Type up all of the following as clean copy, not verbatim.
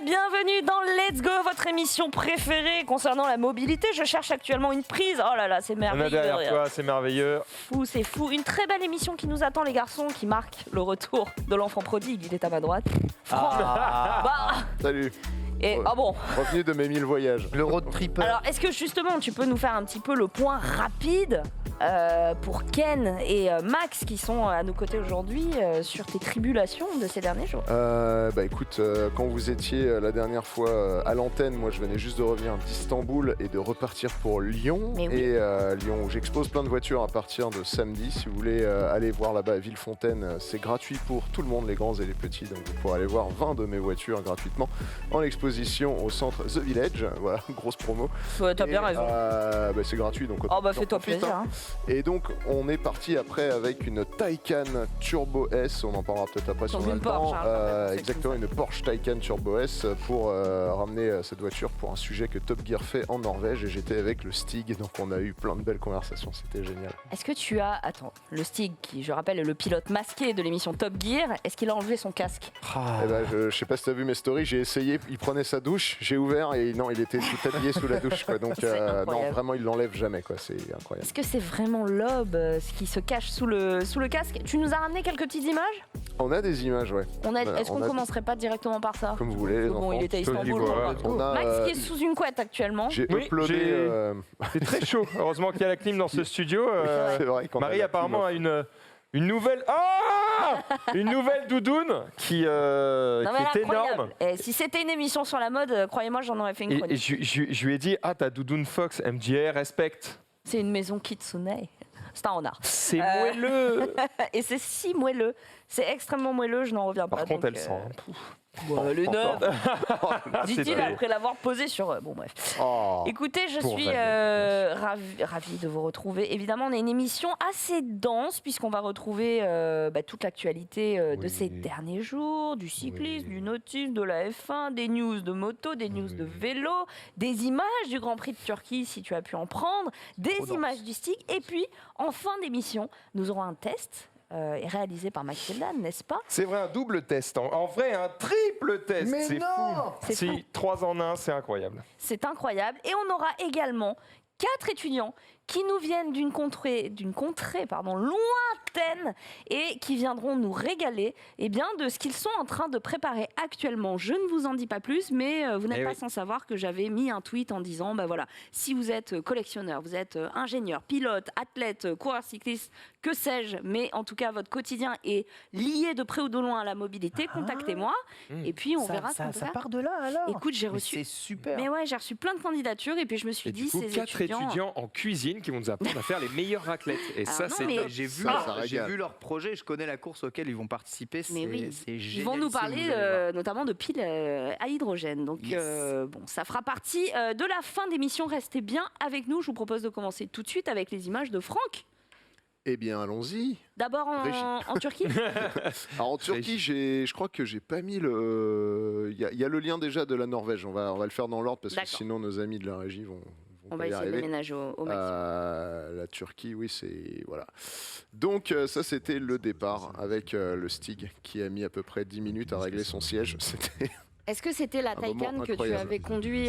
bienvenue dans Let's Go, votre émission préférée concernant la mobilité. Je cherche actuellement une prise. Oh là là, c'est merveilleux. On a derrière toi, c'est merveilleux. Fou, c'est fou. Une très belle émission qui nous attend, les garçons, qui marque le retour de l'enfant prodigue. Il est à ma droite. Franck. Salut. Et, bon. Revenu de mes 1000 voyages. Le road trip. Alors, est-ce que justement, tu peux nous faire un petit peu le point rapide pour Ken et Max qui sont à nos côtés aujourd'hui sur tes tribulations de ces derniers jours? Écoute, quand vous étiez la dernière fois à l'antenne, moi je venais juste de revenir d'Istanbul et de repartir pour Lyon. Mais oui. Et Lyon où j'expose plein de voitures à partir de samedi. Si vous voulez aller voir là-bas à Villefontaine, c'est gratuit pour tout le monde, les grands et les petits. Donc vous pourrez aller voir 20 de mes voitures gratuitement en exposition au centre The Village. Voilà, grosse promo. T'as bien raison. C'est gratuit donc. Fais-toi plaisir. Hein. Et donc on est parti après avec une Taycan Turbo S, on en parlera peut-être après sur le temps. Exactement, une Porsche Taycan Turbo S pour ramener cette voiture pour un sujet que Top Gear fait en Norvège, et j'étais avec le Stig, donc on a eu plein de belles conversations, c'était génial. Est-ce que tu as... Attends, le Stig, qui je rappelle est le pilote masqué de l'émission Top Gear, est-ce qu'il a enlevé son casque? Je sais pas si t'as vu mes stories, j'ai essayé, il prenait sa douche, j'ai ouvert et non, il était tout habillé sous la douche, quoi. Donc non, vraiment il l'enlève jamais, quoi. C'est incroyable. Est-ce que c'est vraiment l'aube qui se cache sous le casque? Tu nous as ramené quelques petites images? On a des images, ouais. Est-ce qu'on commencerait pas directement par ça? Comme vous voulez, les enfants. Bon, il était à Istanbul. Max qui est sous une couette actuellement. J'ai uploadé... C'est très chaud. Heureusement qu'il y a la clim dans ce studio. C'est vrai Marie apparemment a une nouvelle... une nouvelle doudoune qui est énorme. Et si c'était une émission sur la mode, croyez-moi, j'en aurais fait une chronique. Et je lui ai dit, ta doudoune Fox, MJR, respecte. C'est une maison Kitsune. C'est un renard. C'est moelleux. Et c'est si moelleux. C'est extrêmement moelleux, je n'en reviens pas. Par contre, elle sent. Le neuf, dit-il après l'avoir posé sur... Bon, bref. Écoutez, je suis ravie de vous retrouver. Évidemment, on a une émission assez dense puisqu'on va retrouver toute l'actualité de ces derniers jours, du cyclisme, du nautisme, de la F1, des news de moto, des news de vélo, des images du Grand Prix de Turquie, si tu as pu en prendre, des images du stick. Et puis, en fin d'émission, nous aurons un test réalisé par Max Eldan, n'est-ce pas? C'est vrai, un double test. En vrai, un triple test. Mais c'est non fou. Si, 3 en 1, c'est incroyable. C'est incroyable. Et on aura également 4 étudiants qui nous viennent d'une contrée lointaine et qui viendront nous régaler de ce qu'ils sont en train de préparer actuellement. Je ne vous en dis pas plus, mais vous n'êtes pas sans savoir que j'avais mis un tweet en disant, si vous êtes collectionneur, vous êtes ingénieur, pilote, athlète, coureur cycliste, que sais-je, mais en tout cas votre quotidien est lié de près ou de loin à la mobilité, contactez-moi et puis on verra ça part de là alors. Écoute, j'ai reçu... C'est super. Mais ouais, j'ai reçu plein de candidatures et puis je me suis dit, ces 4 étudiants en cuisine qui vont nous apprendre à faire les meilleures raclettes. Et ça, c'est... J'ai vu leur projet, je connais la course auquel ils vont participer. C'est génial. Ils vont nous parler notamment de piles à hydrogène. Donc, ça fera partie de la fin d'émission. Restez bien avec nous. Je vous propose de commencer tout de suite avec les images de Franck. Eh bien, allons-y. D'abord en Turquie. Alors en Turquie, je crois que j'ai pas mis le... Il y a le lien déjà de la Norvège. On va le faire dans l'ordre parce que sinon nos amis de la régie vont on va essayer de déménager au maximum. La Turquie, oui, c'est... Voilà. Donc ça, c'était le départ avec le Stig qui a mis à peu près 10 minutes à régler son siège. C'était... Est-ce que c'était la Taycan que tu avais conduit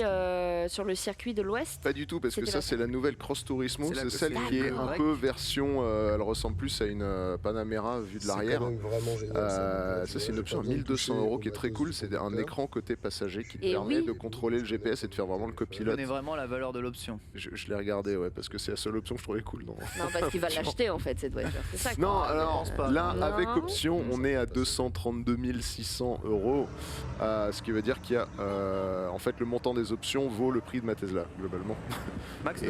sur le circuit de l'Ouest? Pas du tout, parce que ça, c'est la nouvelle Cross Turismo. C'est celle qui est un peu version... elle ressemble plus à une Panamera vue de l'arrière. C'est vraiment génial. Ça, c'est une option à 1200 € qui est très cool. C'est un écran côté passager qui te permet de contrôler le GPS et de faire vraiment le copilote. On est vraiment la valeur de l'option. Je l'ai regardé, ouais, parce que c'est la seule option que je trouvais cool. Non, parce qu'il va l'acheter, en fait, cette voiture. C'est ça. Non, alors, là, avec option, on est à 232 600 €. Ce qui veut dire qu'il y a en fait le montant des options vaut le prix de ma Tesla globalement. Max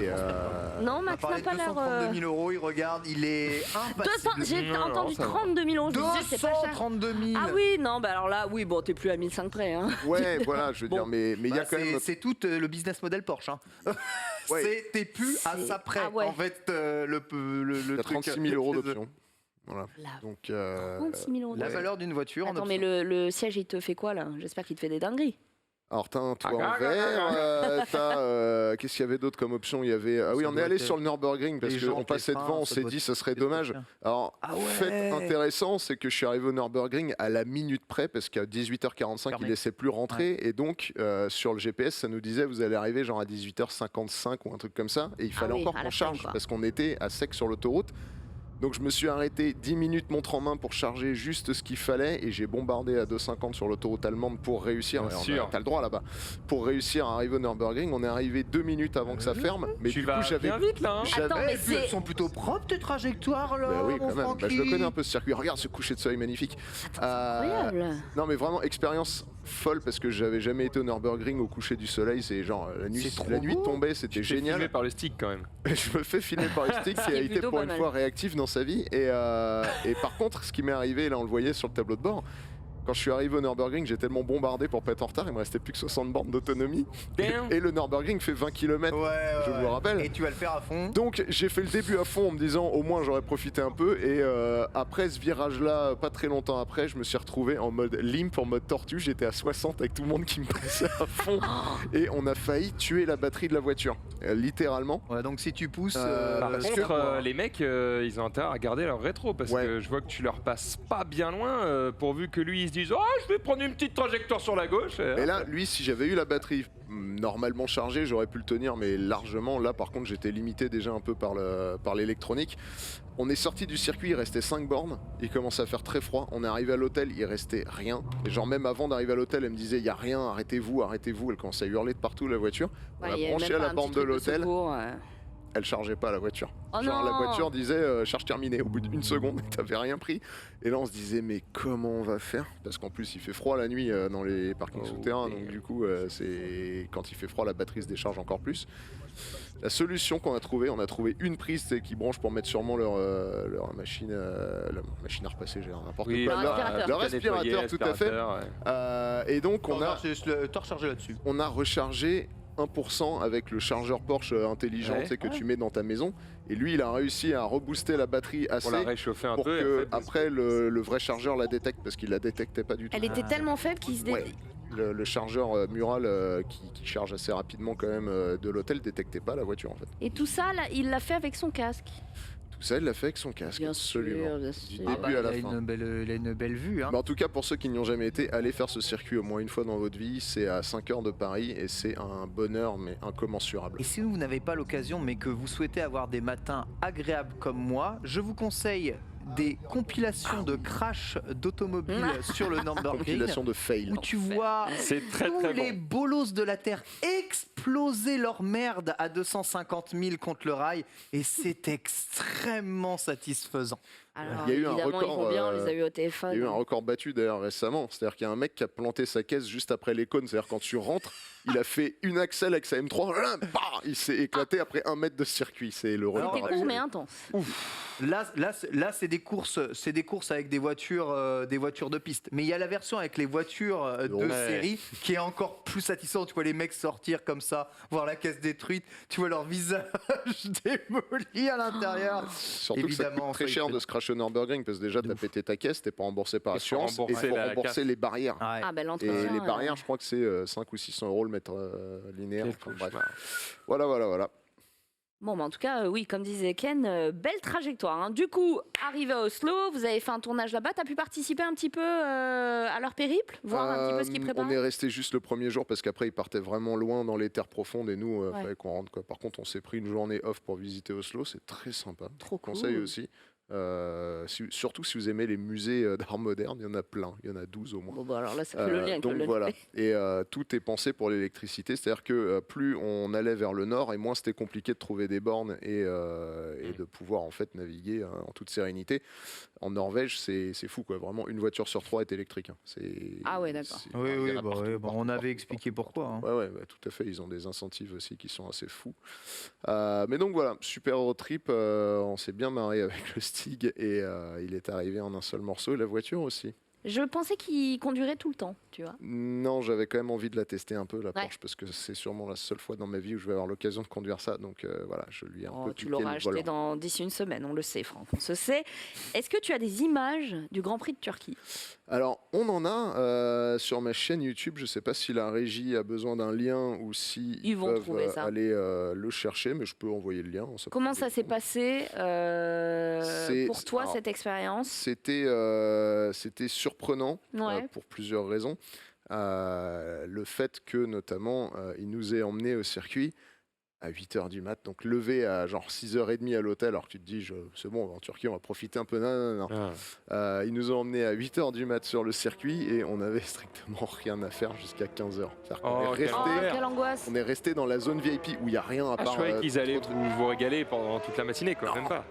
non, Max n'a pas l'air. 232 000 €, il regarde, il est impassible. J'ai entendu 32 000 €. 232 000. Ah oui, non, alors là, oui, bon, t'es plus à 1500 près. Hein. Ouais, voilà, je veux dire, mais il y a quand même. C'est tout le business model Porsche. Hein. T'es plus à ça près. En fait, le il y a 36 000 € d'options. Voilà. Donc, 36 000 €. La valeur d'une voiture. Attends, mais le siège, il te fait quoi là? J'espère qu'il te fait des dingueries. Alors, t'as un toit en verre, qu'est-ce qu'il y avait d'autre comme option? Il y avait... Ah oui, on est allé sur le Nürburgring parce qu'on passait devant, on s'est dit ça serait dommage. Alors, fait intéressant, c'est que je suis arrivé au Nürburgring à la minute près parce qu'à 18h45, il ne laissait plus rentrer. Et donc, sur le GPS, ça nous disait vous allez arriver genre à 18h55 ou un truc comme ça. Et il fallait encore qu'on charge parce qu'on était à sec sur l'autoroute. Donc je me suis arrêté 10 minutes montre en main pour charger juste ce qu'il fallait et j'ai bombardé à 2,50 sur l'autoroute allemande pour réussir. T'as le droit là-bas. Pour réussir à arriver au Nürburgring, on est arrivé 2 minutes avant que ça ferme. Mais tu vas bien vite là. Attends, mais elles sont plutôt propres tes trajectoires là. Oui, quand même. Je le connais un peu ce circuit. Regarde ce coucher de soleil magnifique. Incroyable. Non mais vraiment expérience folle parce que j'avais jamais été au Nürburgring au coucher du soleil. C'est genre la nuit tombait, c'était génial. Tu te fais filmer par le stick quand même. Je me fais filmer par le stick qui a été pour une fois réactif dans sa vie. Et par contre, ce qui m'est arrivé, là on le voyait sur le tableau de bord, quand je suis arrivé au Nürburgring, j'ai tellement bombardé pour pas être en retard, il me restait plus que 60 bornes d'autonomie. Et le Nürburgring fait 20 km, je vous le rappelle. Et tu vas le faire à fond. Donc j'ai fait le début à fond en me disant au moins j'aurais profité un peu. Et après ce virage-là, pas très longtemps après, je me suis retrouvé en mode limp, en mode tortue. J'étais à 60 avec tout le monde qui me pressait à fond. Et on a failli tuer la batterie de la voiture, littéralement. Ouais, donc si tu pousses... Par contre, les mecs, ils ont intérêt à garder leur rétro parce que je vois que tu leur passes pas bien loin pourvu que lui il se disent oh je vais prendre une petite trajectoire sur la gauche. Et là lui si j'avais eu la batterie normalement chargée j'aurais pu le tenir mais largement. Là par contre j'étais limité déjà un peu par l'électronique. On est sorti du circuit, il restait 5 bornes, il commençait à faire très froid, on est arrivé à l'hôtel, il restait rien. Et genre même avant d'arriver à l'hôtel elle me disait il y a rien, arrêtez-vous, elle commençait à hurler de partout la voiture. On a branché à la borne de l'hôtel. Elle chargeait pas la voiture. La voiture disait charge terminée au bout d'une seconde, t'avais rien pris. Et là on se disait mais comment on va faire? Parce qu'en plus il fait froid la nuit dans les parkings souterrains, donc du coup quand il fait froid la batterie se décharge encore plus. La solution qu'on a trouvée, on a trouvé une prise qui branche pour mettre sûrement leur machine, la machine à repasser, j'ai n'importe quoi. Leur aspirateur, tout à fait. Et donc on a rechargé là-dessus. On a rechargé 1% avec le chargeur Porsche intelligent que tu mets dans ta maison. Et lui, il a réussi à rebooster la batterie assez pour la réchauffer un peu que après le vrai chargeur la détecte parce qu'il la détectait pas du tout. Elle était tellement faible qu'il se le chargeur mural qui charge assez rapidement quand même de l'hôtel détectait pas la voiture en fait. Et tout ça, là, il l'a fait avec son casque. Tout ça, il l'a fait avec son casque, absolument. Bien sûr. Du début à la fin. Il a une belle vue. Hein. Mais en tout cas, pour ceux qui n'y ont jamais été, allez faire ce circuit au moins une fois dans votre vie. C'est à 5 heures de Paris et c'est un bonheur, mais incommensurable. Et si vous n'avez pas l'occasion, mais que vous souhaitez avoir des matins agréables comme moi, je vous conseille des compilations de crash d'automobiles sur le Nürburgring. Compilation de fail. Où tu vois tous les bolos de la Terre exploser leur merde à 250 000 contre le rail. Et c'est extrêmement satisfaisant. Alors, il y a eu un record, on les a eu au téléphone. Il y a eu un record battu d'ailleurs récemment. C'est-à-dire qu'il y a un mec qui a planté sa caisse juste après les cônes. C'est-à-dire quand tu rentres, il a fait une axelle avec sa M3. Il s'est éclaté après 1 mètre de circuit. C'est le record. C'était court mais intense. Là, c'est des courses avec des voitures de piste. Mais il y a la version avec les voitures de série qui est encore plus satisfaisante. Tu vois les mecs sortir comme ça, voir la caisse détruite, tu vois leur visage démoli à l'intérieur. Surtout évidemment, que ça coûte très cher de se cracher au Nürburgring parce que déjà t'as pété ta caisse, t'es pas remboursé par assurance et il faut rembourser les barrières. Et les barrières, je crois que c'est 5 ou 600 € le mètre linéaire. Bref. Voilà. Bon, en tout cas, oui, comme disait Ken, belle trajectoire. Hein. Du coup, arrivé à Oslo, vous avez fait un tournage là-bas. Tu as pu participer un petit peu à leur périple, voir un petit peu ce qu'ils préparaient? On est resté juste le premier jour parce qu'après, ils partaient vraiment loin dans les terres profondes et nous, il fallait qu'on rentre. Quoi. Par contre, on s'est pris une journée off pour visiter Oslo. C'est très sympa. Trop cool. Conseil aussi. Surtout si vous aimez les musées d'art moderne, il y en a plein, il y en a 12 au moins. Bon, bah alors là, ça fait le lien avec donc voilà. Et tout est pensé pour l'électricité, c'est-à-dire que plus on allait vers le nord et moins c'était compliqué de trouver des bornes et de pouvoir en fait naviguer en toute sérénité. En Norvège, c'est fou quoi, vraiment une voiture sur 3 est électrique. Hein. Ah ouais, d'accord. Oui, on avait expliqué pourquoi. Hein. Ouais, tout à fait, ils ont des incentives aussi qui sont assez fous. Mais donc voilà, super road trip, on s'est bien marré avec le Stig et il est arrivé en un seul morceau et la voiture aussi. Je pensais qu'il conduirait tout le temps, tu vois. Non, j'avais quand même envie de la tester un peu, la Porsche, parce que c'est sûrement la seule fois dans ma vie où je vais avoir l'occasion de conduire ça. Donc voilà, je lui ai un peu tu l'auras acheté d'ici une semaine, on le sait, Franck, on se sait. Est-ce que tu as des images du Grand Prix de Turquie? Alors, on en a sur ma chaîne YouTube. Je ne sais pas si la régie a besoin d'un lien ou si ils peuvent aller le chercher, mais je peux envoyer le lien. Comment ça s'est passé pour toi, cette expérience? C'était surprenant pour plusieurs raisons. Le fait que, notamment, il nous ait emmenés au circuit à 8h du mat, donc levé à genre 6h30 à l'hôtel, alors que tu te dis, c'est bon, en Turquie, on va profiter un peu. Non. Ils nous ont emmenés à 8h du mat sur le circuit et on avait strictement rien à faire jusqu'à 15h. Quelle angoisse! On est resté dans la zone VIP où il n'y a rien à part. Je croyais qu'ils allaient vous régaler pendant toute la matinée, quoi, même pas.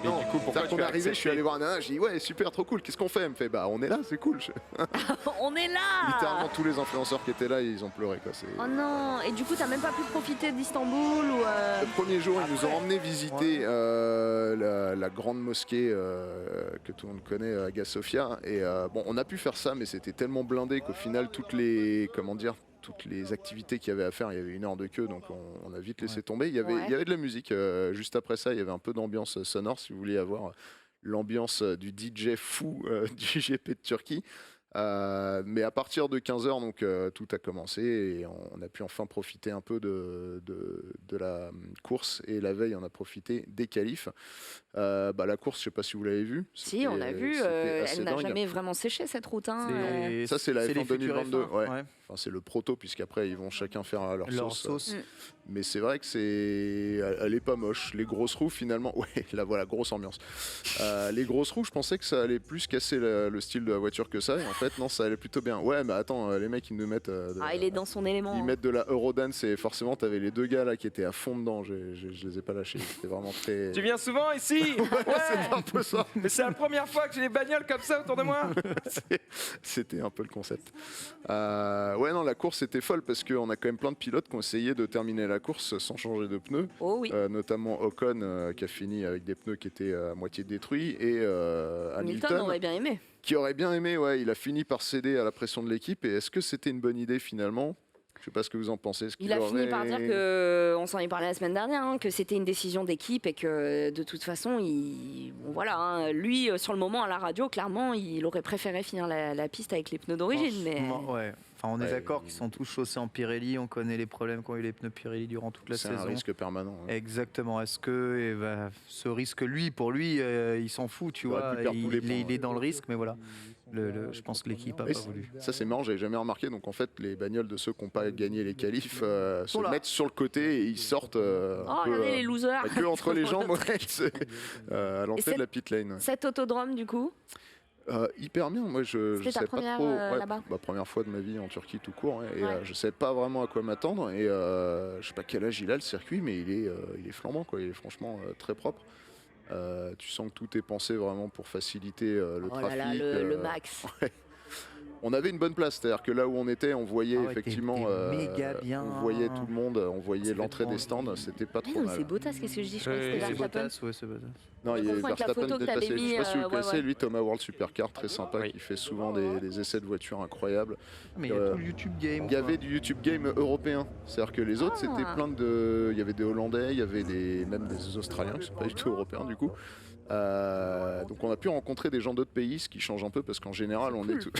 Et du coup, pourquoi tu es arrivé, je suis allé voir Nana, j'ai dit ouais, super, trop cool, qu'est-ce qu'on fait? Elle me fait bah on est là, c'est cool. On est là! Littéralement tous les influenceurs qui étaient là, ils ont pleuré quoi. Oh non! Et du coup, t'as même pas pu profiter d'Istanbul ou Le premier jour, ils nous ont emmenés visiter la grande mosquée que tout le monde connaît, Hagia Sophia. Et bon, on a pu faire ça, mais c'était tellement blindé qu'au final, toutes les activités qu'il y avait à faire, il y avait 1 heure de queue, donc on a vite laissé tomber. Il y avait de la musique. Juste après ça, il y avait un peu d'ambiance sonore, si vous voulez avoir l'ambiance du DJ fou du GP de Turquie. Mais à partir de 15h, donc tout a commencé et on a pu enfin profiter un peu de la course. Et la veille, on a profité des qualifs. La course, je ne sais pas si vous l'avez vue. Si, on l'a vu. Elle n'a jamais vraiment séché cette route. Hein. Ça, c'est la F1 2022. Ouais. Enfin, c'est le proto, puisqu'après, ils vont chacun faire leur sauce. Mais c'est vrai que elle est pas moche. Les grosses roues, finalement, ouais, là voilà, grosse ambiance. Les grosses roues, je pensais que ça allait plus casser le style de la voiture que ça. Et en fait, non, ça allait plutôt bien. Ouais, mais attends, les mecs, ils nous mettent. Il est dans son élément. Ils mettent de la Eurodance et forcément, t'avais les 2 gars là qui étaient à fond dedans. Je les ai pas lâchés. C'était vraiment très. Tu viens souvent ici? Ouais, c'est un peu ça. Mais c'est la première fois que j'ai des bagnoles comme ça autour de moi. C'était un peu le concept. Ouais, non, la course était folle parce qu'on a quand même plein de pilotes qui ont essayé de terminer la course sans changer de pneus. Oh oui. Notamment Ocon qui a fini avec des pneus qui étaient à moitié détruits et Hamilton aurait bien aimé. Qui aurait bien aimé, ouais. Il a fini par céder à la pression de l'équipe. Et est-ce que c'était une bonne idée finalement? Je ne sais pas ce que vous en pensez. Il a fini par dire que, on s'en est parlé la semaine dernière, hein, que c'était une décision d'équipe et que de toute façon, lui, sur le moment à la radio, clairement, il aurait préféré finir la piste avec les pneus d'origine. Mais... Ouais. Enfin, on est d'accord qu'ils sont tous chaussés en Pirelli. On connaît les problèmes qu'ont eu les pneus Pirelli durant toute la saison. C'est un risque permanent. Hein. Exactement. Est-ce que ce risque, pour lui, il s'en fout, tu vois. Il est dans le risque, mais voilà. Je pense que l'équipe n'a pas voulu. Ça, c'est marrant, j'avais jamais remarqué. Donc, en fait, les bagnoles de ceux qui n'ont pas gagné les qualifs se mettent sur le côté et ils sortent regardez les losers. Que entre les jambes à l'entrée de la pit lane. Cet autodrome, du coup hyper bien. Moi, je sais pas trop. Là-bas. Première fois de ma vie en Turquie tout court. Et je savais pas vraiment à quoi m'attendre. Et je sais pas quel âge il a le circuit, mais il est flambant, quoi. Il est franchement très propre. Tu sens que tout est pensé vraiment pour faciliter le trafic. Le max. Ouais. On avait une bonne place, c'est-à-dire que là où on était, on voyait effectivement, méga bien. On voyait tout le monde, on voyait l'entrée des stands, c'était pas trop mal. C'est Bottas, qu'est-ce que je dis? Je crois que c'était Verstappen. C'est Bottas. Non, il y a Verstappen dépassé. Je sais pas si vous connaissez, lui, Thomas World Supercar, très sympa, qui fait souvent des essais de voitures incroyables. Mais il y a tout le YouTube Game. Il y avait du YouTube Game européen, c'est-à-dire que les autres, c'était plein de... Il y avait des Hollandais, il y avait même des Australiens qui sont pas du tout européens du coup. Donc on a pu rencontrer des gens d'autres pays, ce qui change un peu parce qu'en général on est tout...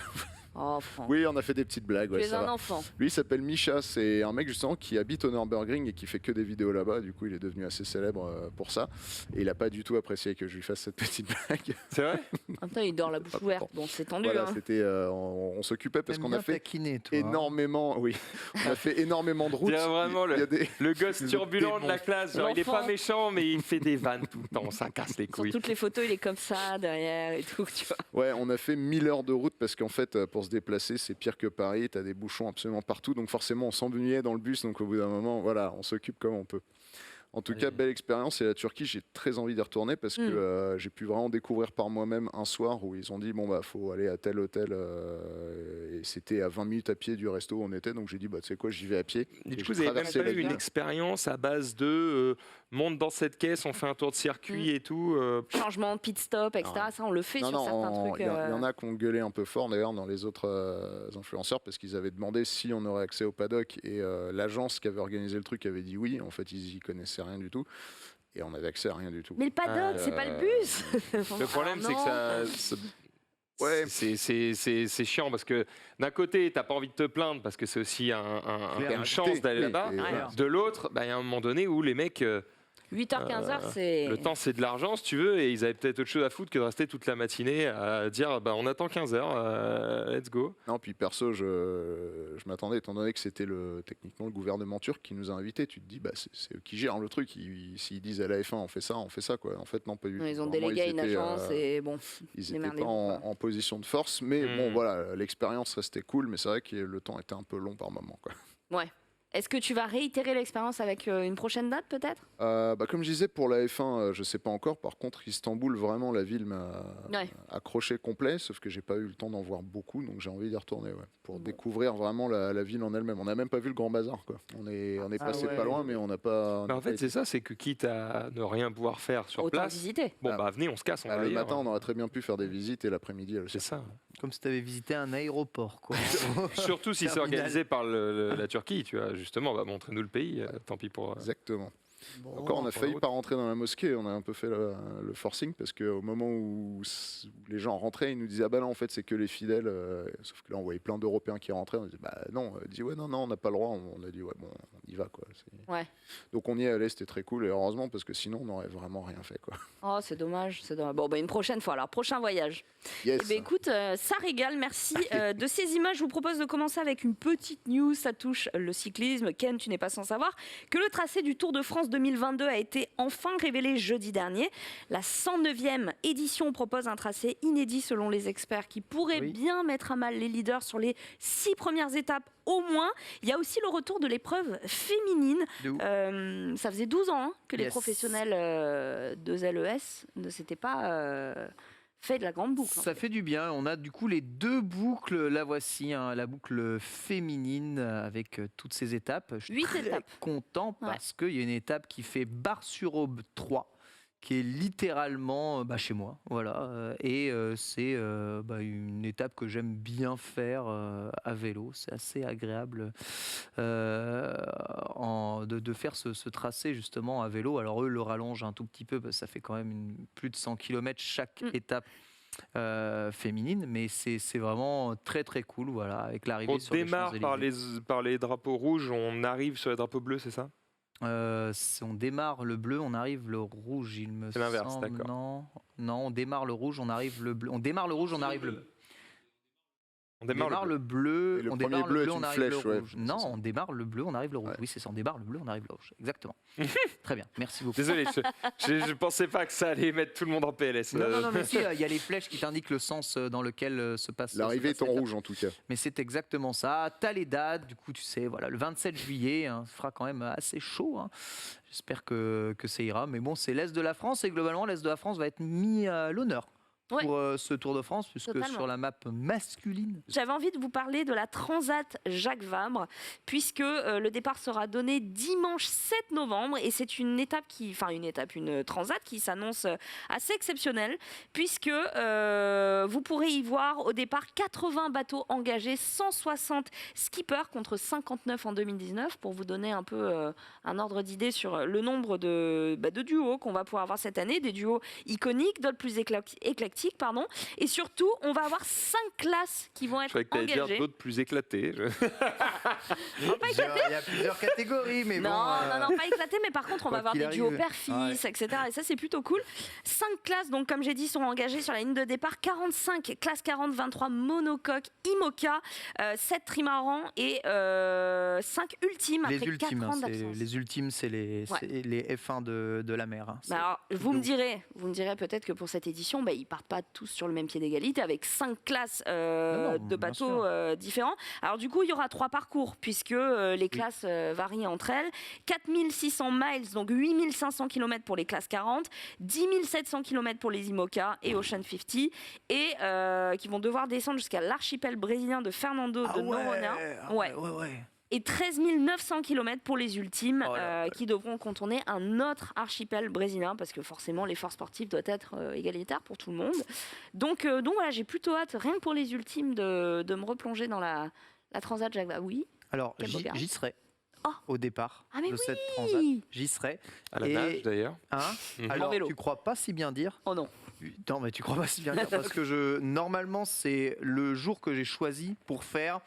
Oui, on a fait des petites blagues. Tu es un enfant. Lui il s'appelle Misha, c'est un mec justement qui habite au Nürburgring et qui fait que des vidéos là-bas. Du coup il est devenu assez célèbre pour ça. Et il a pas du tout apprécié que je lui fasse cette petite blague. C'est vrai? En même temps il dort la bouche ouverte, bon c'est tendu. Voilà, c'était, on s'occupait parce qu'on a fait énormément, on a fait énormément de routes. Il y a vraiment le gosse turbulent de la classe. Genre, il est pas méchant mais il fait des vannes tout le temps, ça casse les couilles. Sur toutes les photos il est comme ça derrière et tout, tu vois. Ouais, on a fait 1000 heures de route parce qu'en fait pour se déplacer c'est pire que Paris, t'as des bouchons absolument partout, donc forcément on s'ennuyait dans le bus, donc au bout d'un moment voilà, on s'occupe comme on peut. En tout cas, belle expérience, et la Turquie, j'ai très envie d'y retourner parce que j'ai pu vraiment découvrir par moi-même un soir où ils ont dit bon bah faut aller à tel hôtel et c'était à 20 minutes à pied du resto où on était, donc j'ai dit, tu sais quoi, j'y vais à pied. Et du coup, vous avez même pas eu une expérience à base de monte dans cette caisse, on fait un tour de circuit et tout. Changement de pit stop, etc. Ça, on le fait sur certains trucs. Il y en a qui ont gueulé un peu fort d'ailleurs dans les autres influenceurs parce qu'ils avaient demandé si on aurait accès au paddock et l'agence qui avait organisé le truc avait dit oui. En fait, ils y connaissaient rien du tout. Et on avait accès à rien du tout. Mais le paddock, c'est pas le bus. Le problème, c'est que ouais, c'est chiant parce que d'un côté, t'as pas envie de te plaindre parce que c'est aussi une chance d'aller là-bas. De l'autre, il y a un moment donné où les mecs. 8h, 15h, c'est... Le temps, c'est de l'argent, si tu veux, et ils avaient peut-être autre chose à foutre que de rester toute la matinée à dire on attend 15h, let's go. Non, puis perso, je m'attendais, étant donné que c'était techniquement le gouvernement turc qui nous a invités, tu te dis, c'est eux qui gèrent le truc. S'ils disent à la F1, on fait ça, quoi. En fait, non, pas du tout. Ils ont délégué à une agence et bon. Ils n'étaient pas en position de force, mais bon, voilà, l'expérience restait cool, mais c'est vrai que le temps était un peu long par moment, quoi. Ouais. Est-ce que tu vas réitérer l'expérience avec une prochaine date, peut-être ? Comme je disais, pour la F1, je ne sais pas encore. Par contre, Istanbul, vraiment, la ville m'a accroché complet, sauf que je n'ai pas eu le temps d'en voir beaucoup, donc j'ai envie d'y retourner pour découvrir vraiment la ville en elle-même. On n'a même pas vu le Grand Bazar, quoi. On est passé pas loin, mais on n'a pas... en fait, c'est ça, c'est que quitte à ne rien pouvoir faire sur autant place... visiter. Bon, venez, on se casse, on va le ailleurs. matin, on aurait très bien pu faire des visites et l'après-midi... C'est ça. Comme si tu avais visité un aéroport, quoi. Surtout si c'est organisé par la Turquie, tu vois. Justement, montrez-nous le pays, tant pis pour... Exactement. Bon, encore, on a failli pas rentrer dans la mosquée, on a un peu fait le forcing parce qu'au moment où les gens rentraient, ils nous disaient non, en fait, c'est que les fidèles. Sauf que là, on voyait plein d'Européens qui rentraient. On disait non, non, on n'a pas le droit. On a dit bon, on y va, quoi. Ouais. Donc on y est allé, c'était très cool et heureusement parce que sinon on n'aurait vraiment rien fait, quoi. Oh, c'est dommage, Bon, une prochaine fois, alors prochain voyage. Yes. Eh bien, écoute, ça régale, merci de ces images. Je vous propose de commencer avec une petite news, ça touche le cyclisme. Ken, tu n'es pas sans savoir que le tracé du Tour de France 2022 a été enfin révélé jeudi dernier. La 109e édition propose un tracé inédit selon les experts qui pourrait bien mettre à mal les leaders sur les 6 premières étapes au moins. Il y a aussi le retour de l'épreuve féminine. Ça faisait 12 ans que les professionnels de ZLES ne s'étaient pas... fait de la grande boucle. Ça fait du bien. On a du coup les 2 boucles. La voici, la boucle féminine avec toutes ces étapes. Je suis 8 très étapes. Content parce qu'il y a une étape qui fait Bar-sur-Aube 3, qui est littéralement chez moi. Voilà. Et c'est une étape que j'aime bien faire à vélo. C'est assez agréable de faire ce tracé justement à vélo. Alors eux le rallongent un tout petit peu parce que ça fait quand même plus de 100 km chaque étape féminine, mais c'est vraiment très très cool. Voilà, avec l'arrivée sur les Champs-Élysées. On démarre par les drapeaux rouges, on arrive sur les drapeaux bleus, c'est ça ? On démarre le bleu, on arrive le rouge, il me semble. C'est l'inverse, d'accord. Non, on démarre le rouge, on arrive le bleu. On démarre le rouge, on arrive le bleu. On démarre le bleu, le on premier démarre bleu le bleu, est on une arrive flèche, le rouge. Non, on démarre le bleu, on arrive le rouge. Ouais. Oui, c'est ça, on démarre le bleu, on arrive le rouge. Exactement. Très bien, merci beaucoup. Désolé, je pensais pas que ça allait mettre tout le monde en PLS. Non, mais si, il y a les flèches qui t'indiquent le sens dans lequel se passe. L'arrivée est en rouge en tout cas. Mais c'est exactement ça. T'as les dates, du coup, tu sais, voilà, le 27 juillet, ça fera quand même assez chaud. J'espère que ça ira. Mais bon, c'est l'Est de la France et globalement, l'Est de la France va être mis à l'honneur pour ce Tour de France, puisque sur la map masculine... J'avais envie de vous parler de la Transat Jacques Vabre, puisque le départ sera donné dimanche 7 novembre, et c'est une Transat qui s'annonce assez exceptionnelle, puisque vous pourrez y voir au départ 80 bateaux engagés, 160 skippers contre 59 en 2019, pour vous donner un peu un ordre d'idée sur le nombre de duos qu'on va pouvoir avoir cette année, des duos iconiques, d'autres plus éclectiques, et surtout on va avoir 5 classes qui vont être engagées. Je croyais que tu allais dire d'autres plus éclatés. Pas éclatés. Il y a plusieurs catégories, mais non, pas éclatés, mais par contre on va avoir des duos père-fils, etc. Et ça c'est plutôt cool. 5 classes, donc comme j'ai dit, seront engagées sur la ligne de départ. 45 classes 40, 23 monocoques IMOCA, 7 trimarans et 5 ultimes après 4 ans d'absence. Les ultimes, c'est les F1 de la mer. Alors, vous me direz peut-être que pour cette édition, ils partent pas tous sur le même pied d'égalité, avec 5 classes de bateaux différents. Alors du coup, il y aura 3 parcours, puisque les classes varient entre elles. 4600 miles, donc 8500 km pour les classes 40, 10 700 km pour les IMOCA et Ocean 50, et qui vont devoir descendre jusqu'à l'archipel brésilien de Fernando de Noronha. Et 13 900 km pour les ultimes, qui devront contourner un autre archipel brésilien, parce que forcément l'effort sportif doit être égalitaire pour tout le monde. Donc voilà, j'ai plutôt hâte, rien que pour les ultimes, de me replonger dans la Transat Jacques Vabre. Oui. Alors j'y serai. Au départ de cette transat, j'y serai. À la nage d'ailleurs. Alors tu crois pas si bien dire. Oh non. Non, mais tu crois pas si bien dire, parce que normalement c'est le jour que j'ai choisi pour faire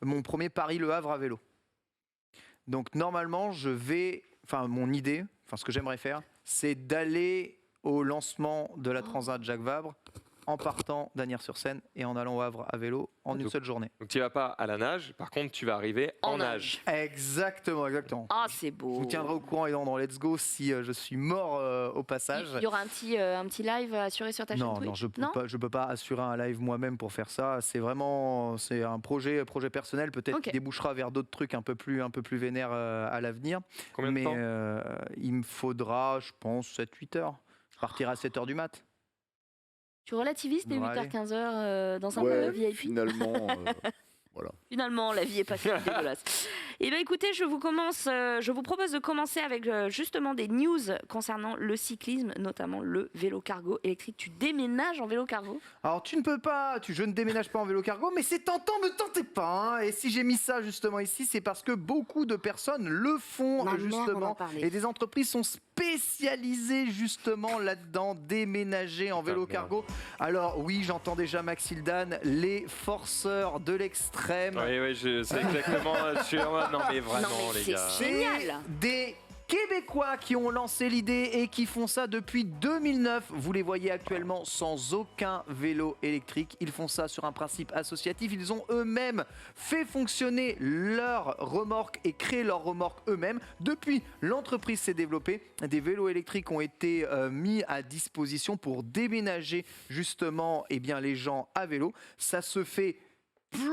mon premier Paris-Le Havre à vélo. Donc normalement mon idée, ce que j'aimerais faire, c'est d'aller au lancement de la Transat Jacques Vabre en partant d'Asnières-sur-Seine et en allant au Havre à vélo en une seule journée. Donc tu vas pas à la nage, par contre tu vas arriver en nage. Exactement. Ah, c'est beau. Je vous tiendrai au courant et dans Let's Go si je suis mort au passage. Il y aura un petit live assuré sur ta chaîne Twitch. Non, je peux pas assurer un live moi-même pour faire ça. C'est un projet personnel, peut-être qui débouchera vers d'autres trucs un peu plus vénères à l'avenir. Combien de temps il me faudra, je pense, 7-8 heures. Je partirai à 7h du mat'. Tu relativises tes 8h-15h dans un peu VIP. Finalement, voilà. Finalement, la vie est pas si dégueulasse. Et bien écoutez, je vous propose de commencer avec justement des news concernant le cyclisme, notamment le vélo cargo électrique. Tu déménages en vélo cargo ? Alors tu ne peux pas, je ne déménage pas en vélo cargo, mais c'est tentant, ne tentez pas. Et si j'ai mis ça justement ici, c'est parce que beaucoup de personnes le font justement. Et des entreprises sont spécialisées justement là-dedans, déménager en vélo cargo. Alors oui, j'entends déjà Maxildan, les forceurs de l'extrême. Oui, c'est exactement sûr. Non mais vraiment les gars. C'est génial. Des Québécois qui ont lancé l'idée et qui font ça depuis 2009. Vous les voyez actuellement sans aucun vélo électrique. Ils font ça sur un principe associatif. Ils ont eux-mêmes fait fonctionner leur remorque et créé leur remorque eux-mêmes. Depuis, l'entreprise s'est développée. Des vélos électriques ont été mis à disposition pour déménager justement les gens à vélo. Ça se fait plus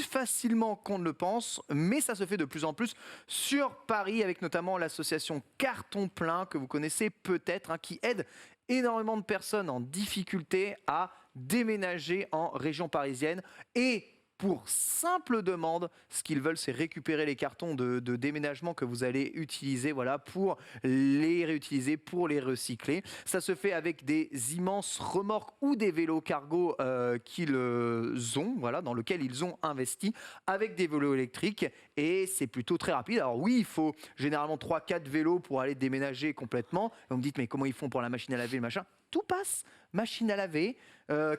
facilement qu'on ne le pense, mais ça se fait de plus en plus sur Paris, avec notamment l'association Carton Plein, que vous connaissez peut-être, qui aide énormément de personnes en difficulté à déménager en région parisienne. Et pour simple demande, ce qu'ils veulent, c'est récupérer les cartons de déménagement que vous allez utiliser, pour les réutiliser, pour les recycler. Ça se fait avec des immenses remorques ou des vélos cargo qu'ils ont, dans lesquels ils ont investi, avec des vélos électriques, et c'est plutôt très rapide. Alors oui, il faut généralement 3-4 vélos pour aller déménager complètement. Et vous me dites, mais comment ils font pour la machine à laver, le machin ? Tout passe, machine à laver,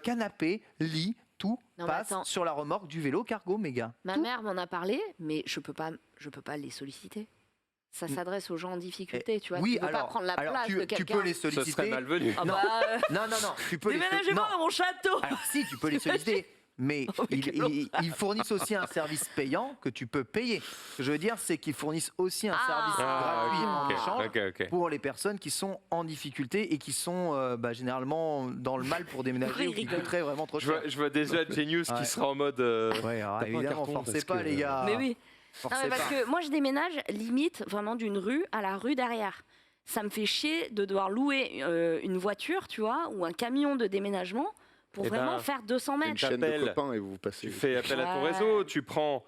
canapé, lit, tout passe sur la remorque du vélo cargo méga. Ma mère m'en a parlé, mais je peux pas les solliciter. Ça s'adresse aux gens en difficulté, tu vois. Oui, tu peux pas prendre la place de quelqu'un. Tu peux les solliciter. Ce serait malvenu. Non, tu peux déménagez-moi dans mon château. Alors si, tu peux les solliciter. Mais ils fournissent aussi un service payant que tu peux payer. Ce que je veux dire, c'est qu'ils fournissent aussi un service gratuit en échange pour les personnes qui sont en difficulté et qui sont généralement dans le mal pour déménager ou qui coûteraient vraiment trop cher. Je vois déjà Genius qui sera en mode... évidemment, forcez pas les gars. Mais oui. Parce que moi, je déménage limite vraiment d'une rue à la rue derrière. Ça me fait chier de devoir louer une voiture, tu vois, ou un camion de déménagement pour vraiment faire 200 mètres. Une chaîne de copains et vous passez. Tu fais appel à ton réseau, tu prends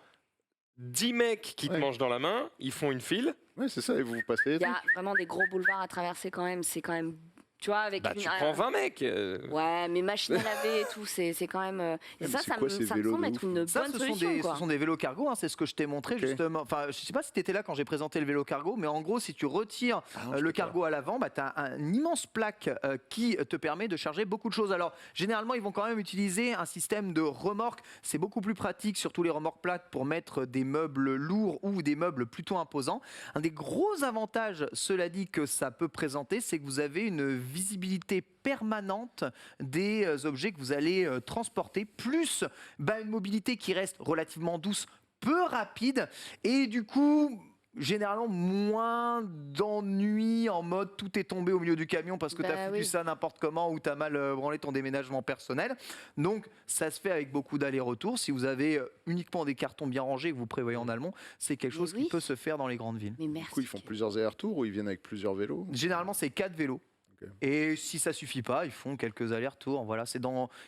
10 mecs qui te mangent dans la main, ils font une file. Oui, c'est ça, et vous passez. Il y a vraiment des gros boulevards à traverser quand même. C'est quand même... Tu vois, avec tu prends 20 mecs. Ouais, mais machine à laver et tout, c'est quand même... Et ça me semble être une bonne solution. Ce sont des vélos cargo, c'est ce que je t'ai montré justement. Enfin, je sais pas si tu étais là quand j'ai présenté le vélo cargo, mais en gros, si tu retires le cargo à l'avant, tu as une immense plaque qui te permet de charger beaucoup de choses. Alors, généralement, ils vont quand même utiliser un système de remorque. C'est beaucoup plus pratique, surtout les remorques plates, pour mettre des meubles lourds ou des meubles plutôt imposants. Un des gros avantages, cela dit, que ça peut présenter, c'est que vous avez une visibilité permanente des objets que vous allez transporter, plus une mobilité qui reste relativement douce, peu rapide, et du coup généralement moins d'ennui en mode tout est tombé au milieu du camion parce que tu as foutu ça n'importe comment ou tu as mal branlé ton déménagement personnel. Donc ça se fait avec beaucoup d'allers-retours. Si vous avez uniquement des cartons bien rangés que vous prévoyez en allemand, c'est quelque chose qui peut se faire dans les grandes villes. Mais merci. Du coup, ils font plusieurs allers-retours ou ils viennent avec plusieurs vélos? Généralement, c'est 4 vélos. Okay. Et si ça suffit pas, ils font quelques allers-retours. Voilà,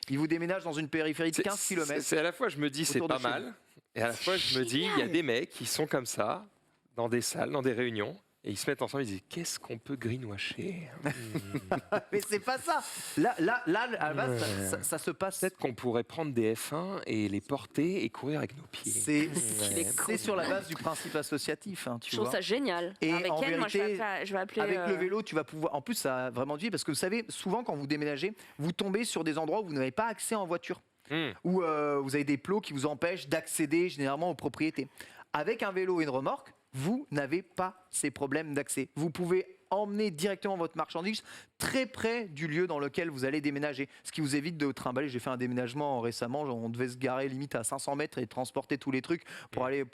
ils vous déménagent dans une périphérie de 15 km. C'est à la fois, je me dis, c'est pas mal. Et à la fois, je me dis, il y a des mecs qui sont comme ça, dans des salles, dans des réunions, et ils se mettent ensemble, ils disent qu'est-ce qu'on peut greenwasher? Mais c'est pas ça. Là à la base, ça se passe. Peut-être qu'on pourrait prendre des F1 et les porter et courir avec nos pieds. C'est sur la base du principe associatif. Hein, je trouve ça génial. Et avec en elle, vérité, moi, je vais appeler. Avec le vélo, tu vas pouvoir. En plus, ça a vraiment du parce que vous savez, souvent quand vous déménagez, vous tombez sur des endroits où vous n'avez pas accès en voiture. Où vous avez des plots qui vous empêchent d'accéder généralement aux propriétés. Avec un vélo et une remorque, vous n'avez pas ces problèmes d'accès. Vous pouvez emmener directement votre marchandise très près du lieu dans lequel vous allez déménager. Ce qui vous évite de trimballer. J'ai fait un déménagement récemment, on devait se garer limite à 500 mètres et transporter tous les trucs pour aller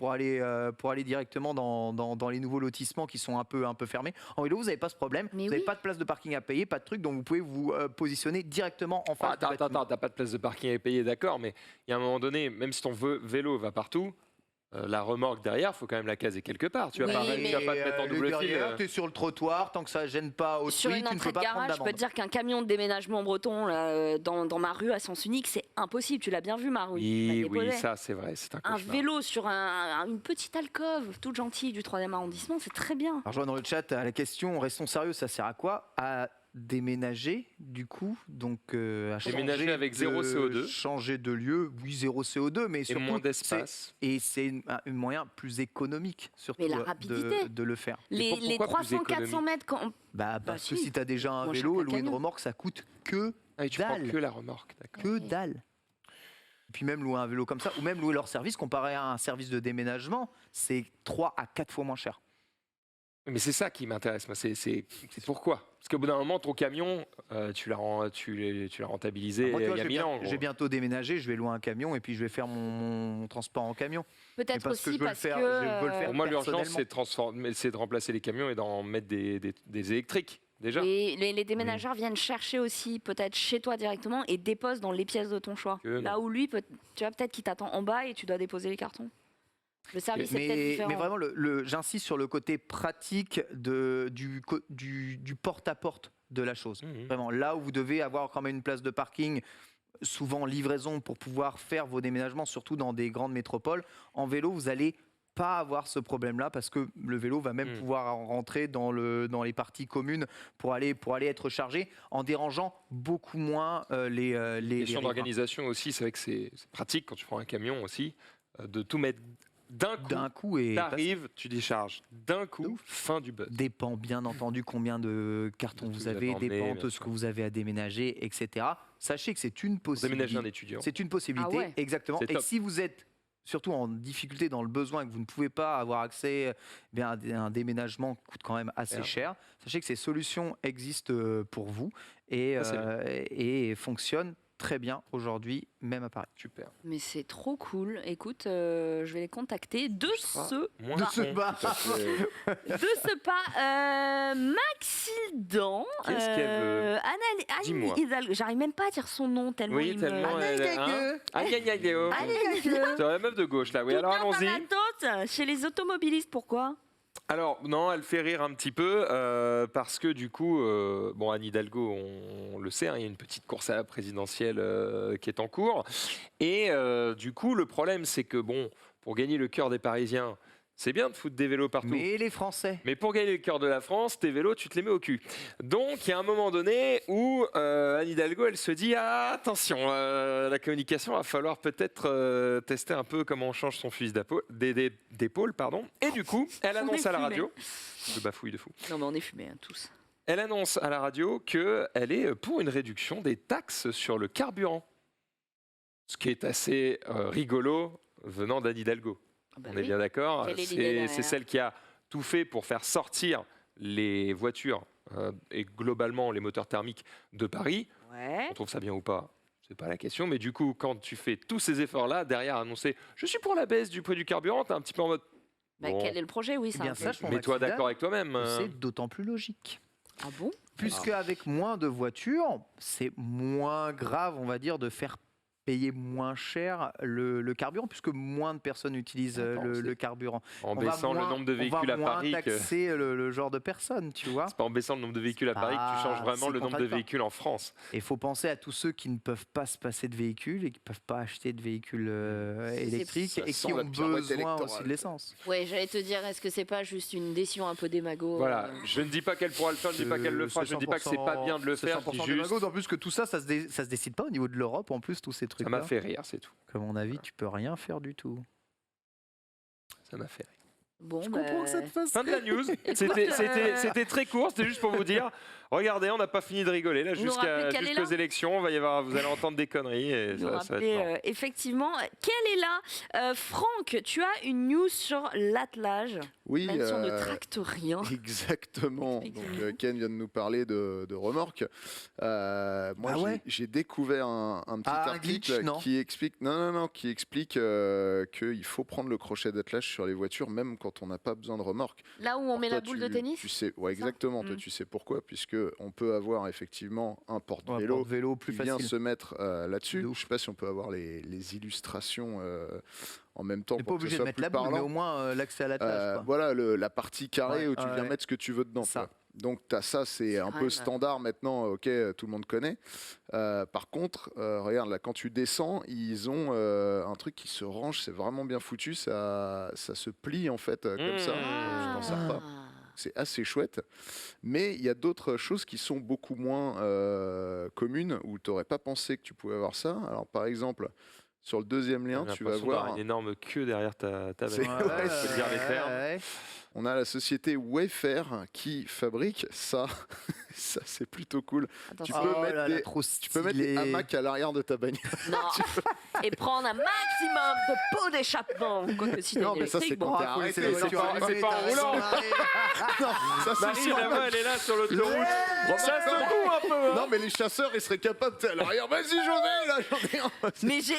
directement dans les nouveaux lotissements qui sont un peu fermés. En vélo, vous n'avez pas ce problème. Vous n'avez pas de place de parking à payer, pas de truc, donc vous pouvez vous positionner directement en face. Attends, t'as pas de place de parking à payer, d'accord, mais il y a un moment donné, même si ton vélo va partout, la remorque derrière, il faut quand même la caser quelque part. Tu vas pas te mettre en double fil. Tu es sur le trottoir, tant que ça ne gêne pas au sur une entrée de garage, je peux te dire qu'un camion de déménagement breton dans ma rue à sens unique, c'est impossible. Tu l'as bien vu, ma rue. Oui, ça c'est vrai. C'est un vélo sur une petite alcôve toute gentille du 3e arrondissement, c'est très bien. Alors, je vois dans le chat à la question, restons sérieux, ça sert à quoi? À déménager du coup, donc à déménager avec 0 CO2, changer de lieu, oui 0 CO2, mais surtout moins d'espace. Et c'est un moyen plus économique surtout de le faire. Les 300-400 mètres quand... parce que si tu as déjà un vélo, louer une remorque, ça coûte que tu prends que la remorque, d'accord. Que dalle. Et puis même louer un vélo comme ça, ou même louer leur service, comparé à un service de déménagement, c'est 3 à 4 fois moins cher. Mais c'est ça qui m'intéresse, moi. C'est pourquoi? Parce qu'au bout d'un moment, ton camion, tu l'as rentabilisé il y a 1000 ans. Je vais bientôt déménager, je vais louer un camion et puis je vais faire mon transport en camion. Peut-être aussi parce que... je veux le faire pour moi, l'urgence, c'est de remplacer les camions et d'en mettre des électriques. Déjà. Les déménageurs viennent chercher aussi peut-être chez toi directement et déposent dans les pièces de ton choix. Là où lui, tu vois peut-être qu'il t'attend en bas et tu dois déposer les cartons. Le service est peut-être différent. Mais vraiment, j'insiste sur le côté pratique du porte-à-porte de la chose. Vraiment, là où vous devez avoir quand même une place de parking, souvent livraison pour pouvoir faire vos déménagements, surtout dans des grandes métropoles. En vélo, vous allez pas avoir ce problème-là parce que le vélo va même pouvoir rentrer dans les parties communes pour aller être chargé en dérangeant beaucoup moins les question d'organisation aussi, c'est vrai que c'est pratique quand tu prends un camion aussi de tout mettre d'un coup et t'arrives, tu décharges d'un coup, fin du buzz. Dépend bien entendu combien de cartons vous avez, dépend de ce que vous avez à déménager, etc. Sachez que c'est une possibilité. Déménager un étudiant. C'est une possibilité, exactement. Et si vous êtes surtout en difficulté dans le besoin, que vous ne pouvez pas avoir accès à un déménagement qui coûte quand même assez cher, sachez que ces solutions existent pour vous et fonctionnent très bien aujourd'hui, même à Paris. Super. Mais c'est trop cool. Écoute, je vais les contacter de ce pas. Maxildan. Qu'est-ce qu'elle veut? Dis-moi. J'arrive même pas à dire son nom tellement oui, il tellement me... C'est la meuf de gauche, là. Oui, alors allons-y. Chez les automobilistes, pourquoi? Alors, non, elle fait rire un petit peu parce que du coup, Anne Hidalgo, on le sait, il y a une petite course à la présidentielle qui est en cours. Et du coup, le problème, c'est que, pour gagner le cœur des Parisiens, c'est bien de foutre des vélos partout. Mais les Français. Mais pour gagner le cœur de la France, tes vélos, tu te les mets au cul. Donc, il y a un moment donné où Anne Hidalgo, elle se dit attention, la communication, va falloir peut-être tester un peu comment on change son fusil d'épaule. Et du coup, elle annonce à la radio... Je bafouille de fou. Non, mais on est fumés, tous. Elle annonce à la radio qu'elle est pour une réduction des taxes sur le carburant. Ce qui est assez rigolo venant d'Anne Hidalgo. On est bien d'accord. C'est celle qui a tout fait pour faire sortir les voitures et globalement les moteurs thermiques de Paris. On trouve ça bien ou pas? C'est pas la question. Mais du coup, quand tu fais tous ces efforts-là, derrière annoncer « Je suis pour la baisse du prix du carburant », t'es un petit peu en mode Quel est le projet, oui, ça. Mets-toi d'accord avec toi-même. C'est d'autant plus logique. Ah bon? Puisque avec moins de voitures, c'est moins grave, on va dire, de faire payer moins cher le carburant, puisque moins de personnes utilisent le carburant. En baissant le nombre de véhicules à Paris. On va moins taxer le genre de personnes, tu vois. C'est pas en baissant le nombre de véhicules à Paris que tu changes vraiment le nombre de véhicules en France. Et il faut penser à tous ceux qui ne peuvent pas se passer de véhicules et qui ne peuvent pas acheter de véhicules électriques et qui ont besoin aussi de l'essence. Oui, j'allais te dire, est-ce que c'est pas juste une décision un peu démago? Voilà, je ne dis pas qu'elle pourra le faire, je ne dis pas qu'elle le fera, je ne dis pas que c'est pas bien de le faire. C'est juste... En plus que tout ça, ça se décide pas au niveau de l'Europe, en plus, tous ces trucs. Ça m'a fait rire, c'est tout. À mon avis, tu peux rien faire du tout. Ça m'a fait rire. Bon, je comprends que ça te fasse. Fin de la news. C'était très court, c'était juste pour vous dire. Regardez, on n'a pas fini de rigoler là jusqu'aux élections. Vous allez entendre des conneries. Et ça va être effectivement, quelle est là Franck, tu as une news sur l'attelage. Oui. Même si on ne tracte rien. Exactement. Donc, Ken vient de nous parler de remorques. Moi, j'ai découvert un petit article qui explique, qui explique qu'il faut prendre le crochet d'attelage sur les voitures, même quand on n'a pas besoin de remorque. Là où on met la boule de tennis. Tu sais, exactement. Toi, tu sais pourquoi, puisque on peut avoir effectivement un porte-vélo plus qui vient facile. se mettre là-dessus. Je ne sais pas si on peut avoir les illustrations en même temps. On n'est pas obligé de mettre la boule, mais au moins l'accès à l'attelage. Voilà, la partie carrée où tu viens mettre ce que tu veux dedans. Donc ça, c'est un peu standard maintenant, ok, tout le monde connaît. Par contre, regarde, là, quand tu descends, ils ont un truc qui se range, c'est vraiment bien foutu, ça se plie en fait, comme ça, je m'en sers pas. C'est assez chouette, mais il y a d'autres choses qui sont beaucoup moins communes, où tu n'aurais pas pensé que tu pouvais avoir ça. Alors par exemple, sur le deuxième lien, tu vas voir une énorme queue derrière ta bagnole. Je peux dire les termes. On a la société Wayfair qui fabrique ça. Ça, c'est plutôt cool. Tu peux mettre des hamacs à l'arrière de ta bagnole. Non. Et prendre un maximum de pots d'échappement. Non, mais ça, c'est quand t'es arrêté. C'est pas en roulant. Non, ça, c'est Marie, elle est là sur l'autoroute. Ça secoue un peu. Non, mais les chasseurs, ils seraient capables de à l'arrière. Vas-y, j'en ai un. Mais j'ai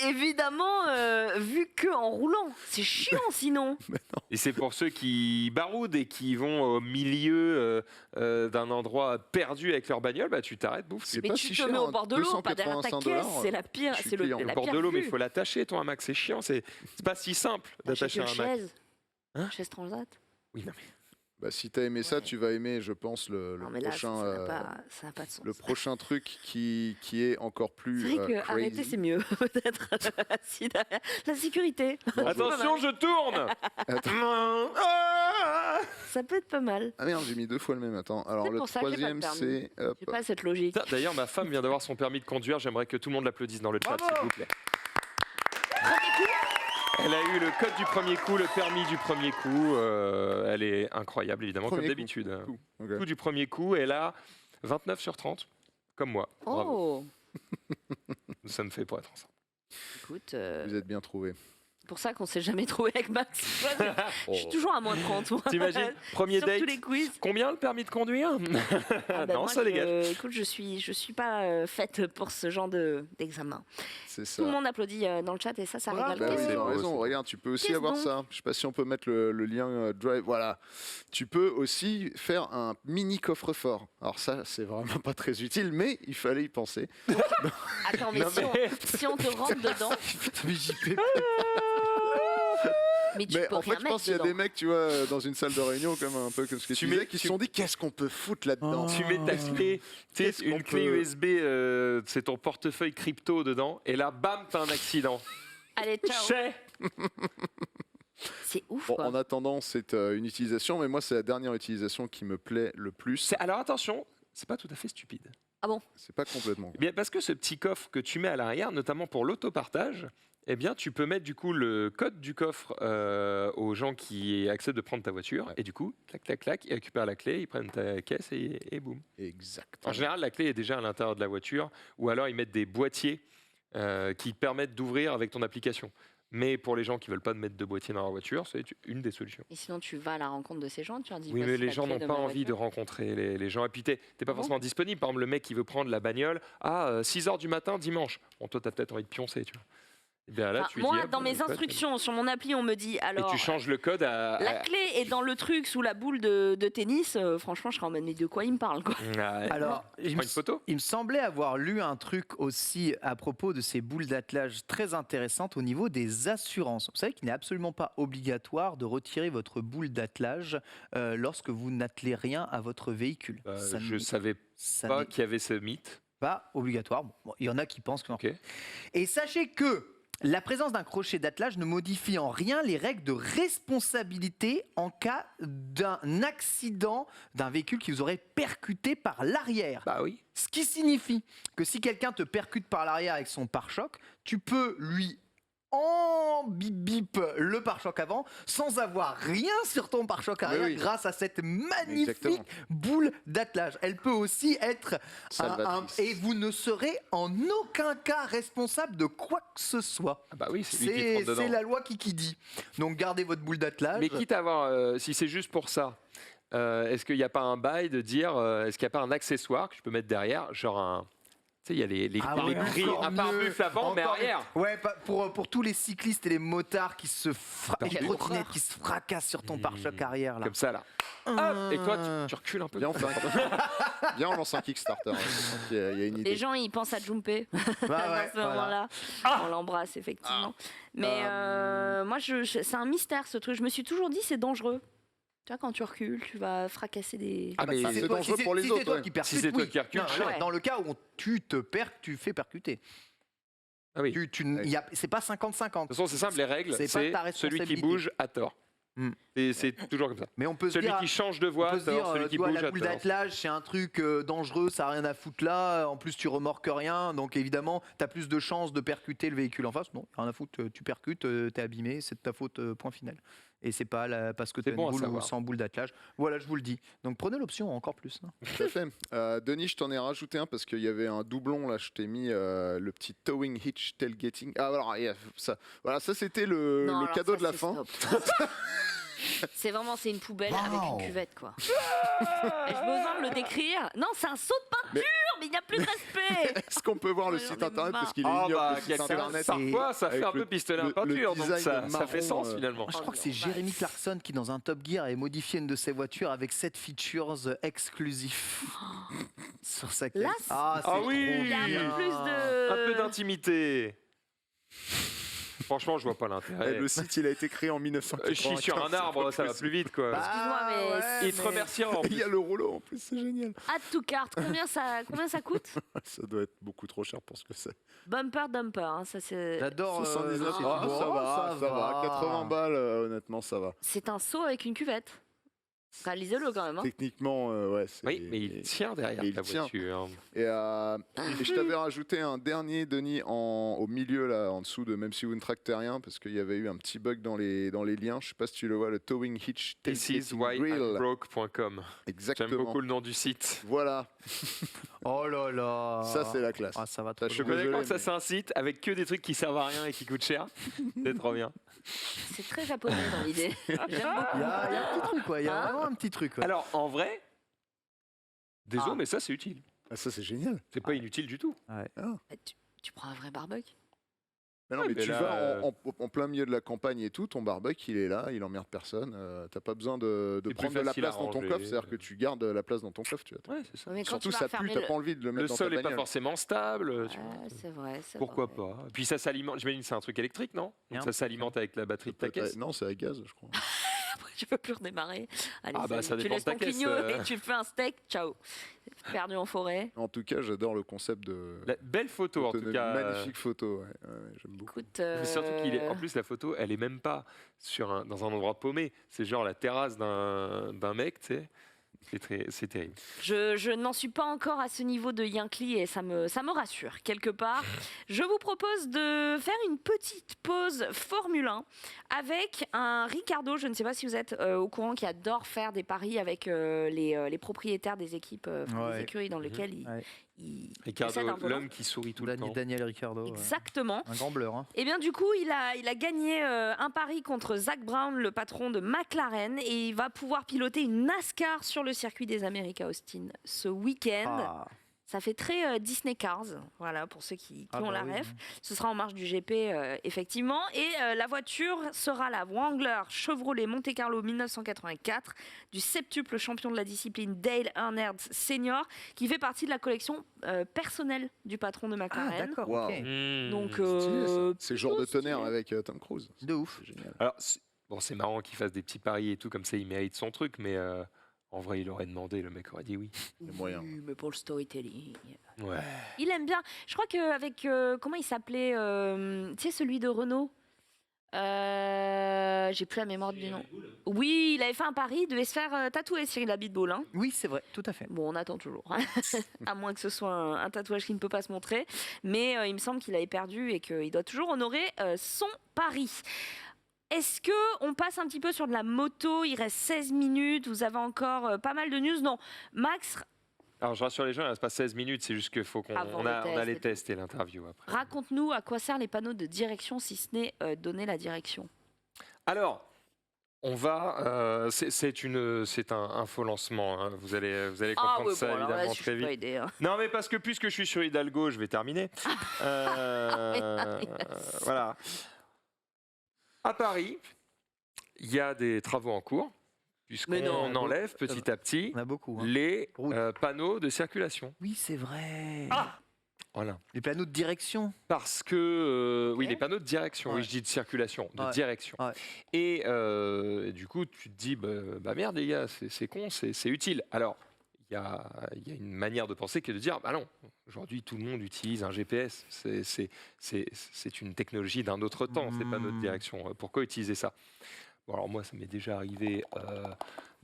évidemment vu que en roulant. C'est chiant sinon. Et c'est pour ceux qui baroudent et qui vont au milieu d'un endroit perdu avec leur bagnole, bah tu t'arrêtes, bouffe. Mais tu te mets au bord de l'eau, pas derrière ta caisse, c'est la pire. C'est le bord de l'eau, mais il faut l'attacher, ton hamac, c'est chiant, c'est pas si simple d'attacher un hamac. Chaise transat. Oui, non mais. Bah, si t'as aimé ça, tu vas aimer, je pense, le prochain. Ça n'a pas de sens. Le prochain truc qui est encore plus. C'est vrai que arrêter, c'est mieux, peut-être. La sécurité. Attention, je tourne. Ça peut être pas mal. Ah merde, j'ai mis 2 fois le même. Attends. Alors le troisième, c'est. J'ai pas cette logique. D'ailleurs, ma femme vient d'avoir son permis de conduire. J'aimerais que tout le monde l'applaudisse dans le chat, s'il vous plaît. Elle a eu le code du premier coup, le permis du premier coup. Elle est incroyable, évidemment, comme d'habitude. Coup du premier coup, elle a 29 sur 30, comme moi. Bravo. Nous sommes faits pour être ensemble. Écoute, vous êtes bien trouvés. C'est pour ça qu'on ne s'est jamais trouvé avec Max. Je suis toujours à moins de 30. Moi. T'imagines, premier date, tous les quiz. Combien le permis de conduire? Non, ça dégage. Écoute, je suis pas faite pour ce genre d'examen. C'est ça. Tout le monde applaudit dans le chat et ça régale. Bah oui, t'as raison. Regarde, tu peux aussi avoir ça. Je sais pas si on peut mettre le lien Drive. Voilà. Tu peux aussi faire un mini coffre-fort. Alors ça, c'est vraiment pas très utile, mais il fallait y penser. Attends, mais si on te rentre dedans... Mais en fait, je pense qu'il y a des mecs, tu vois, dans une salle de réunion, comme un peu comme ce que tu disais, qui se sont dit qu'est-ce qu'on peut foutre là-dedans. Tu mets ta clé, une clé USB, c'est ton portefeuille crypto dedans, et là, bam, t'as un accident. Allez, ciao. C'est ouf. En attendant, c'est une utilisation, mais moi, c'est la dernière utilisation qui me plaît le plus. Alors attention, c'est pas tout à fait stupide. Ah bon? C'est pas complètement. Bien, parce que ce petit coffre que tu mets à l'arrière, notamment pour l'autopartage, eh bien, tu peux mettre du coup le code du coffre aux gens qui acceptent de prendre ta voiture. Et du coup, clac, clac, clac, ils récupèrent la clé, ils prennent ta caisse et boum. Exactement. En général, la clé est déjà à l'intérieur de la voiture, ou alors ils mettent des boîtiers qui permettent d'ouvrir avec ton application. Mais pour les gens qui ne veulent pas mettre de boîtier dans leur voiture, c'est une des solutions. Et sinon, tu vas à la rencontre de ces gens, tu leur dis... Oui, mais les gens n'ont pas envie de rencontrer les gens. Et puis, tu n'es pas forcément disponible. Par exemple, le mec qui veut prendre la bagnole à 6h du matin, dimanche. Bon, toi, tu as peut-être envie de pioncer, tu vois. Bien là, moi, dans mes instructions sur mon appli, on me dit alors. Et tu changes le code à. La clé est dans le truc sous la boule de tennis. Franchement, je serais en mode mais de quoi il me parle quoi. Alors, une photo. Il me semblait avoir lu un truc aussi à propos de ces boules d'attelage très intéressantes au niveau des assurances. Vous savez qu'il n'est absolument pas obligatoire de retirer votre boule d'attelage lorsque vous n'attelez rien à votre véhicule. Je ne savais pas qu'il y avait ce mythe. Pas obligatoire. Bon, il y en a qui pensent que non. Okay. Et sachez que la présence d'un crochet d'attelage ne modifie en rien les règles de responsabilité en cas d'un accident d'un véhicule qui vous aurait percuté par l'arrière. Bah oui. Ce qui signifie que si quelqu'un te percute par l'arrière avec son pare-choc, tu peux lui bip le pare-choc avant sans avoir rien sur ton pare-choc arrière grâce à cette magnifique boule d'attelage. Elle peut aussi être et vous ne serez en aucun cas responsable de quoi que ce soit. Ah bah oui, c'est la loi qui dit. Donc gardez votre boule d'attelage. Mais quitte à avoir, si c'est juste pour ça, est-ce qu'il n'y a pas un bail de dire, est-ce qu'il n'y a pas un accessoire que je peux mettre derrière, genre un... Il y a les grilles, un pare-buffle avant, mais arrière. Ouais, pour tous les cyclistes et les motards qui se trottinettes qui se fracassent sur ton pare-choc arrière là. Comme ça là. Hop, et toi tu recules un peu. Bien, on lance un Kickstarter. Il y a une idée. Les gens ils pensent à jumper à ce moment-là. On l'embrasse effectivement. Mais moi c'est un mystère ce truc. Je me suis toujours dit c'est dangereux. Tu vois, quand tu recules, tu vas fracasser des... Ah, mais c'est dangereux pour les autres. Si c'est toi qui percutes, si c'est toi qui recules, dans le cas où tu fais percuter. Ah oui. C'est pas 50-50. De toute façon, c'est simple, les règles, c'est celui qui bouge à tort. Et c'est toujours comme ça. Mais on peut celui qui change de voie, celui qui bouge à tort. La boule d'attelage, c'est un truc dangereux, ça n'a rien à foutre là. En plus, tu remorques rien. Donc évidemment, tu as plus de chances de percuter le véhicule en face. Non, rien à foutre. Tu percutes, t'es abîmé, c'est de ta faute, point final. Et c'est pas parce que tu as une boule ou sans boule d'attelage. Voilà, je vous le dis. Donc prenez l'option encore plus. Tout à fait. Denis, je t'en ai rajouté un parce qu'il y avait un doublon là. Je t'ai mis le petit towing hitch tailgating. Ah alors ça, voilà, ça c'était le cadeau de la fin. C'est une poubelle avec une cuvette quoi. Ai-je besoin de le décrire? Non, c'est un seau de peinture, mais il n'y a plus de respect. Est-ce qu'on peut voir le site internet parce qu'il est ignoble le site internet. Parfois, ça fait un peu pistolet à peinture, donc ça fait sens finalement. Je crois que c'est Jeremy Clarkson qui dans un Top Gear avait modifié une de ses voitures avec 7 features exclusifs sur sa caisse. Oui, il y a un peu d'intimité. Franchement, je vois pas l'intérêt. Le site, il a été créé en 1995. Je suis sur un arbre, ça va plus vite, quoi. Excuse-moi, mais... Il te remercie en plus. Il y a le rouleau, en plus, c'est génial. Add to cart, combien ça coûte? Ça doit être beaucoup trop cher pour ce que c'est. Bumper dumper, hein, ça c'est... J'adore 79, ça va. 80 balles, honnêtement, ça va. C'est un seau avec une cuvette. Réalisez-le quand même. Hein. Techniquement, c'est... Oui, mais il tient derrière ta voiture. Et je t'avais rajouté un dernier, Denis, au milieu, là, en dessous de même si vous ne tractez rien, parce qu'il y avait eu un petit bug dans les liens. Je ne sais pas si tu le vois, le Towing Hitch thisiswhyimbroke.com. Exactement. J'aime beaucoup le nom du site. Voilà. Oh là là. Ça, c'est la classe. Ça va trop. Je connais quand ça, c'est un site avec que des trucs qui servent à rien et qui coûtent cher. C'est trop bien. C'est très japonais dans l'idée. J'aime beaucoup. Il y a un petit truc, quoi. Il y a vraiment un petit truc. Ouais. Alors, en vrai, désolé, mais ça, c'est utile. Ça, c'est génial. C'est pas inutile du tout. Ouais. Tu prends un vrai barbecue. Non, mais tu vas en plein milieu de la campagne et tout, ton barbecue, il est là, il emmerde personne. T'as pas besoin de prendre de la place dans ton coffre, c'est-à-dire que tu gardes la place dans ton coffre. Ouais, c'est ça. Mais surtout, ça pue, t'as pas envie de le mettre dans ta bagnole. Le sol est pas forcément stable. C'est vrai. Pourquoi pas? Et puis ça s'alimente, j'imagine c'est un truc électrique, non? Donc ça s'alimente avec la batterie de ta caisse? Non, c'est à gaz, je crois. Tu peux plus redémarrer. Allez, ça tu dépend laisses de ta ton caisse. clignot et tu fais un steak. Ciao. Perdu en forêt. En tout cas, j'adore le concept de... Belle photo, en tout cas. Magnifique photo, j'aime beaucoup. Écoute, mais surtout en plus, la photo, elle est même pas dans un endroit paumé. C'est genre la terrasse d'un mec, tu sais. C'est terrible. Je n'en suis pas encore à ce niveau de Yankee et ça me rassure quelque part. Je vous propose de faire une petite pause Formule 1 avec un Ricardo, je ne sais pas si vous êtes au courant, qui adore faire des paris avec les propriétaires des équipes, des écuries dans lesquelles il Ricardo, l'homme qui sourit tout le temps. Daniel Ricardo. Exactement. Un grand bleur. Hein. Et bien du coup, il a gagné un pari contre Zak Brown, le patron de McLaren, et il va pouvoir piloter une NASCAR sur le circuit des Amériques à Austin ce week-end. Ça fait très Disney Cars, voilà, pour ceux qui ont la ref. Ce sera en marge du GP, effectivement. Et la voiture sera la Wrangler Chevrolet Monte Carlo 1984 du septuple champion de la discipline Dale Earnhardt Senior, qui fait partie de la collection personnelle du patron de McLaren. Ah, d'accord, Wow. ok. Donc, c'est le genre de tonnerre avec Tom Cruise. De ouf. C'est génial. Alors, c'est marrant qu'il fasse des petits paris et tout, comme ça il mérite son truc, mais en vrai, il aurait demandé, le mec aurait dit oui. Les moyens. Oui, mais pour le storytelling. Ouais. Il aime bien. Je crois qu'avec. Comment il s'appelait tu sais, celui de Renault. J'ai plus la mémoire du nom. Oui, il avait fait un pari, il devait se faire tatouer Cyril Abitbol. Hein. Oui, c'est vrai, tout à fait. Bon, on attend toujours. À moins que ce soit un tatouage qui ne peut pas se montrer. Mais il me semble qu'il avait perdu et qu'il doit toujours honorer son pari. Est-ce qu'on passe un petit peu sur de la moto? Il reste 16 minutes, vous avez encore pas mal de news. Non, Max, Alors je rassure les gens, il ne reste pas 16 minutes, c'est juste qu'il faut qu'on Avant on le a, on a test les et tout. tests et l'interview après. raconte-nous à quoi servent les panneaux de direction, si ce n'est donner la direction. Alors, on va. C'est un faux lancement. Hein. Vous allez comprendre ça évidemment très vite. Pas aidé, hein. Non, mais parce que puisque je suis sur Hidalgo, je vais terminer. Voilà. À Paris, il y a des travaux en cours, Mais non. puisqu'on enlève petit à petit On a beaucoup. Hein. les Route. panneaux de circulation. Oui, c'est vrai. Voilà. Les panneaux de direction. Parce que, oui, Ok. les panneaux de direction, oui, Ouais. je dis de circulation, de Ouais. direction. Ouais. Et du coup, tu te dis, bah merde, les gars, c'est con, c'est utile. Alors, il y a une manière de penser qui est de dire, bah non, aujourd'hui, tout le monde utilise un GPS. C'est une technologie d'un autre temps, ces panneaux de direction. Pourquoi utiliser ça? Bon, alors moi, ça m'est déjà arrivé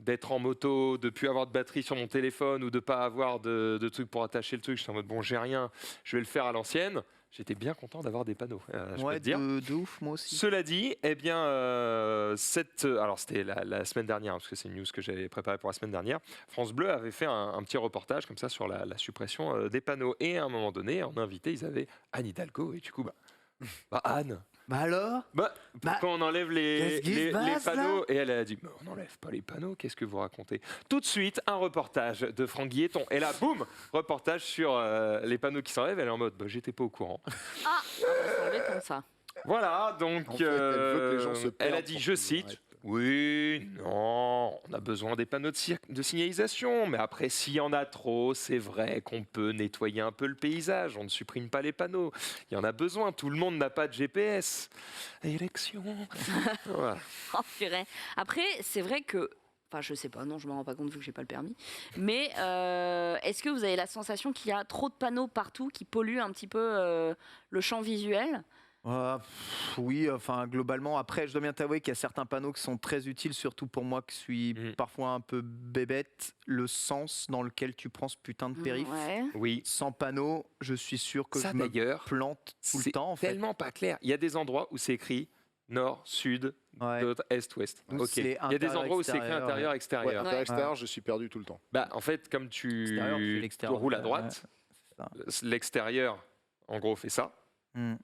d'être en moto, de ne plus avoir de batterie sur mon téléphone ou de ne pas avoir de trucs pour attacher le truc. J'étais en mode, bon, j'ai rien, je vais le faire à l'ancienne. J'étais bien content d'avoir des panneaux, je peux Ouais, te dire. de ouf, moi aussi. Cela dit, eh bien, alors c'était la semaine dernière, parce que c'est une news que j'avais préparée pour la semaine dernière. France Bleu avait fait un petit reportage comme ça sur la suppression des panneaux. Et à un moment donné, en invité, ils avaient Anne Hidalgo. Et du coup, Anne, Bah alors pourquoi on enlève qu'est-ce qui se les passe, panneaux? Et elle a dit, mais on n'enlève pas les panneaux, qu'est-ce que vous racontez? Tout de suite, un reportage de Franck Guilleton. Et là, boum, reportage sur les panneaux qui s'enlèvent. Elle est en mode, j'étais pas au courant. Ah, c'est embêtant ça. Voilà, donc En fait, elle veut que les gens se elle perdent a dit, pour je qu'ils cite, arrêtent. oui, non, on a besoin des panneaux de signalisation, mais après, s'il y en a trop, c'est vrai qu'on peut nettoyer un peu le paysage, on ne supprime pas les panneaux, il y en a besoin, tout le monde n'a pas de GPS. Élection. Voilà. Oh, purée. Après, c'est vrai que. Enfin, je sais pas, non, je me rends pas compte vu que j'ai pas le permis. Mais est-ce que vous avez la sensation qu'il y a trop de panneaux partout qui polluent un petit peu le champ visuel? Oui, enfin globalement. Après, je dois bien t'avouer qu'il y a certains panneaux qui sont très utiles, surtout pour moi qui suis parfois un peu bébête. Le sens dans lequel tu prends ce putain de périph. Ouais. Oui, Sans panneau, je suis sûr que ça je me d'ailleurs, plante tout le c'est temps. En fait. tellement pas clair. Il y a des endroits où c'est écrit nord, sud, Ouais. d'autres est, ouest. Nous, Ok. c'est Il y a des intérieur, endroits où c'est écrit extérieur, intérieur, Ouais, extérieur. intérieur, extérieur, je suis perdu tout le temps. Bah, en fait, comme tu Extérieur, tu fais l'extérieur. roules à droite, Ouais, l'extérieur, en gros, fait ça, Hmm,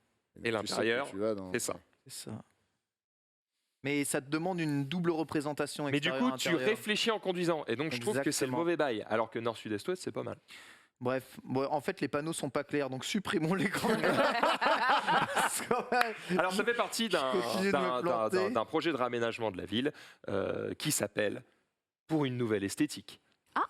et l'intérieur Tu sais que tu vas dans- fait ça. c'est ça. Mais ça te demande une double représentation Mais du coup, tu extérieur-intérieur. réfléchis en conduisant, et donc je trouve que c'est le Exactement. mauvais bail, alors que nord, sud, est, ouest, c'est pas mal. Bref, bon, en fait, les panneaux sont pas clairs, donc supprimons l'écran. Parce que, ouais, Alors, ça fait partie d'un continue de me planter. d'un projet de réaménagement de la ville qui s'appelle Pour une nouvelle esthétique. Ah.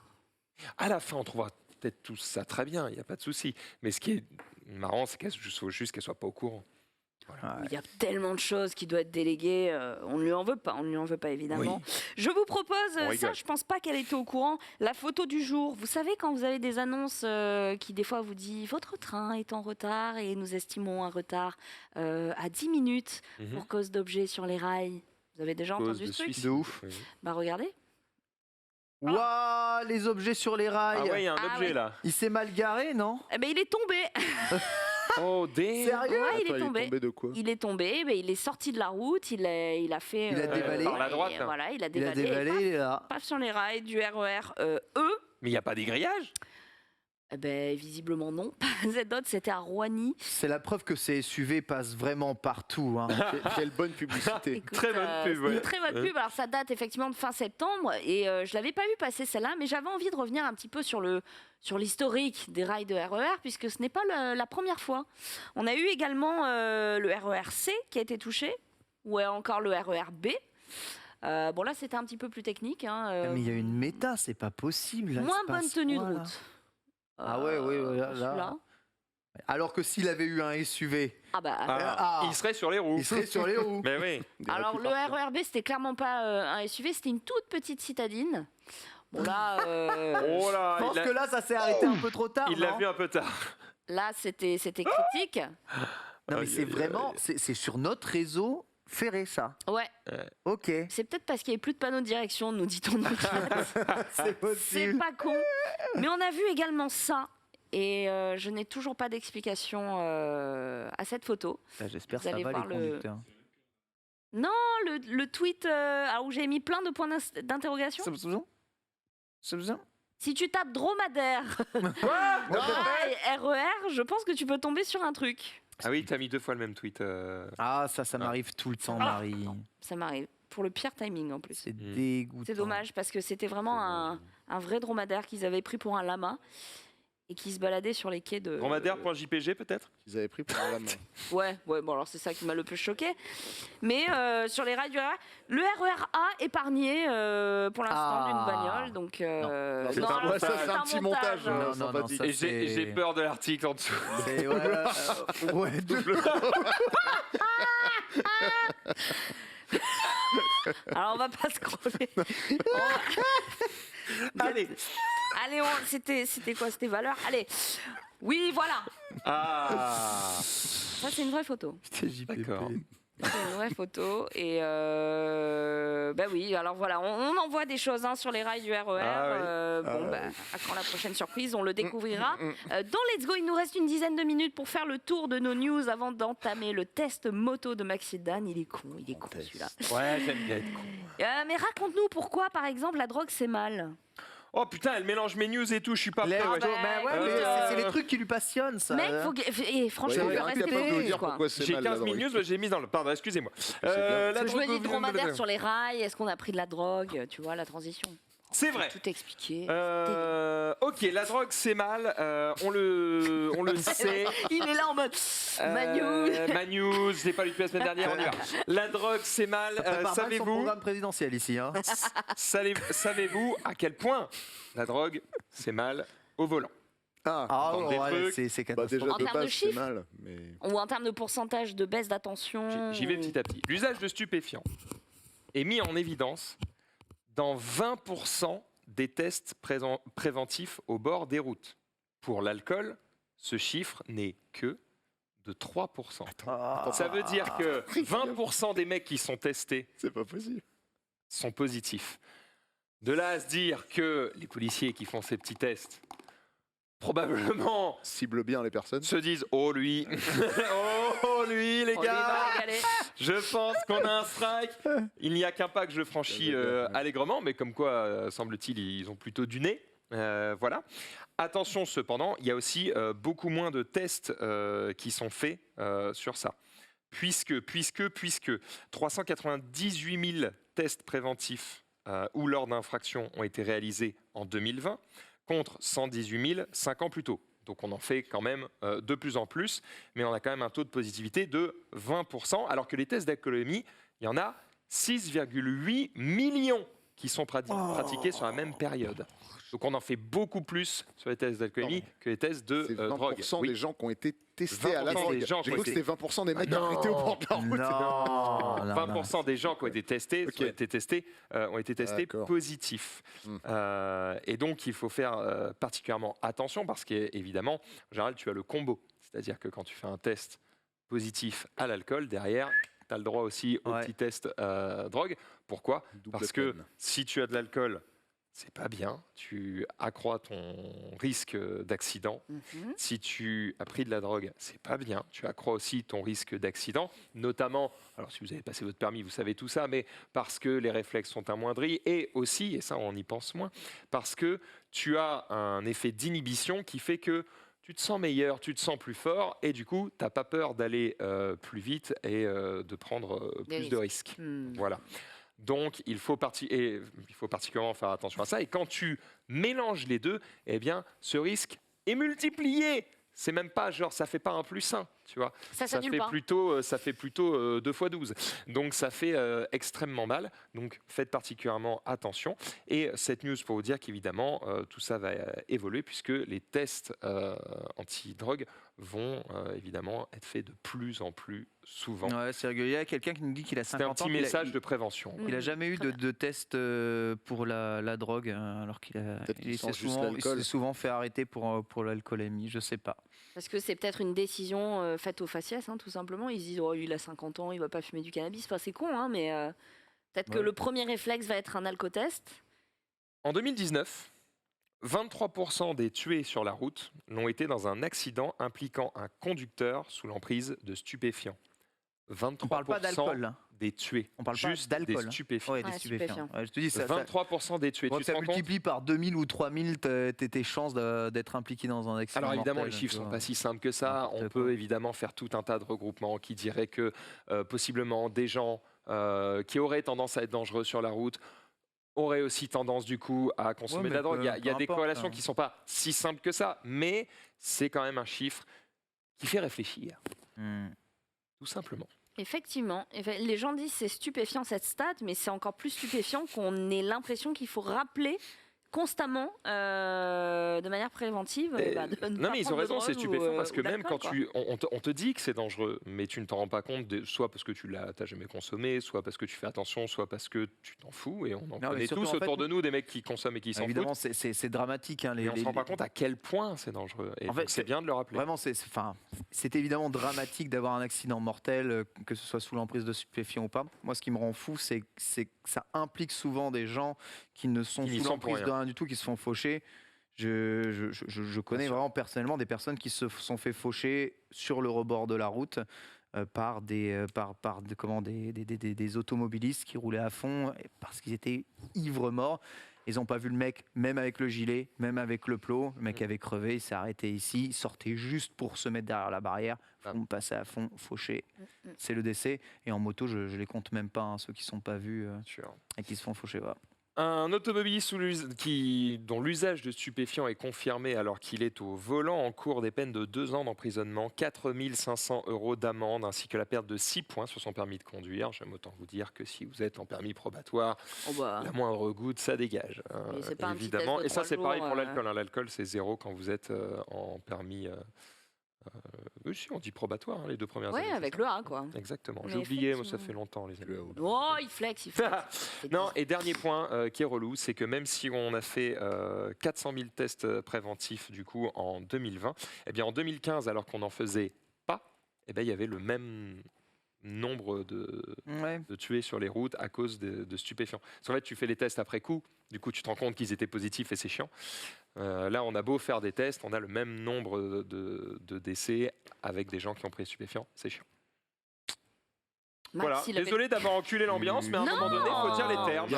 À la fin, on trouvera peut-être tout ça très bien, il n'y a pas de souci. Mais ce qui est marrant, c'est qu'il faut juste qu'elle soit pas au courant. Il y a tellement de choses qui doivent être déléguées. On ne lui en veut pas, évidemment. Je vous propose On ça, rigole. je pense pas qu'elle était au courant. La photo du jour. Vous savez, quand vous avez des annonces qui, des fois, vous disent « Votre train est en retard et nous estimons un retard à 10 minutes pour cause d'objets sur les rails. » Vous avez déjà Cause entendu de ce truc? suicide. De ouf. Oui. Bah, regardez. Waouh, les objets sur les rails. Ah ouais, il y a un Ah objet ouais. là. Il s'est mal garé, non? Eh ben, il est tombé. Oh, damn. Sérieux? Ouais, il Attends, est tombé. de quoi? Il est tombé, mais il est sorti de la route, il a fait... Il a dévalé. Par la droite. et voilà, il a Il a dévalé. dévalé, il est là. Paf sur les rails du RER E. Mais il n'y a pas des grillages? Visiblement non. Z-Dot, c'était à Roigny. C'est la preuve que ces SUV passent vraiment partout. Hein. Quelle bonne publicité. Écoute, Très bonne pub. Une très bonne pub. Alors ça date effectivement de fin septembre et je l'avais pas vu passer celle-là, mais j'avais envie de revenir un petit peu sur l'historique des rails de RER, puisque ce n'est pas la première fois. On a eu également le RER-C qui a été touché, ou encore le RER-B. Bon là c'était un petit peu plus technique. Mais il y a une méta, c'est pas possible. Là, moins bonne tenue de route. Oui, là. Alors que s'il avait eu un SUV, il serait sur les roues. Mais oui. Alors le RER-B, c'était clairement pas un SUV, c'était une toute petite citadine. Bon là, je pense que là, ça s'est arrêté un peu trop tard. Il l'a vu un peu tard. Là, c'était critique. Non, mais c'est vraiment, c'est sur notre réseau ferré, ça. Ouais. Ok. C'est peut-être parce qu'il n'y avait plus de panneaux de direction, nous dit-on. C'est possible. C'est pas con. Mais on a vu également ça. Et je n'ai toujours pas d'explication à cette photo. J'espère que ça va, les conducteurs. Non, le tweet où j'ai mis plein de points d'interrogation. Si tu tapes dromadaire RER, je pense que tu peux tomber sur un truc. Ah oui, t'as mis 2 fois le même tweet. Ça m'arrive tout le temps, Marie. Ça m'arrive. Pour le pire timing en plus. C'est dégoûtant. C'est dommage parce que c'était vraiment un vrai dromadaire qu'ils avaient pris pour un lama et qui se baladait sur les quais de... Dromadaire.jpg peut-être ? Qu'ils avaient pris pour un lama. Ouais, bon alors c'est ça qui m'a le plus choqué. Mais sur les rails du RER, le RER A épargné pour l'instant d'une bagnole. Donc, c'est un petit montage. sympathique. Et j'ai peur de l'article en dessous. Alors on va pas scroller. Allez, c'était quoi? C'était valeur. Allez, oui, voilà. Ça c'est une vraie photo. D'accord. C'est une vraie photo et oui, alors voilà, on envoie des choses sur les rails du RER. À quand la prochaine surprise, on le découvrira. Dans Let's Go, il nous reste une dizaine de minutes pour faire le tour de nos news avant d'entamer le test moto de Maxi Dan. Il est con celui-là. Ouais, j'aime bien être con. Mais raconte-nous pourquoi, par exemple, la drogue c'est mal. Oh putain, elle mélange mes news et tout, je suis pas prêt. C'est les trucs qui lui passionnent, ça. Mec, franchement, faut respecter. J'ai 15 000 news, j'ai mis dans le... Pardon, excusez-moi. Je me dis dromadaire sur les rails, est-ce qu'on a pris de la drogue? Tu vois, la transition. C'est vrai. Tout expliqué. Ok, la drogue c'est mal, on le sait. Il est là en mode ma news, je l'ai pas lu depuis la semaine dernière, on y va. La drogue c'est mal, savez-vous programme présidentiel ici. Savez-vous à quel point la drogue c'est mal au volant? C'est catastrophique. En termes de chiffres, ou en termes de pourcentage de baisse d'attention. J'y vais petit à petit. L'usage de stupéfiants est mis en évidence dans 20% des tests préventifs au bord des routes. Pour l'alcool, ce chiffre n'est que de 3%. Ça veut dire que 20% des mecs qui sont testés c'est pas possible. sont positifs. De là à se dire que les policiers qui font ces petits tests, probablement ciblent bien les personnes, se disent « Oh lui, oh lui les gars, je pense qu'on a un strike. Il n'y a qu'un pas que je franchis allègrement, mais comme quoi, semble-t-il, ils ont plutôt du nez. » Voilà. Attention cependant, il y a aussi beaucoup moins de tests qui sont faits sur ça. Puisque 398 000 tests préventifs ou lors d'infractions ont été réalisés en 2020, contre 118 000 5 ans plus tôt. Donc on en fait quand même de plus en plus, mais on a quand même un taux de positivité de 20%, alors que les tests d'alcoolémie, il y en a 6,8 millions qui sont pratiqués sur la même période. Donc on en fait beaucoup plus sur les tests d'alcoolémie que les tests de drogue. C'est 20% des gens qui ont été testés à la drogue. J'ai cru que c'était 20% des mecs qui ont été au bord de la route. 20% des gens qui ont été testés ont été testés positifs. Et donc il faut faire particulièrement attention parce qu'évidemment, en général, tu as le combo. C'est-à-dire que quand tu fais un test positif à l'alcool, derrière, tu as le droit aussi au petit test drogue. Pourquoi ? Parce que si tu as de l'alcool c'est pas bien. Tu accrois ton risque d'accident. Si tu as pris de la drogue, c'est pas bien. Tu accrois aussi ton risque d'accident, notamment, alors si vous avez passé votre permis, vous savez tout ça, mais parce que les réflexes sont amoindris et aussi, et ça on y pense moins, parce que tu as un effet d'inhibition qui fait que tu te sens meilleur, tu te sens plus fort et du coup, tu n'as pas peur d'aller plus vite et de prendre plus de risques. Voilà. Donc, il faut particulièrement faire attention à ça. Et quand tu mélanges les deux, eh bien, ce risque est multiplié. C'est même pas genre, ça fait pas 1 + 1, tu vois. Ça fait plutôt 2 x 12. Donc, ça fait extrêmement mal. Donc, faites particulièrement attention. Et cette news pour vous dire qu'évidemment, tout ça va évoluer puisque les tests anti-drogue vont évidemment être faits de plus en plus souvent. Ouais, c'est régulier. Il y a quelqu'un qui nous dit qu'il a 50 ans. C'est un petit message de prévention. Il n'a jamais eu de test pour la drogue, alors qu'il s'est souvent fait arrêter pour l'alcoolémie. Je ne sais pas. Parce que c'est peut-être une décision faite au faciès, tout simplement. Ils se disent, oh, il a 50 ans, il ne va pas fumer du cannabis. Enfin, c'est con, mais peut-être que le premier réflexe va être un alcotest. En 2019, 23% des tués sur la route l'ont été dans un accident impliquant un conducteur sous l'emprise de stupéfiants. 23% on parle pas d'alcool, des tués. On parle juste pas d'alcool. Des stupéfiants. Ouais, des stupéfiants. Ouais, je te dis, 23% des tués. Tu ça multiplie par 2000 ou 3000 tes chances d'être impliqué dans un accident. Alors évidemment, les chiffres ne sont pas si simples que ça. On peut évidemment faire tout un tas de regroupements qui diraient que possiblement des gens qui auraient tendance à être dangereux sur la route auraient aussi tendance du coup à consommer de la drogue. Il y a des corrélations qui ne sont pas si simples que ça, mais c'est quand même un chiffre qui fait réfléchir. Tout simplement. Effectivement. Les gens disent c'est stupéfiant cette stat, mais c'est encore plus stupéfiant qu'on ait l'impression qu'il faut rappeler constamment, de manière préventive. Non mais ils ont raison, c'est stupéfiant parce que même quand on te dit que c'est dangereux, mais tu ne t'en rends pas compte, soit parce que tu l'as jamais consommé, soit parce que tu fais attention, soit parce que tu t'en fous, et on en connaît tous autour de nous des mecs qui consomment et qui s'en foutent. Évidemment, c'est dramatique. Mais on ne se rend pas compte à quel point c'est dangereux. Et en fait, c'est bien de le rappeler. Vraiment, c'est évidemment dramatique d'avoir un accident mortel, que ce soit sous l'emprise de stupéfiants ou pas. Moi, ce qui me rend fou, c'est que ça implique souvent des gens qui ne sont sous l'emprise de rien du tout, qui se font faucher. Je connais vraiment personnellement des personnes qui se sont fait faucher sur le rebord de la route par des automobilistes qui roulaient à fond parce qu'ils étaient ivres morts. Ils n'ont pas vu le mec, même avec le gilet, même avec le plot. Le mec avait crevé, il s'est arrêté ici, il sortait juste pour se mettre derrière la barrière. On passait à fond, fauché. C'est le décès. Et en moto, je ne les compte même pas, ceux qui ne sont pas vus et qui se font faucher. Voilà. Un automobiliste dont l'usage de stupéfiants est confirmé alors qu'il est au volant encourt des peines de 2 ans d'emprisonnement, 4 500 € d'amende ainsi que la perte de 6 points sur son permis de conduire. J'aime autant vous dire que si vous êtes en permis probatoire, la moindre goutte, ça dégage. Évidemment. Et ça, c'est pareil pour l'alcool. L'alcool, c'est 0 quand vous êtes en permis... oui, si, on dit probatoire, les 2 premières années. Oui, avec le A, quoi. Exactement. J'ai oublié, moi, ça fait longtemps, les amis. Oh, il flex. Non, et dernier point qui est relou, c'est que même si on a fait 400 000 tests préventifs, du coup, en 2020, eh bien, en 2015, alors qu'on n'en faisait pas, eh bien, il y avait le même nombre de tués sur les routes à cause de stupéfiants. Parce qu'en fait, tu fais les tests après coup, du coup, tu te rends compte qu'ils étaient positifs et c'est chiant. Là, on a beau faire des tests, on a le même nombre de décès avec des gens qui ont pris des stupéfiants, c'est chiant. Voilà. Désolé d'avoir enculé l'ambiance, mais à un moment donné, il faut dire les termes.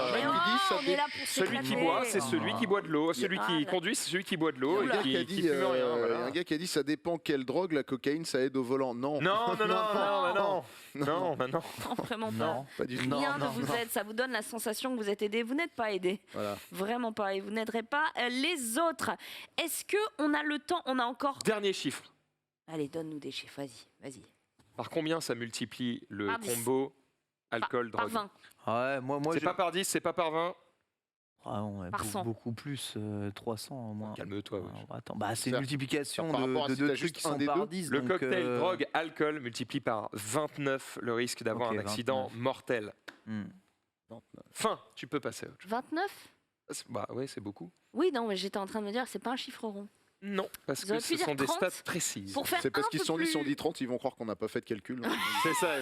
Celui qui boit, c'est celui qui boit de l'eau. Celui qui conduit, c'est celui qui boit de l'eau. Il y a un gars qui a dit ça dépend quelle drogue, la cocaïne, ça aide au volant. Non. Non, vraiment pas. Non, pas du tout. Rien ne vous aide, ça vous donne la sensation que vous êtes aidé. Vous n'êtes pas aidé. Voilà. Vraiment pas. Et vous n'aiderez pas les autres. Est-ce qu'on a le temps? On a encore... Dernier chiffre. Allez, donne-nous des chiffres, vas-y. Par combien ça multiplie le combo alcool-drogue? Par 20. Ouais, moi, c'est pas par 10, c'est pas par 20. Par 100. Beaucoup plus, 300 au moins. Calme-toi. Attends, c'est une multiplication de 2 trucs qui sont par 10. Le cocktail drogue-alcool multiplie par 29 le risque d'avoir un accident mortel. Fin, tu peux passer à autre chose. 29 Bah ouais, c'est beaucoup. Oui, non, mais j'étais en train de me dire, c'est pas un chiffre rond. Non, parce que ce sont des stats précises. C'est parce qu'ils se sont dit 30, ils vont croire qu'on n'a pas fait de calcul. C'est ça,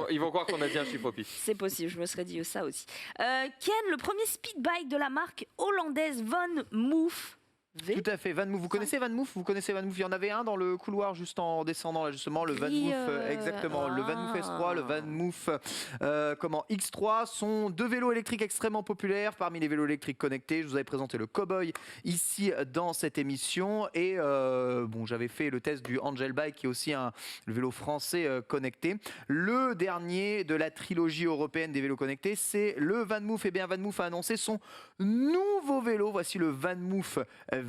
ils vont croire qu'on a dit un chiffre au pif. C'est possible, je me serais dit ça aussi. Ken, le premier speedbike de la marque hollandaise Van Moof. Tout à fait, Van Moof. Vous connaissez Van Moof ? Il y en avait un dans le couloir juste en descendant là justement, le Van Moof, exactement, le Van Moof S3, le Van Moof X3 sont deux vélos électriques extrêmement populaires parmi les vélos électriques connectés. Je vous avais présenté le Cowboy ici dans cette émission et j'avais fait le test du Angel Bike qui est aussi le vélo français connecté. Le dernier de la trilogie européenne des vélos connectés, c'est le Van Moof. Et bien Van Moof a annoncé son nouveau vélo. Voici le Van Moof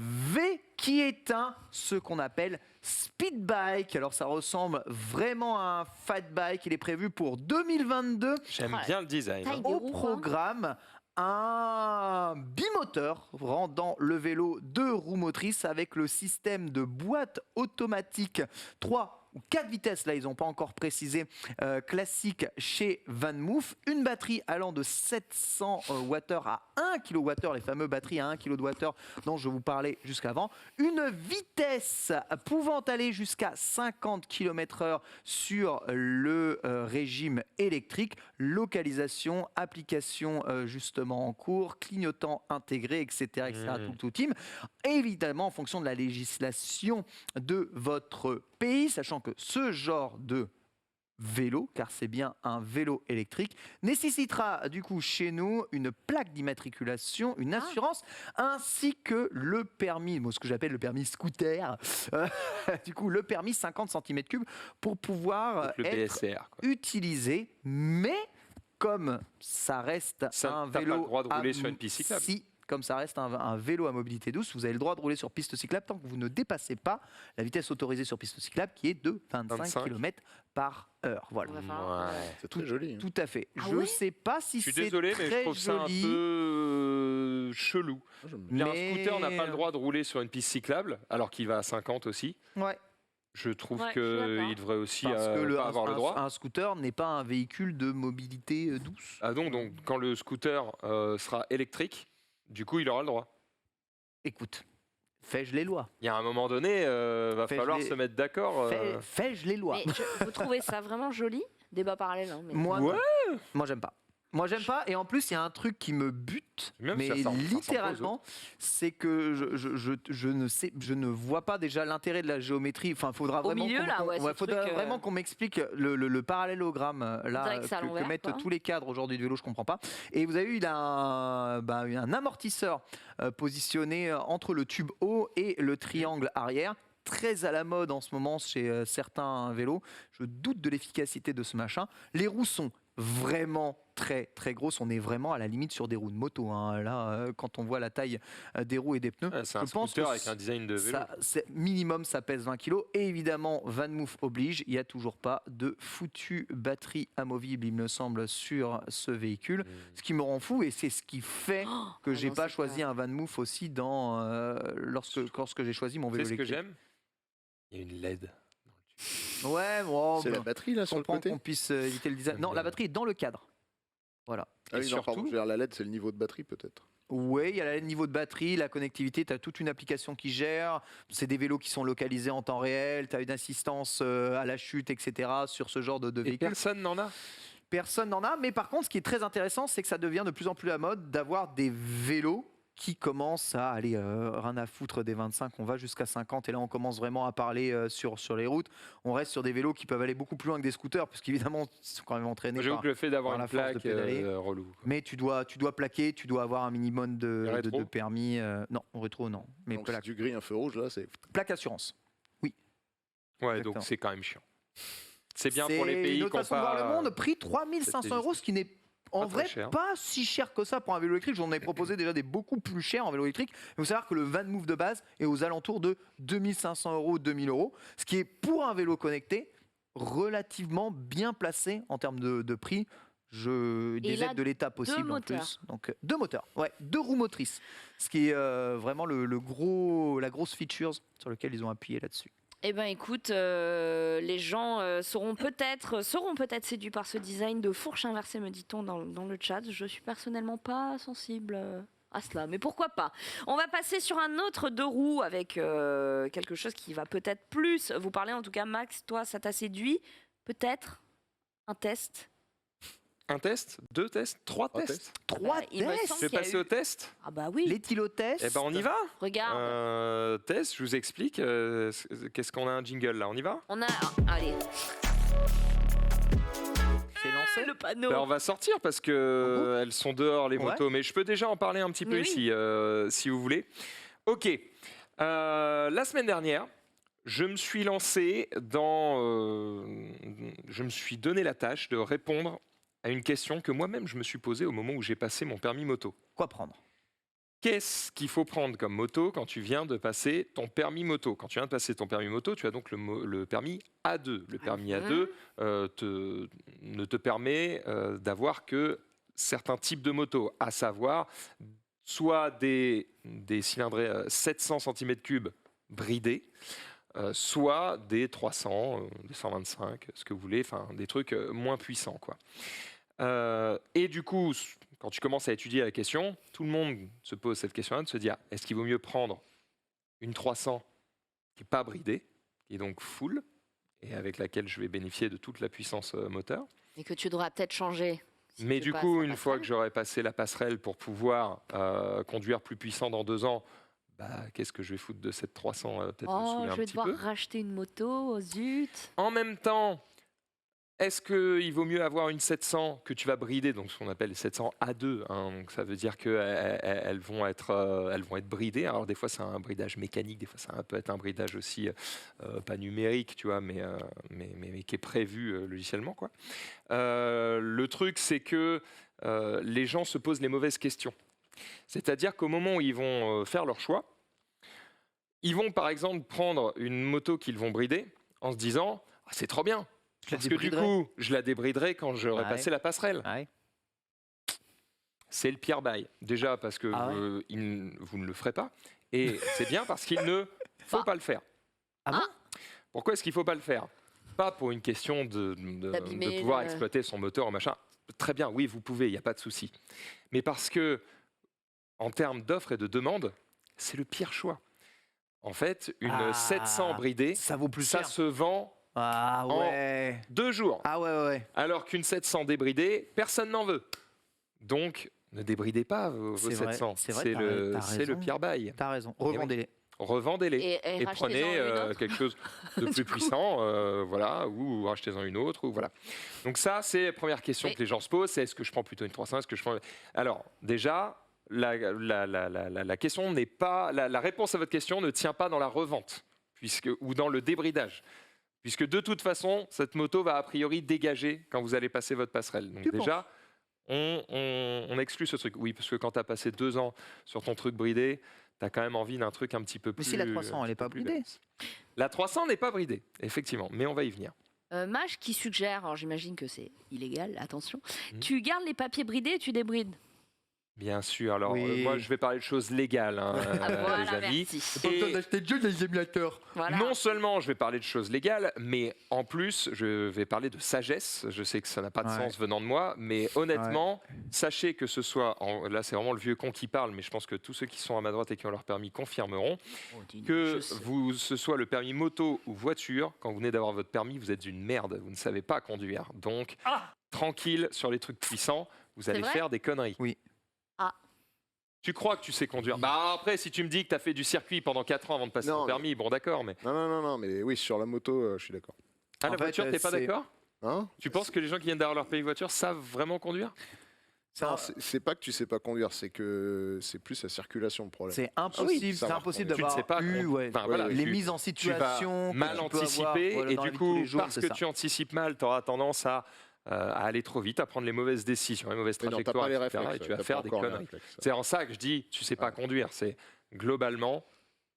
V qui est ce qu'on appelle speed bike. Alors ça ressemble vraiment à un fat bike. Il est prévu pour 2022. J'aime bien le design. Au programme, un bimoteur rendant le vélo 2 roues motrices avec le système de boîte automatique 3 ou 4 vitesses, là ils n'ont pas encore précisé, classique chez Van Moof, une batterie allant de 700 Wh à 1 kWh, les fameuses batteries à 1 kWh dont je vous parlais jusqu'avant, une vitesse pouvant aller jusqu'à 50 km/h sur le régime électrique, localisation, application justement en cours, clignotant intégré, etc. tout team. Et évidemment, en fonction de la législation de votre pays, sachant que ce genre de vélo, car c'est bien un vélo électrique, nécessitera du coup chez nous une plaque d'immatriculation, une assurance, ainsi que le permis, ce que j'appelle le permis scooter, du coup le permis 50 cm3 pour pouvoir être utilisé, mais comme ça reste un vélo... T'as pas le droit de rouler sur une piste cyclable. Comme ça reste un vélo à mobilité douce, vous avez le droit de rouler sur piste cyclable tant que vous ne dépassez pas la vitesse autorisée sur piste cyclable qui est de 25 km/h. Voilà. C'est très joli. Tout à fait. Je ne sais pas si c'est très joli. Je suis désolé, mais je trouve ça un peu chelou. Un scooter n'a pas le droit de rouler sur une piste cyclable, alors qu'il va à 50 aussi. Ouais. Je trouve qu'il devrait aussi avoir le droit. Un scooter n'est pas un véhicule de mobilité douce. Ah donc quand le scooter sera électrique, du coup, il aura le droit. Écoute, fais-je les lois. Il y a un moment donné, va falloir se mettre d'accord. Fais-je les lois. Vous trouvez ça vraiment joli ? Débat parallèle. Hein, mais... Moi, j'aime pas. Et en plus il y a un truc qui me bute, mais littéralement, c'est que je ne vois pas déjà l'intérêt de la géométrie. Enfin, faudra vraiment qu'on m'explique le parallélogramme là que mettent tous les cadres aujourd'hui de vélo, je comprends pas. Et vous avez eu un amortisseur positionné entre le tube haut et le triangle arrière. Très à la mode en ce moment chez certains vélos. Je doute de l'efficacité de ce machin. Les roues sont vraiment très très grosses. On est vraiment à la limite sur des roues de moto. Là, quand on voit la taille des roues et des pneus, c'est un scooter avec un design de vélo. Minimum, ça pèse 20 kg. Et évidemment, Van Moof oblige. Il n'y a toujours pas de foutue batterie amovible, il me semble, sur ce véhicule. Ce qui me rend fou et c'est ce qui fait que j'ai pas choisi un Van Moof aussi lorsque j'ai choisi mon vélo électrique. C'est ce que j'aime. Il y a une LED. Ouais, c'est la batterie là sur le côté. Qu'on puisse éviter le design. Non, la batterie est dans le cadre. Voilà. Et surtout, la LED, c'est le niveau de batterie peut-être. Oui, il y a le niveau de batterie, la connectivité, tu as toute une application qui gère. C'est des vélos qui sont localisés en temps réel, tu as une assistance à la chute, etc. sur ce genre de véhicule. Et personne n'en a. Personne n'en a, mais par contre, ce qui est très intéressant, c'est que ça devient de plus en plus la mode d'avoir des vélos qui commence à aller rien à foutre des 25, on va jusqu'à 50 et là on commence vraiment à parler sur les routes. On reste sur des vélos qui peuvent aller beaucoup plus loin que des scooters puisqu'évidemment ils sont quand même entraînés. J'avoue que le fait d'avoir une plaque relou. Mais tu dois plaquer, tu dois avoir un minimum de permis. Non, en rétro non. Mais donc si tu grilles un feu rouge là, c'est plaque assurance. Oui. Ouais, exactement. Donc c'est quand même chiant. C'est bien pour les pays qui n'ont pas. Une autre façon de voir le monde, prix 3 500 €, ce qui n'est en vrai, pas si cher que ça pour un vélo électrique. J'en ai proposé déjà des beaucoup plus chers en vélo électrique. Il faut savoir que le Van Moof de base est aux alentours de 2500 €, 2000 €, ce qui est pour un vélo connecté relativement bien placé en termes de prix. Des aides de l'État possibles en plus. Donc 2 moteurs, 2 roues motrices, ce qui est vraiment la grosse feature sur laquelle ils ont appuyé là-dessus. Eh bien écoute, les gens seront peut-être séduits par ce design de fourche inversée, me dit-on dans le chat. Je suis personnellement pas sensible à cela, mais pourquoi pas. On va passer sur un autre 2 roues avec quelque chose qui va peut-être plus vous parler. En tout cas, Max, toi, ça t'a séduit. Peut-être un test. Un test, 2 tests, 3 tests. 3 il me tests. semble Je vais qu'il y a passer eu- au test. Ah bah oui. L'éthylotest. Eh ben on y va. Regarde. Test, je vous explique. Qu'est-ce qu'on a un jingle là, on y va? On a. Allez. C'est lancé. Le panneau. Ben, on va sortir parce que elles sont dehors les Ouais. motos, mais je peux déjà en parler un petit peu Mais oui. ici si vous voulez. Ok. La semaine dernière, je me suis lancé dans. Je me suis donné la tâche de répondre à une question que moi-même je me suis posée au moment où j'ai passé mon permis moto. Quoi prendre? Qu'est-ce qu'il faut prendre comme moto quand tu viens de passer ton permis moto? Quand tu viens de passer ton permis moto, tu as donc le permis A2. Le permis A2 ne te permet d'avoir que certains types de motos, à savoir soit des cylindrées 700 cm3 bridés, soit des 300, des 125, ce que vous voulez, enfin des trucs moins puissants, quoi. Et du coup, quand tu commences à étudier la question, tout le monde se pose cette question-là, de se dire, est-ce qu'il vaut mieux prendre une 300 qui n'est pas bridée, qui est donc full, et avec laquelle je vais bénéficier de toute la puissance moteur. Et que tu devras peut-être changer. si Mais tu du passes coup, la une fois passerelle. que j'aurai passé la passerelle pour pouvoir conduire plus puissant dans 2 ans, qu'est-ce que je vais foutre de cette 300 peut-être me Oh, saouler je un vais petit devoir peu. racheter une moto, oh zut. En même temps, est-ce qu'il vaut mieux avoir une 700 que tu vas brider, donc ce qu'on appelle les 700 A2, hein, donc ça veut dire qu'elles vont être bridées. Alors des fois c'est un bridage mécanique, des fois ça peut être un bridage aussi pas numérique, tu vois, mais qui est prévu logiciellement, quoi. Le truc c'est que les gens se posent les mauvaises questions. C'est-à-dire qu'au moment où ils vont faire leur choix, ils vont par exemple prendre une moto qu'ils vont brider en se disant ah, c'est trop bien. Parce que du coup, je la débriderai quand j'aurai passé la passerelle. Ouais. C'est le pire bail. Déjà parce que vous ne le ferez pas. Et c'est bien parce qu'il ne faut pas le faire. Ah bon? Pourquoi est-ce qu'il ne faut pas le faire? Pas pour une question de pouvoir exploiter son moteur en machin. Très bien, oui, vous pouvez, il n'y a pas de souci. Mais parce que, en termes d'offres et de demandes, c'est le pire choix. En fait, une 700 bridée, ça vaut plus ça cher. se vend en 2 jours. Ah ouais. Alors qu'une 700 débridée, personne n'en veut. Donc, ne débridez pas vos C'est vrai, 700. c'est vrai, C'est t'as le raison. pire bail. T'as raison. Revendez-les. Revendez-les. Et Et rachetez-en prenez une autre. quelque chose de plus puissant, voilà, ou rachetez-en une autre, ou voilà. Donc ça, c'est la première question que les gens se posent, c'est est-ce que je prends plutôt une 300, est-ce que je prends... Alors, déjà, la question n'est pas... La réponse à votre question ne tient pas dans la revente, ou dans le débridage. Puisque de toute façon, cette moto va a priori dégager quand vous allez passer votre passerelle. Donc déjà, on exclut ce truc. Oui, parce que quand tu as passé 2 ans sur ton truc bridé, tu as quand même envie d'un truc un petit peu plus... Mais si la 300, elle n'est pas bridée. La 300 n'est pas bridée, effectivement, mais on va y venir. Maj qui suggère, alors j'imagine que c'est illégal, attention, tu gardes les papiers bridés et tu débrides. Bien sûr. Alors, Oui. moi, je vais parler de choses légales, hein, Voilà, les amis. merci. Et d'acheter des émulateurs. Voilà. non seulement je vais parler de choses légales, mais en plus, je vais parler de sagesse. Je sais que ça n'a pas de sens venant de moi, mais honnêtement, sachez que ce soit... Là, c'est vraiment le vieux con qui parle, mais je pense que tous ceux qui sont à ma droite et qui ont leur permis confirmeront que ce soit le permis moto ou voiture, quand vous venez d'avoir votre permis, vous êtes une merde. Vous ne savez pas conduire. Donc, tranquille sur les trucs puissants, vous allez vrai faire des conneries. Oui. Tu crois que tu sais conduire? Bah après, si tu me dis que tu as fait du circuit pendant 4 ans avant de passer ton permis, bon d'accord, mais... Non, mais oui, sur la moto, je suis d'accord. Ah, la voiture, t'es pas d'accord? Hein? Tu penses que les gens qui viennent d'avoir leur permis voiture savent vraiment conduire? Non, c'est pas que tu sais pas conduire, c'est que c'est plus la circulation le problème. C'est impossible, ça c'est marche impossible pas. Tu ne d'avoir sais pas eu enfin, voilà, les tu- mises en Tu situation vas mal que tu peux avoir, anticiper voilà, et dans du la vie de tous coup, les jours, parce c'est que ça. tu anticipes mal, tu auras tendance à aller trop vite, à prendre les mauvaises décisions, les mauvaises Mais non, t'as trajectoires, pas les etc. réflexes, Et tu vas t'as faire pas des encore les conneries. réflexes. C'est en ça que je dis, tu sais pas conduire. C'est globalement,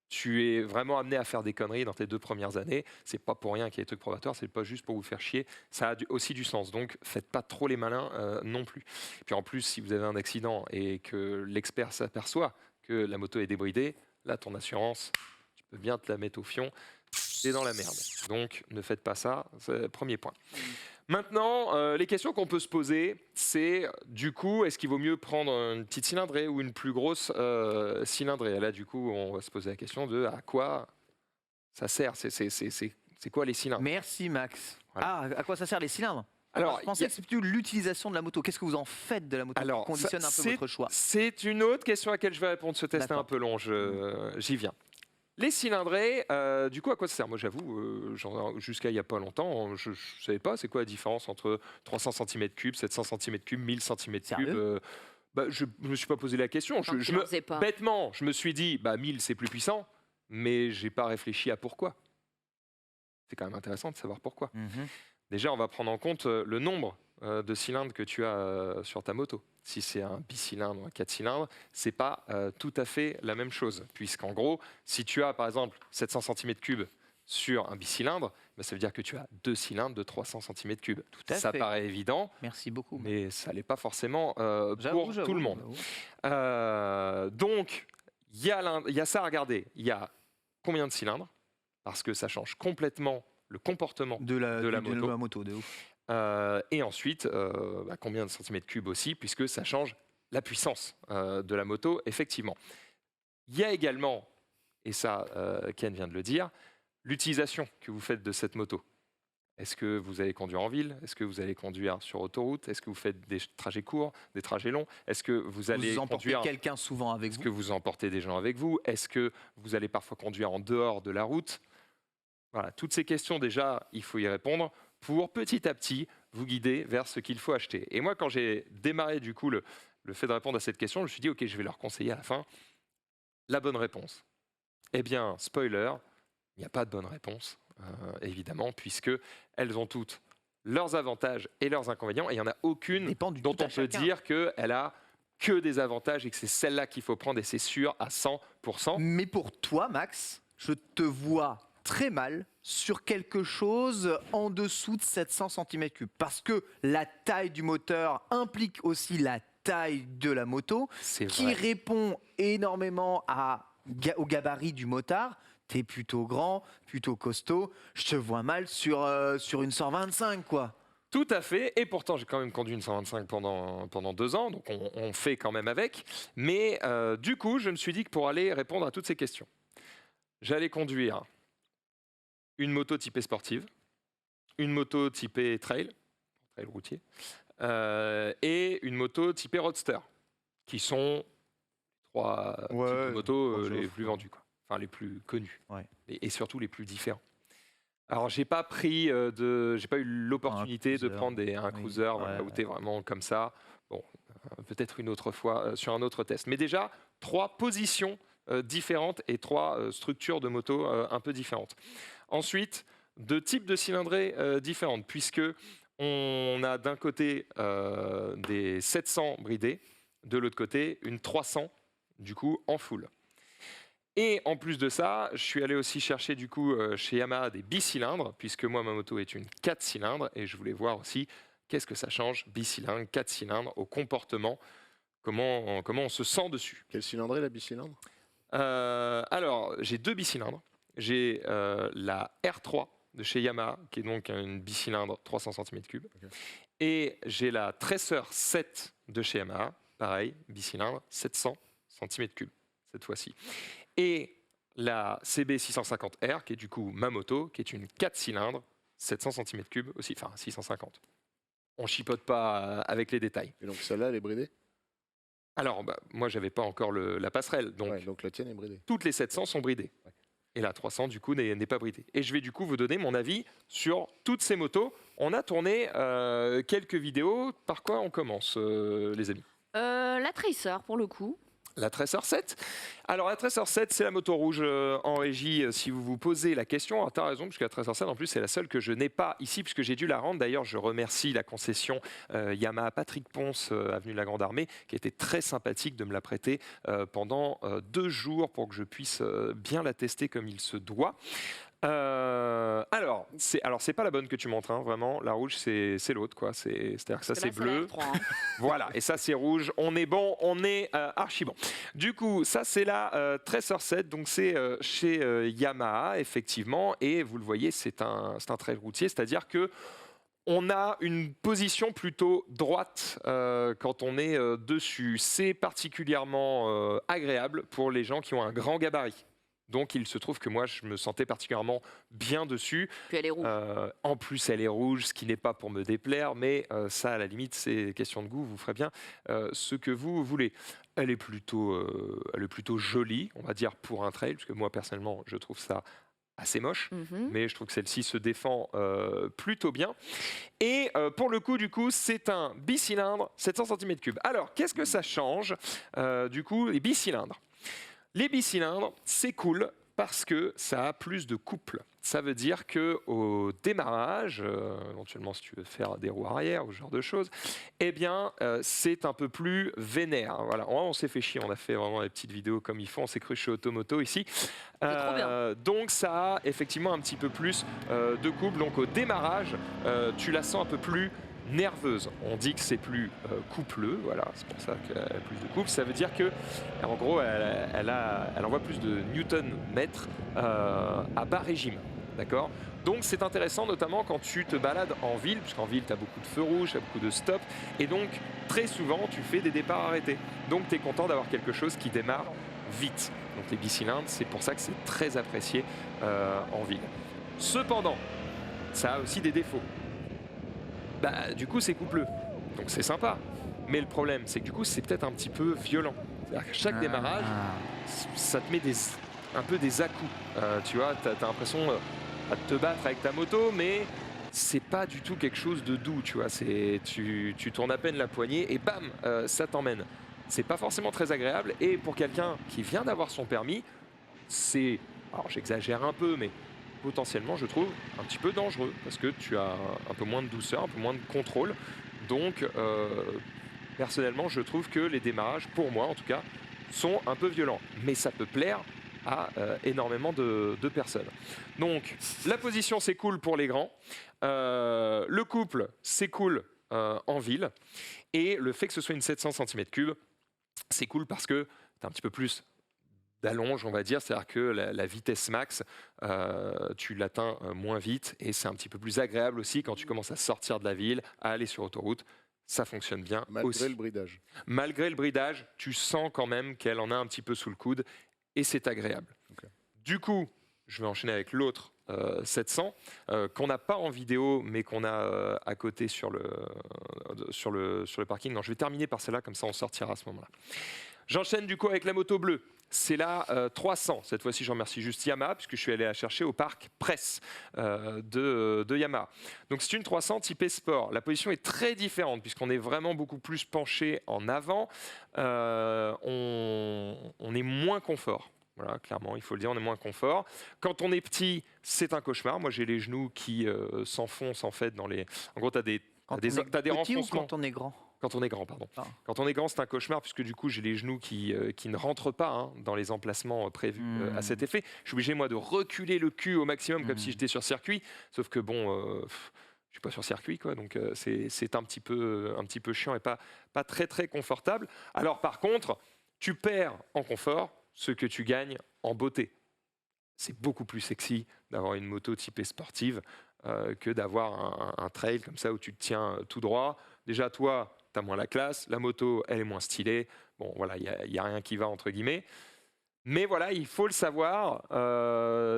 tu es vraiment amené à faire des conneries dans tes 2 premières années. C'est pas pour rien qu'il y ait des trucs probateurs, c'est pas juste pour vous faire chier. Ça a aussi du sens. Donc, faites pas trop les malins non plus. Et puis en plus, si vous avez un accident et que l'expert s'aperçoit que la moto est débridée, là, ton assurance, tu peux bien te la mettre au fion. T'es dans la merde. Donc, ne faites pas ça. C'est le premier point. Maintenant, les questions qu'on peut se poser, c'est du coup, est-ce qu'il vaut mieux prendre une petite cylindrée ou une plus grosse cylindrée? Et là, du coup, on va se poser la question de à quoi ça sert? C'est quoi les cylindres? Merci Max. Voilà. Ah, à quoi ça sert les cylindres? Alors, je pensais que c'est plutôt l'utilisation de la moto. Qu'est-ce que vous en faites de la moto? Alors, qui conditionne un peu votre choix. C'est une autre question à laquelle je vais répondre. Ce test est un peu long, j'y viens. Les cylindrées, du coup, à quoi ça sert? Moi, j'avoue, jusqu'à il n'y a pas longtemps, je ne savais pas c'est quoi la différence entre 300 cm3, 700 cm3, 1000 cm3. Je ne me suis pas posé la question. Bêtement, je me suis dit, 1000 c'est plus puissant, mais je n'ai pas réfléchi à pourquoi. C'est quand même intéressant de savoir pourquoi. Déjà, on va prendre en compte le nombre de cylindres que tu as sur ta moto. Si c'est un bicylindre ou un 4 cylindres, ce n'est pas tout à fait la même chose. Puisqu'en gros, si tu as par exemple 700 cm3 sur un bicylindre, ça veut dire que tu as 2 cylindres de 300 cm3. Ça paraît évident. Merci beaucoup. Mais ça ne l'est pas forcément pour tout le monde. Donc, il y a ça à regarder. Il y a combien de cylindres? Parce que ça change complètement le comportement de la moto. De ouf. Et ensuite, combien de centimètres cubes aussi, puisque ça change la puissance de la moto, effectivement. Il y a également, et ça, Ken vient de le dire, l'utilisation que vous faites de cette moto. Est-ce que vous allez conduire en ville? Est-ce que vous allez conduire sur autoroute? Est-ce que vous faites des trajets courts, des trajets longs? Est-ce que vous allez emporter quelqu'un souvent avec vous? Est-ce que vous emportez des gens avec vous? Est-ce que vous allez parfois conduire en dehors de la route? Voilà, toutes ces questions, déjà, il faut y répondre pour petit à petit vous guider vers ce qu'il faut acheter. Et moi, quand j'ai démarré du coup le fait de répondre à cette question, je me suis dit, OK, je vais leur conseiller à la fin la bonne réponse. Eh bien, spoiler, il n'y a pas de bonne réponse, évidemment, puisqu'elles ont toutes leurs avantages et leurs inconvénients, et il n'y en a aucune dont on peut dire qu'elle a que des avantages et que c'est celle-là qu'il faut prendre, et c'est sûr à 100%. Mais pour toi, Max, je te vois très mal sur quelque chose en dessous de 700 cm3 parce que la taille du moteur implique aussi la taille de la moto qui répond énormément au gabarit du motard. T'es plutôt grand, plutôt costaud, je te vois mal sur une 125 quoi. Tout à fait, et pourtant j'ai quand même conduit une 125 pendant 2 ans, donc on fait quand même avec. Mais du coup, je me suis dit que pour aller répondre à toutes ces questions, j'allais conduire une moto typée sportive, une moto typée trail routier, et une moto typée roadster, qui sont 3 types de motos les plus vendues, quoi. Enfin les plus connus, et surtout les plus différents. Alors j'ai pas eu l'opportunité de prendre un cruiser où t'es vraiment comme ça. Bon, peut-être une autre fois sur un autre test. Mais déjà 3 positions différentes et 3 structures de moto un peu différentes. Ensuite, 2 types de cylindrées différentes, puisque on a d'un côté des 700 bridés, de l'autre côté une 300 du coup en full. Et en plus de ça, je suis allé aussi chercher du coup chez Yamaha des bicylindres, puisque moi ma moto est une 4 cylindres, et je voulais voir aussi qu'est-ce que ça change, bicylindre, 4 cylindres, au comportement, comment on se sent dessus. Quelle cylindrée la bicylindre? Alors, j'ai 2 bicylindres. J'ai la R3 de chez Yamaha, qui est donc une bicylindre 300 cm3. Okay. Et j'ai la Tracer 7 de chez Yamaha, pareil, bicylindre 700 cm3 cette fois-ci. Et la CB650R, qui est du coup ma moto, qui est une 4 cylindres, 700 cm3 aussi, enfin 650. On chipote pas avec les détails. Et donc celle-là, elle est bridée? Alors, moi, j'avais pas encore la passerelle. Donc la tienne est bridée. Toutes les 700 sont bridées. Ouais. Et la 300, du coup, n'est pas bridée. Et je vais du coup vous donner mon avis sur toutes ces motos. On a tourné quelques vidéos. Par quoi on commence, les amis? La Tracer, pour le coup. La Tracer 7. Alors la Tracer 7, c'est la moto rouge en régie, si vous vous posez la question. Alors, tu as raison, puisque la Tracer 7, en plus, c'est la seule que je n'ai pas ici, puisque j'ai dû la rendre. D'ailleurs, je remercie la concession Yamaha Patrick Ponce, avenue de la Grande Armée, qui a été très sympathique de me la prêter pendant 2 jours pour que je puisse bien la tester comme il se doit. Alors c'est pas la bonne que tu montres, hein, vraiment. La rouge, c'est l'autre, quoi. C'est-à-dire que ça, c'est bleu. C'est la R3, hein. Voilà, et ça, c'est rouge. On est bon, on est archi bon. Du coup, ça, c'est la Tracer 7. Donc, c'est chez Yamaha, effectivement. Et vous le voyez, c'est un trail routier. C'est-à-dire que On a une position plutôt droite quand on est dessus. C'est particulièrement agréable pour les gens qui ont un grand gabarit. Donc il se trouve que moi je me sentais particulièrement bien dessus. Puis elle est rouge. En plus elle est rouge, ce qui n'est pas pour me déplaire, mais ça à la limite c'est question de goût, vous ferez bien ce que vous voulez. Elle est plutôt jolie, on va dire, pour un trail, parce que moi personnellement je trouve ça assez moche, mais je trouve que celle-ci se défend plutôt bien. Et pour le coup, du coup, c'est un bicylindre 700 cm3. Alors, qu'est-ce que ça change, du coup, les bicylindres? Les bicylindres, c'est cool parce que ça a plus de couple. Ça veut dire qu'au démarrage, éventuellement si tu veux faire des roues arrière ou ce genre de choses, eh bien c'est un peu plus vénère. Voilà, on s'est fait chier, on a fait vraiment des petites vidéos comme il faut, on s'est cru chez Automoto ici. Trop bien. Donc ça a effectivement un petit peu plus de couple. Donc au démarrage, tu la sens un peu plus nerveuse. On dit que c'est plus coupleux, voilà, c'est pour ça qu'elle a plus de couple. Ça veut dire que, en gros, elle envoie plus de newton-mètres à bas régime, d'accord? Donc c'est intéressant, notamment quand tu te balades en ville, puisqu'en ville, tu as beaucoup de feux rouges, tu as beaucoup de stops, et donc très souvent, tu fais des départs arrêtés. Donc tu es content d'avoir quelque chose qui démarre vite. Donc les bicylindres, c'est pour ça que c'est très apprécié en ville. Cependant, ça a aussi des défauts. Bah, du coup, c'est coupleux, donc c'est sympa. Mais le problème, c'est que du coup, c'est peut-être un petit peu violent. C'est-à-dire qu'à chaque démarrage, ça te met un peu des à-coups. Tu vois, tu as l'impression de te battre avec ta moto, mais c'est pas du tout quelque chose de doux. Tu vois, tu tournes à peine la poignée et bam, ça t'emmène. C'est pas forcément très agréable. Et pour quelqu'un qui vient d'avoir son permis, c'est, alors j'exagère un peu, mais potentiellement, je trouve, un petit peu dangereux parce que tu as un peu moins de douceur, un peu moins de contrôle. Donc, personnellement, je trouve que les démarrages, pour moi en tout cas, sont un peu violents. Mais ça peut plaire à énormément de personnes. Donc, la position, c'est cool pour les grands. Le couple, c'est cool en ville. Et le fait que ce soit une 700 cm3, c'est cool parce que tu as un petit peu plus d'allonge, on va dire, c'est-à-dire que la vitesse max, tu l'atteins moins vite et c'est un petit peu plus agréable aussi quand tu commences à sortir de la ville, à aller sur autoroute. Ça fonctionne bien malgré le bridage. Malgré le bridage, tu sens quand même qu'elle en a un petit peu sous le coude et c'est agréable. Okay. Du coup, je vais enchaîner avec l'autre 700 qu'on n'a pas en vidéo mais qu'on a à côté sur le parking. Non, je vais terminer par celle-là, comme ça on sortira à ce moment-là. J'enchaîne du coup avec la moto bleue. C'est la 300. Cette fois-ci, je remercie juste Yamaha, puisque je suis allé la chercher au parc Presse de Yamaha. Donc, c'est une 300 typée sport. La position est très différente, puisqu'on est vraiment beaucoup plus penché en avant. On est moins confort. Voilà, clairement, il faut le dire, on est moins confort. Quand on est petit, c'est un cauchemar. Moi, j'ai les genoux qui s'enfoncent, en fait, dans les... En gros, tu as des renfoncements. Quand on est grand? Quand on est grand, pardon. Ah. Quand on est grand, c'est un cauchemar, puisque du coup, j'ai les genoux qui ne rentrent pas dans les emplacements prévus à cet effet. Je suis obligé, moi, de reculer le cul au maximum, comme si j'étais sur circuit. Sauf que, bon, je suis pas sur circuit, quoi. Donc, c'est un petit peu chiant et pas très, très confortable. Alors, par contre, tu perds en confort ce que tu gagnes en beauté. C'est beaucoup plus sexy d'avoir une moto typée sportive que d'avoir un trail comme ça où tu te tiens tout droit. Déjà, toi, tu as moins la classe, la moto, elle est moins stylée. Bon, voilà, il n'y a rien qui va, entre guillemets. Mais voilà, il faut le savoir,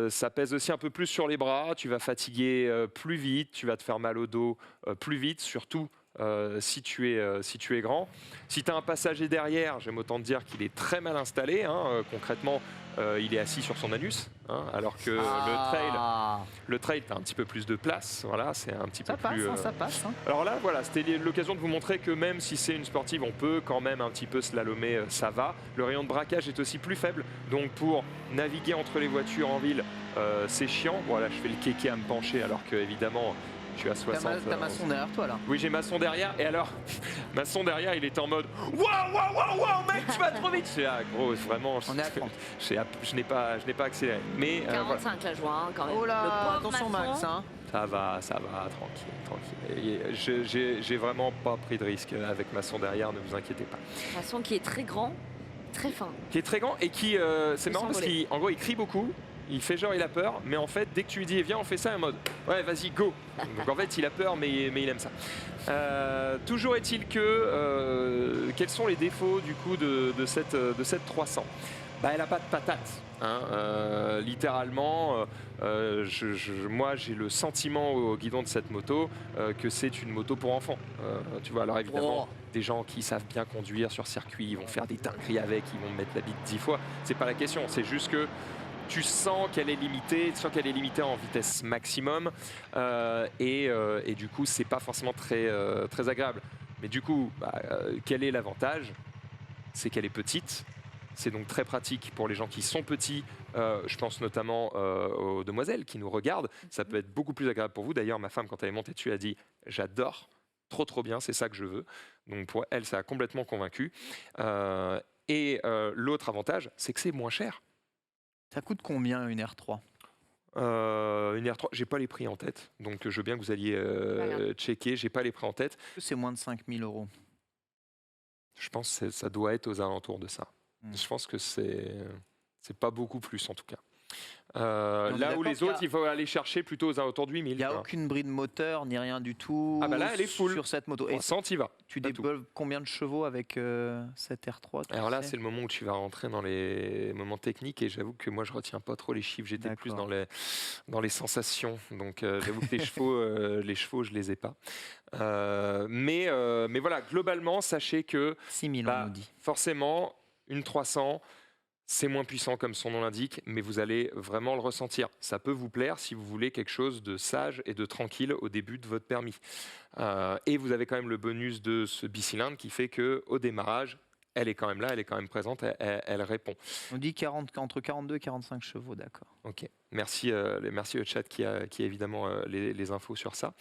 ça pèse aussi un peu plus sur les bras, tu vas fatiguer plus vite, tu vas te faire mal au dos plus vite, surtout si tu es grand. Si tu as un passager derrière, j'aime autant te dire qu'il est très mal installé. Concrètement, il est assis sur son anus, alors que le trail, tu as un petit peu plus de place. Voilà, c'est un petit peu plus... Ça passe. Alors là, voilà, c'était l'occasion de vous montrer que même si c'est une sportive, on peut quand même un petit peu slalomer, ça va. Le rayon de braquage est aussi plus faible, donc pour naviguer entre les voitures en ville, c'est chiant. Voilà, je fais le kéké à me pencher, alors que évidemment... Je suis à 60. T'as Masson derrière toi là? Oui, j'ai Masson derrière. Et alors, Masson derrière, il était en mode waouh, mec, tu vas trop vite. Je suis là, gros, vraiment. On est à 30. Je n'ai pas accéléré. Mais 45 voilà. la joie, quand même. Oh là, attention Max. Ça va, tranquille. J'ai vraiment pas pris de risque avec Masson derrière, ne vous inquiétez pas. Masson qui est très grand, très fin. Qui est très grand et qui, c'est marrant parce qu'en gros, il crie beaucoup. il fait genre il a peur, mais en fait dès que tu lui dis viens on fait ça en mode ouais vas-y go. Donc en fait il a peur mais il aime ça. Toujours est-il que quels sont les défauts du coup de cette 300 ? Elle n'a pas de patate. Hein. Littéralement, moi j'ai le sentiment au guidon de cette moto que c'est une moto pour enfants. Tu vois, alors évidemment, des gens qui savent bien conduire sur circuit, ils vont faire des dingueries avec, ils vont me mettre la bite 10 fois. C'est pas la question, c'est juste que tu sens qu'elle est limitée, en vitesse maximum et du coup c'est pas forcément très agréable. Mais du coup, quel est l'avantage ? C'est qu'elle est petite. C'est donc très pratique pour les gens qui sont petits. Je pense notamment aux demoiselles qui nous regardent. Ça peut être beaucoup plus agréable pour vous. D'ailleurs, ma femme, quand elle est montée dessus, a dit « J'adore, trop bien, c'est ça que je veux ». Donc pour elle, ça a complètement convaincu. L'autre avantage, c'est que c'est moins cher. Ça coûte combien une R3 ? Une R3, j'ai pas les prix en tête. Donc je veux bien que vous alliez checker. J'ai pas les prix en tête. C'est moins de 5 000 €. Je pense que ça doit être aux alentours de ça. Je pense que c'est pas beaucoup plus en tout cas. Là où les autres, il faut aller chercher plutôt aux alentours de 8 000. Il n'y a aucune bride moteur ni rien du tout. Ah bah là, elle est full sur cette moto. Et 100, y va. Tu développes combien de chevaux avec cette R3 ? Alors là, c'est le moment où tu vas rentrer dans les moments techniques et j'avoue que moi, je retiens pas trop les chiffres. J'étais plus dans les sensations. Donc j'avoue que les chevaux, je les ai pas. Mais voilà, globalement, sachez que 6 000, on nous dit. Forcément, une 300. C'est moins puissant comme son nom l'indique, mais vous allez vraiment le ressentir. Ça peut vous plaire si vous voulez quelque chose de sage et de tranquille au début de votre permis. Et vous avez quand même le bonus de ce bicylindre qui fait qu'au démarrage, elle est quand même là, elle est quand même présente, elle répond. On dit entre 42 et 45 chevaux, d'accord. Ok, merci au chat qui a évidemment les infos sur ça.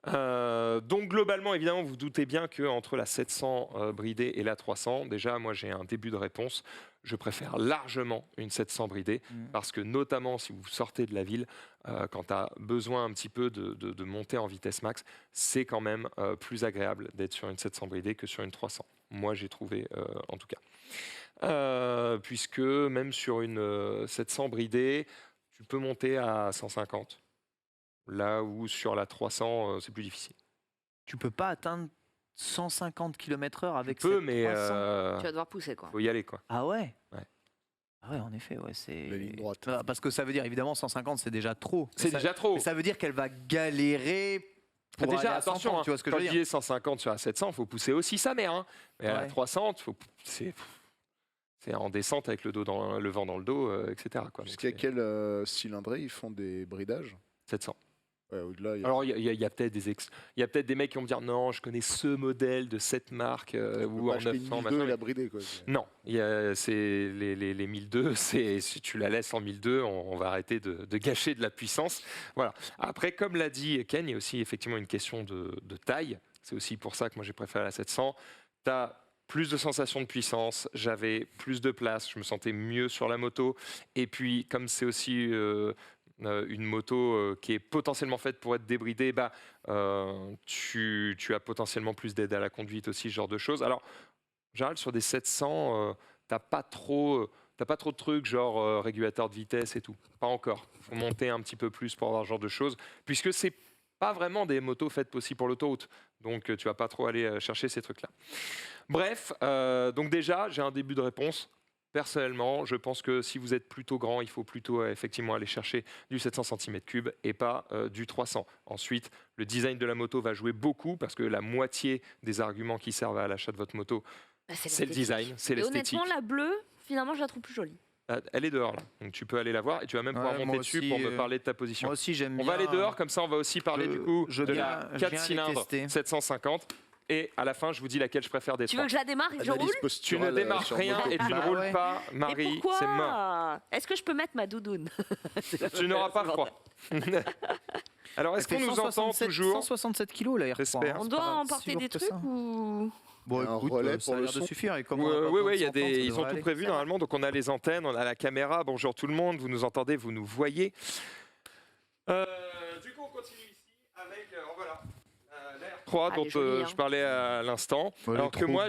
Donc globalement, évidemment, vous doutez bien qu'entre la 700 bridée et la 300, déjà, moi j'ai un début de réponse. Je préfère largement une 700 bridée parce que notamment si vous sortez de la ville, quand tu as besoin un petit peu de monter en vitesse max, c'est quand même plus agréable d'être sur une 700 bridée que sur une 300. Moi j'ai trouvé en tout cas. Puisque même sur une 700 bridée, tu peux monter à 150. Là où sur la 300, c'est plus difficile. Tu peux pas atteindre 150 km/h avec cette 300. Tu vas devoir pousser, quoi. Faut y aller, quoi. Ah ouais. Ah ouais, en effet, ouais, c'est la ligne droite. Parce que ça veut dire évidemment 150, c'est déjà trop. C'est déjà trop. Mais ça veut dire qu'elle va galérer. Pour déjà, aller à attention, 100, tu vois ce que quand je veux je dire. dis 150 sur la 700, il faut pousser aussi sa mère. Hein. Mais à la 300, c'est en descente avec le vent dans le dos, etc. Jusqu'à quel cylindrée ils font des bridages ? 700. Ouais, au-delà, Alors, il y a peut-être des mecs qui vont me dire non, je connais ce modèle de cette marque ou en 900. La bridée, quoi. Non, c'est les 1002, si tu la laisses en 1002, on va arrêter de gâcher de la puissance. Voilà. Après, comme l'a dit Ken, il y a aussi effectivement une question de taille. C'est aussi pour ça que moi j'ai préféré la 700. Tu as plus de sensation de puissance, j'avais plus de place, je me sentais mieux sur la moto. Et puis, comme c'est aussi une moto qui est potentiellement faite pour être débridée, tu as potentiellement plus d'aide à la conduite aussi, ce genre de choses. Alors, en général, sur des 700, t'as pas trop de trucs genre régulateur de vitesse et tout. Pas encore. Il faut monter un petit peu plus pour avoir ce genre de choses, puisque c'est pas vraiment des motos faites aussi pour l'autoroute. Donc, tu vas pas trop aller chercher ces trucs-là. Bref, donc déjà, j'ai un début de réponse. Personnellement, je pense que si vous êtes plutôt grand, il faut plutôt effectivement aller chercher du 700 cm3 et pas du 300. Ensuite, le design de la moto va jouer beaucoup parce que la moitié des arguments qui servent à l'achat de votre moto, c'est le design, c'est l'esthétique. Honnêtement, la bleue, finalement, je la trouve plus jolie. Elle est dehors là, donc tu peux aller la voir et tu vas même pouvoir monter dessus pour me parler de ta position. Moi aussi, j'aime bien. On va aller dehors, comme ça on va aussi parler du coup de la 4 cylindres 750. Et à la fin, je vous dis laquelle je préfère des trois. Tu veux que je la démarre et que je roule ? Tu ne démarres rien et tu ne roules pas, Marie, c'est mort. Est-ce que je peux mettre ma doudoune ? Tu n'auras pas froid. Alors, est-ce qu'on nous entend toujours ? 167 kilos, la R3. On doit emporter des trucs ou... Bon, un relais ça a l'air de suffire. Oui, ils sont tous prévus normalement. Donc, on a les antennes, on a la caméra. Bonjour tout le monde, vous nous entendez, vous nous voyez. Du coup, on continue ici avec... voilà. La R3 dont je parlais à l'instant, alors que moi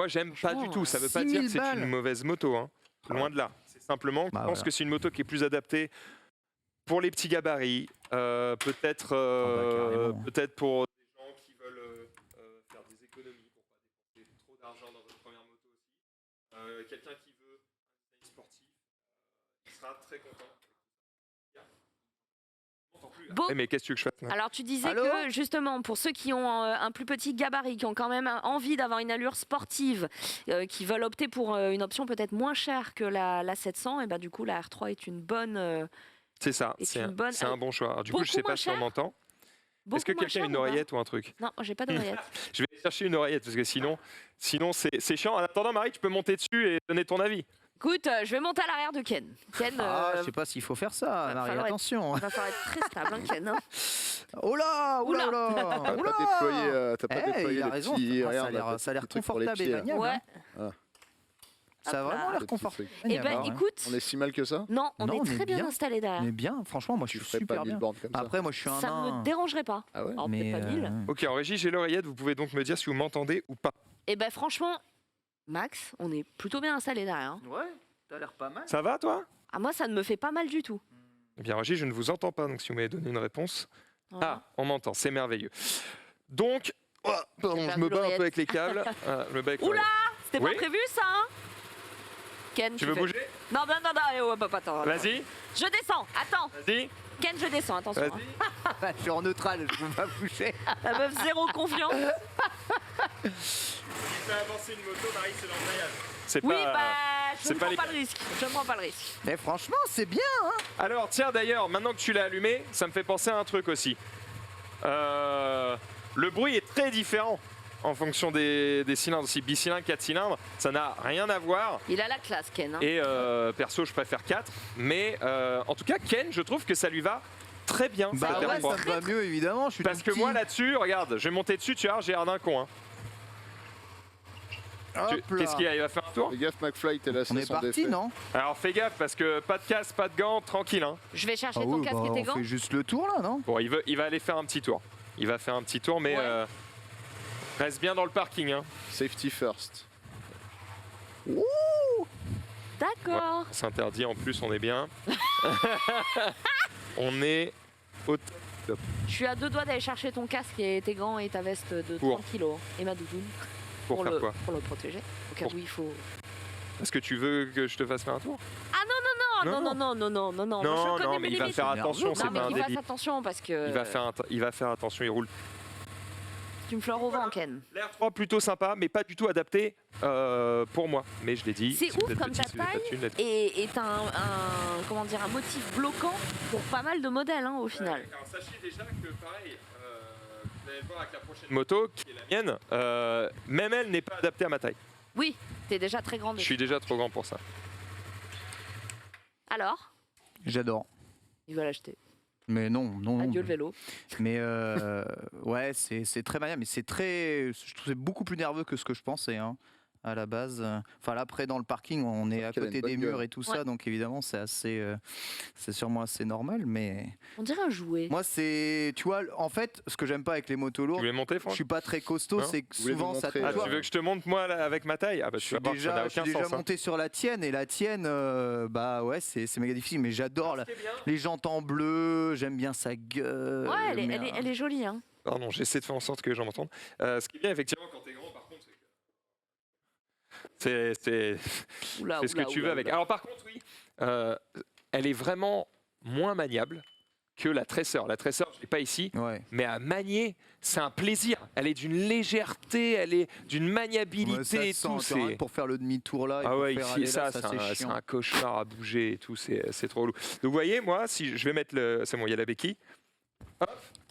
j'aime pas du tout. Ça veut pas dire que c'est une mauvaise moto, hein. Loin de là. C'est simplement. Je pense que c'est une moto qui est plus adaptée pour les petits gabarits, peut-être pour des gens qui veulent faire des économies pour pas dépenser trop d'argent dans votre première moto aussi. Quelqu'un qui veut un design sportif, il sera très content. Mais qu'est-ce que tu veux que je fasse? Alors tu disais que justement pour ceux qui ont un plus petit gabarit, qui ont quand même envie d'avoir une allure sportive, qui veulent opter pour une option peut-être moins chère que la 700, et ben du coup la R3 est une bonne. C'est ça, c'est un bon choix. Alors, du coup, je sais pas si on m'entend. Est-ce que quelqu'un a une oreillette ou un truc? Non, j'ai pas d'oreillette. Je vais chercher une oreillette parce que sinon c'est chiant. En attendant, Marie, tu peux monter dessus et donner ton avis. Écoute, je vais monter à l'arrière de Ken. Je sais pas s'il faut faire ça, Marie, attention. Il va falloir être très stable, hein, Ken. Hein. Oh là, oh là, oh là. T'as pas déployé il a les raison. petits... Ça a l'air confortable et maniable. Ouais. Ça a vraiment l'air confortable. Eh ben, écoute. On est si mal que ça? Non, on est très bien installé derrière. On est bien, franchement, moi je suis super bien. Après, moi je suis un. Ça me dérangerait pas. Ah ouais? Alors, peut-être pas 1000. Ok, en régie, j'ai l'oreillette. Vous pouvez donc me dire si vous m'entendez ou pas. Eh ben, franchement, Max, on est plutôt bien installé derrière. Ouais, t'as l'air pas mal. Ça va, toi? Ah, moi, ça ne me fait pas mal du tout. Eh bien, Régie, je ne vous entends pas, donc si vous m'avez donné une réponse. Voilà. Ah, on m'entend, c'est merveilleux. Donc, je me bats un peu avec les câbles. Oula, c'était Oui, pas prévu ça, hein? Ken, tu veux bouger? Non, attends. Vas-y. Je descends, attends. Vas-y. Ken, je descends, attention. Vas-y. Je suis en neutral, je peux pas bouger. La meuf, zéro confiance. Tu fais avancer une moto, Marie, c'est l'embrayage. Oui, je ne prends pas le risque. Je ne prends pas le risque. Mais franchement, c'est bien, hein. Alors, tiens, d'ailleurs, maintenant que tu l'as allumé, ça me fait penser à un truc aussi. Le bruit est très différent en fonction des cylindres. Si bicylindre, 4 cylindres, ça n'a rien à voir. Il a la classe, Ken. Hein. Et perso, je préfère 4. Mais en tout cas, Ken, je trouve que ça lui va très bien. Bah ouais, ça me va mieux, évidemment. Je suis parce que moi, là-dessus, regarde, je vais monter dessus, tu vois, j'ai l'air d'un con. Hein. Qu'est-ce qu'il y a? Il va faire un tour? Fais gaffe, McFly, t'es là, on est parti, non? Alors fais gaffe, parce que pas de casque, pas de gants, tranquille. Hein. Je vais chercher ton casque et tes gants. On fait juste le tour, là, non? Bon, il va aller faire un petit tour. Il va faire un petit tour, mais reste bien dans le parking. Hein. Safety first. Ouh! D'accord. Ouais, c'est interdit, en plus, on est bien. On est au top. Je suis à 2 doigts d'aller chercher ton casque et tes gants et ta veste de 30 kilos. Et ma doudoune. Pour faire quoi? Pour le protéger. Au cas où il faut. Est-ce que tu veux que je te fasse faire un tour? Ah non. Non, mais il va faire attention, c'est pas un délit. délit. Il va faire attention parce que. Il va faire attention, il roule. Tu me fleurs au vent, Ken. L'R3 plutôt sympa, mais pas du tout adapté pour moi. Mais je l'ai dit. C'est ouf comme ta taille est un motif bloquant pour pas mal de modèles au final. Alors sachez déjà que pareil, vous allez le voir avec la prochaine moto, qui est la mienne, même elle n'est pas adaptée à ma taille. Oui, t'es déjà très grande. Je suis déjà trop grand pour ça. Alors? J'adore. Il va l'acheter. Mais non. Adieu le vélo. Mais ouais, c'est très maniable, mais je trouve que c'est beaucoup plus nerveux que ce que je pensais. Hein, à la base, enfin là, après dans le parking, on est à côté des murs et tout ça, donc évidemment c'est sûrement assez normal, mais on dirait un jouet. Moi tu vois, en fait, ce que j'aime pas avec les motos lourdes, je suis pas très costaud, c'est que souvent ça. Tu veux que je te monte moi là, avec ma taille? Je suis déjà monté sur la tienne et la tienne, bah ouais, c'est méga difficile, mais j'adore les jantes en bleu, j'aime bien sa gueule. Ouais, elle est jolie, hein. Pardon, j'essaie de faire en sorte que les gens m'entendent. Ce qui est bien effectivement quand t'es grand, par contre, c'est ce que tu veux avec. Alors par contre, oui, elle est vraiment moins maniable que la Tracer. La Tracer, je ne l'ai pas ici, mais à manier, c'est un plaisir. Elle est d'une légèreté, elle est d'une maniabilité et tout. C'est pour faire le demi-tour là. Ah ouais, ici, c'est un cauchemar à bouger et tout, c'est trop relou. Donc vous voyez, moi, si je vais mettre c'est bon, il y a la béquille. Hop,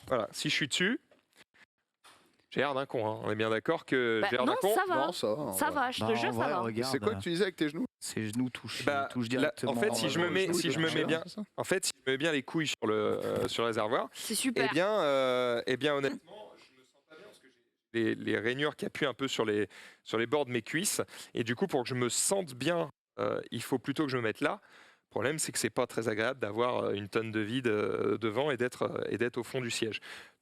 voilà, si je suis dessus. J'ai l'air d'un con, hein. On est bien d'accord que j'ai l'air d'un con. Ça va, je te jure, ça va. C'est quoi que tu disais avec tes genoux? Ces genoux touchent En directement. fait, si je me mets bien les couilles sur le réservoir, c'est super. Eh bien, honnêtement, je me sens pas bien parce que j'ai les rainures qui appuient un peu sur les bords de mes cuisses, et du coup, pour que je me sente bien, il faut plutôt que je me mette là. Le problème, c'est que c'est pas très agréable d'avoir une tonne de vide devant et d'être au fond du siège.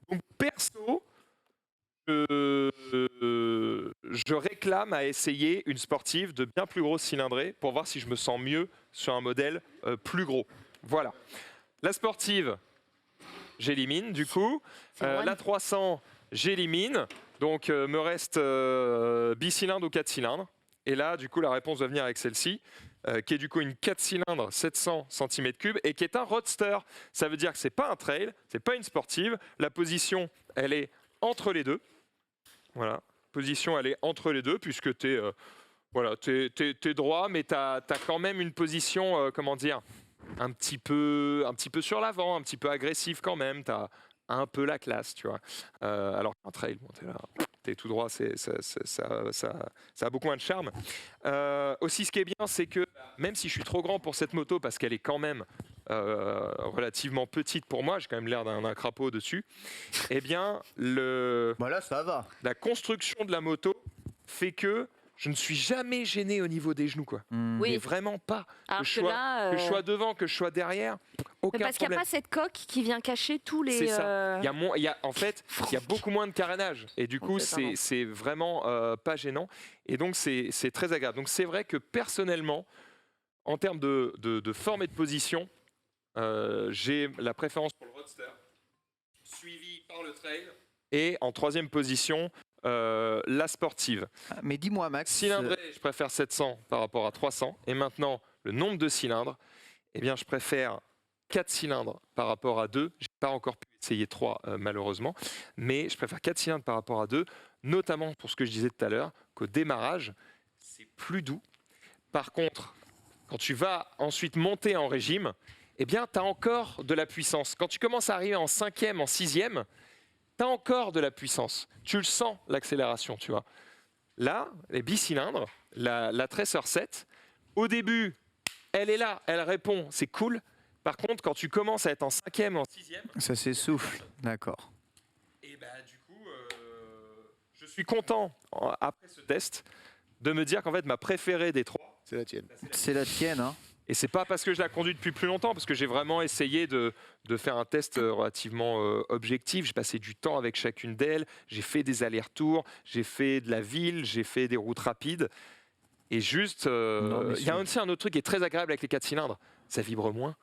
Donc perso, je réclame à essayer une sportive de bien plus grosse cylindrée pour voir si je me sens mieux sur un modèle plus gros. Voilà. La sportive, j'élimine du coup. La 300, j'élimine. Donc, me reste bicylindre ou 4 cylindres. Et là, du coup, la réponse va venir avec celle-ci, qui est du coup une 4 cylindres 700 cm3 et qui est un roadster. Ça veut dire que ce n'est pas un trail, ce n'est pas une sportive. La position, elle est entre les deux. Voilà. Position, elle est entre les deux puisque tu es, t'es droit, mais tu as quand même une position, comment dire, un petit peu sur l'avant, un petit peu agressif quand même. Tu as un peu la classe, tu vois. Alors qu'un trail, bon, t'es là, t'es tout droit, ça a beaucoup moins de charme. Aussi, ce qui est bien, c'est que même si je suis trop grand pour cette moto, parce qu'elle est quand même relativement petite pour moi, j'ai quand même l'air d'un crapaud dessus, eh bien, là, ça va. La construction de la moto fait que je ne suis jamais gêné au niveau des genoux, quoi. Oui. Mais vraiment pas. Alors que je sois devant, que je sois derrière, aucun parce qu'il n'y a pas cette coque qui vient cacher tous les... C'est ça. En fait, il y a beaucoup moins de carénage. Et du coup, c'est vraiment pas gênant. Et donc, c'est très agréable. Donc, c'est vrai que personnellement, en termes de forme et de position, j'ai la préférence pour le roadster, suivi par le trail. Et en troisième position, la sportive. Mais dis-moi, Max. Cylindrée, je préfère 700 par rapport à 300. Et maintenant, le nombre de cylindres, eh bien, je préfère 4 cylindres par rapport à 2. Je n'ai pas encore pu essayer 3, malheureusement. Mais je préfère 4 cylindres par rapport à 2, notamment pour ce que je disais tout à l'heure, qu'au démarrage, c'est plus doux. Par contre, quand tu vas ensuite monter en régime, eh bien, tu as encore de la puissance. Quand tu commences à arriver en 5e, en 6e, tu as encore de la puissance. Tu le sens, l'accélération, tu vois. Là, les bicylindres, la Tracer 7, au début, elle est là, elle répond, c'est cool. Par contre, quand tu commences à être en 5e, en 6e... Ça s'essouffle, d'accord. Et du coup, je suis content, après ce test, de me dire qu'en fait, ma préférée des 3... C'est la tienne. C'est la tienne, hein. Et c'est pas parce que je la conduis depuis plus longtemps, parce que j'ai vraiment essayé de faire un test relativement objectif. J'ai passé du temps avec chacune d'elles, j'ai fait des allers-retours, j'ai fait de la ville, j'ai fait des routes rapides. Et juste, il y a aussi un autre truc qui est très agréable avec les 4 cylindres, ça vibre moins.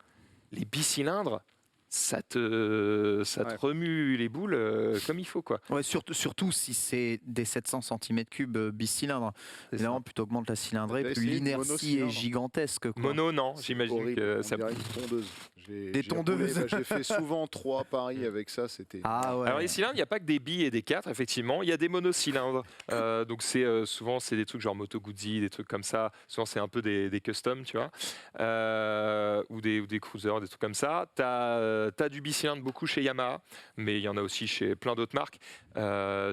Les bicylindres, ça te remue les boules comme il faut, quoi. Ouais, surtout si c'est des 700 cm3 bicylindres. Évidemment, plus tu augmentes la cylindrée, plus l'inertie est gigantesque, quoi. Mono, non, j'imagine que ça... Une tondeuse. Des tondeuses. J'ai fait souvent 3 paris avec ça, c'était... Ah ouais. Alors les cylindres, il n'y a pas que des billes et des 4, effectivement, il y a des monocylindres. Donc souvent c'est des trucs genre Moto Guzzi, des trucs comme ça. Souvent c'est un peu des customs, tu vois, ou des cruisers, des trucs comme ça. T'as du bicylindre beaucoup chez Yamaha, mais il y en a aussi chez plein d'autres marques.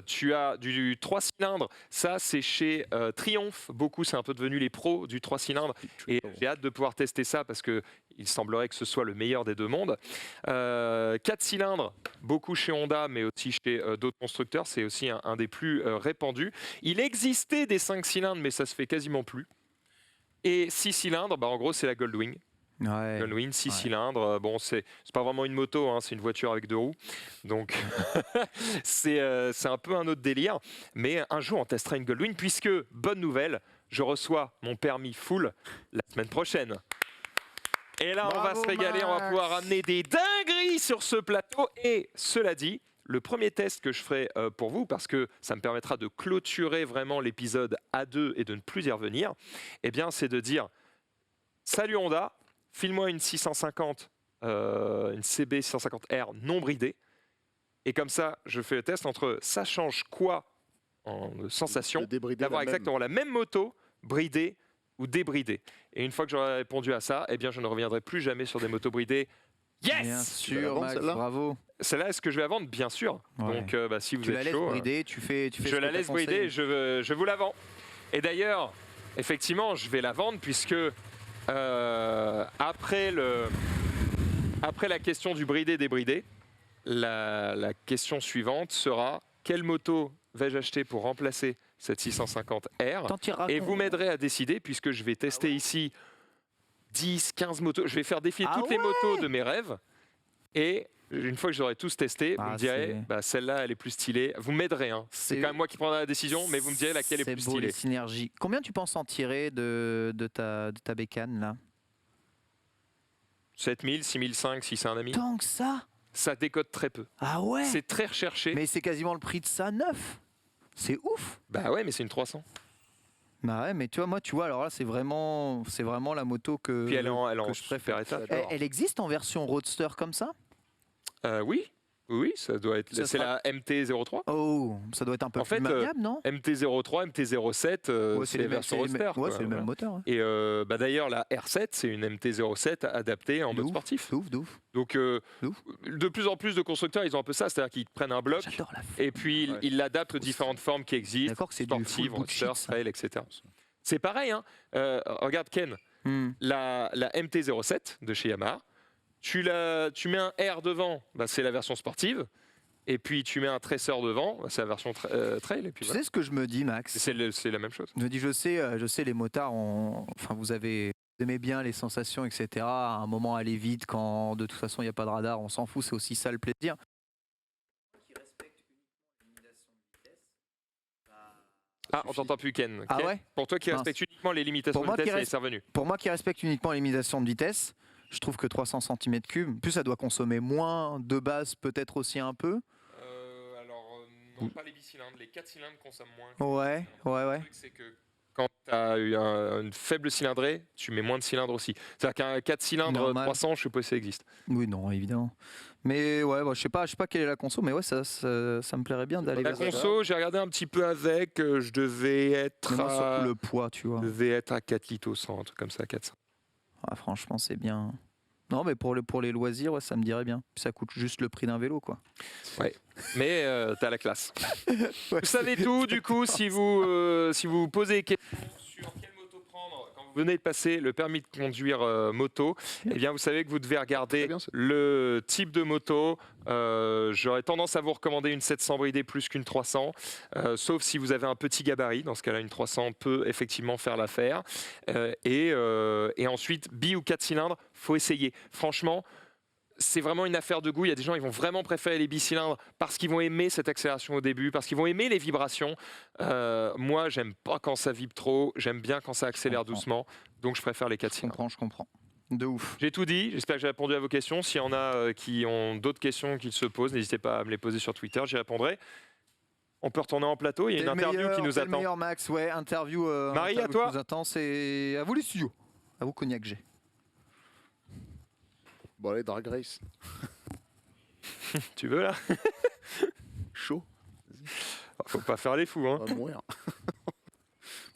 Tu as du 3 cylindres, ça c'est chez Triumph, beaucoup, c'est un peu devenu les pros du 3 cylindres. Et j'ai hâte de pouvoir tester ça parce que il semblerait que ce soit le meilleur des deux mondes. 4 cylindres, beaucoup chez Honda, mais aussi chez d'autres constructeurs. C'est aussi un des plus répandus. Il existait des 5 cylindres, mais ça se fait quasiment plus. Et 6 cylindres, en gros, c'est la Goldwing. Ouais. Goldwing, 6 cylindres. Bon, c'est pas vraiment une moto, hein, c'est une voiture avec 2 roues. Donc, c'est un peu un autre délire. Mais un jour, on testera une Goldwing, puisque, bonne nouvelle, je reçois mon permis full la semaine prochaine. Et là, on va se régaler, on va pouvoir ramener des dingueries sur ce plateau. Et cela dit, le premier test que je ferai pour vous, parce que ça me permettra de clôturer vraiment l'épisode A2 et de ne plus y revenir, eh bien, c'est de dire « Salut Honda, file-moi une 650, une CB 650R non bridée. » Et comme ça, je fais le test entre ça change quoi en sensation d'avoir exactement la même moto bridée ou débridée. Et une fois que j'aurai répondu à ça, eh bien, je ne reviendrai plus jamais sur des motos bridées. Yes! Bien sûr, Max, bravo. Celle-là, est-ce que je vais la vendre? Bien sûr. Ouais. Donc, si vous êtes chaud... Brider, tu fais je la laisse brider et je vous la vends. Et d'ailleurs, effectivement, je vais la vendre puisque après la question du bridé-débridé, la question suivante sera quelle moto vais-je acheter pour remplacer cette 650R? Et vous m'aiderez à décider puisque je vais tester ici 10, 15 motos. Je vais faire défiler toutes les motos de mes rêves et Une fois que j'aurai tous testé, vous me direz, celle-là, elle est plus stylée. Vous m'aiderez, hein. C'est quand même moi qui prendrai la décision, mais vous me direz laquelle est plus stylée. C'est beau, les synergies. Combien tu penses en tirer de ta bécane, là? 7000, 6005 si c'est un ami. Tant que ça? Ça décode très peu. Ah ouais? C'est très recherché. Mais c'est quasiment le prix de ça neuf. C'est ouf. Bah ouais, mais c'est une 300. Bah ouais, mais tu vois, alors là, c'est vraiment la moto que, puis elle est en que je préfère. état. Elle existe en version roadster comme ça? Oui, ça doit être. C'est la MT-03. Oh, ça doit être un peu plus maniable, non? MT-03, MT-07, c'est les versions roadster. Ouais, c'est le même moteur. Hein. Et d'ailleurs, la R7, c'est une MT-07 adaptée en mode sportif. D'ouf. Donc, de plus en plus de constructeurs, ils ont un peu ça, c'est-à-dire qu'ils prennent un bloc et puis ils l'adaptent aux différentes formes qui existent, sportives, roadster, trail, etc. C'est pareil, hein. Regarde Ken, la MT-07 de chez Yamaha. Tu mets un R devant, c'est la version sportive. Et puis tu mets un traceur devant, c'est la version trail. Et puis, tu sais ce que je me dis, Max? C'est la même chose. Je me dis, je sais les motards, vous aimez bien les sensations, etc. À un moment, aller vite, quand de toute façon il n'y a pas de radar, on s'en fout, c'est aussi ça le plaisir. Ah, on t'entend plus, Ken. Ah ouais? Pour toi qui respecte uniquement les limitations de vitesse, c'est revenu. Pour moi qui respecte uniquement les limitations de vitesse, je trouve que 300 cm3, plus ça doit consommer moins, de base peut-être aussi un peu. Non, pas les bicylindres, les 4 cylindres consomment moins. Ouais. Le truc, c'est que quand tu as eu une faible cylindrée, tu mets moins de cylindres aussi. C'est-à-dire qu'un 4 cylindres normal. 300, je sais pas si ça existe. Oui, non, évidemment. Mais ouais, je sais pas quelle est la conso, mais ouais, ça me plairait bien d'aller vers ça. La conso, j'ai regardé un petit peu avec, je devais être surtout le poids, tu vois. Je devais être à 4 litres au 100, un truc comme ça, 400. Ah, franchement, c'est bien. Non, mais pour les loisirs, ouais, ça me dirait bien. Ça coûte juste le prix d'un vélo, quoi. Ouais, mais t'as la classe. Vous savez tout, du coup, si vous posez des questions sur quelle moto prendre quand vous venez de passer le permis de conduire moto, eh bien, vous savez que vous devez regarder le type de moto. J'aurais tendance à vous recommander une 700 bridée plus qu'une 300, sauf si vous avez un petit gabarit. Dans ce cas-là, une 300 peut effectivement faire l'affaire. Et ensuite, bi ou 4 cylindres, faut essayer. Franchement, c'est vraiment une affaire de goût. Il y a des gens qui vont vraiment préférer les bicylindres parce qu'ils vont aimer cette accélération au début, parce qu'ils vont aimer les vibrations. Moi, j'aime pas quand ça vibre trop. J'aime bien quand ça accélère doucement. Donc, je préfère les 4 cylindres. Je comprends. De ouf. J'ai tout dit, j'espère que j'ai répondu à vos questions. S'il y en a qui ont d'autres questions qui se posent, n'hésitez pas à me les poser sur Twitter, j'y répondrai. On peut retourner en plateau, il y a une interview qui nous attend. Le meilleur, Max, ouais, interview. Marie, à toi. Qui nous attend, c'est à vous les studios. À vous, Cognac G. Bon, allez, Drag Race. Tu veux là? Chaud. Faut pas faire les fous, hein. On va mourir.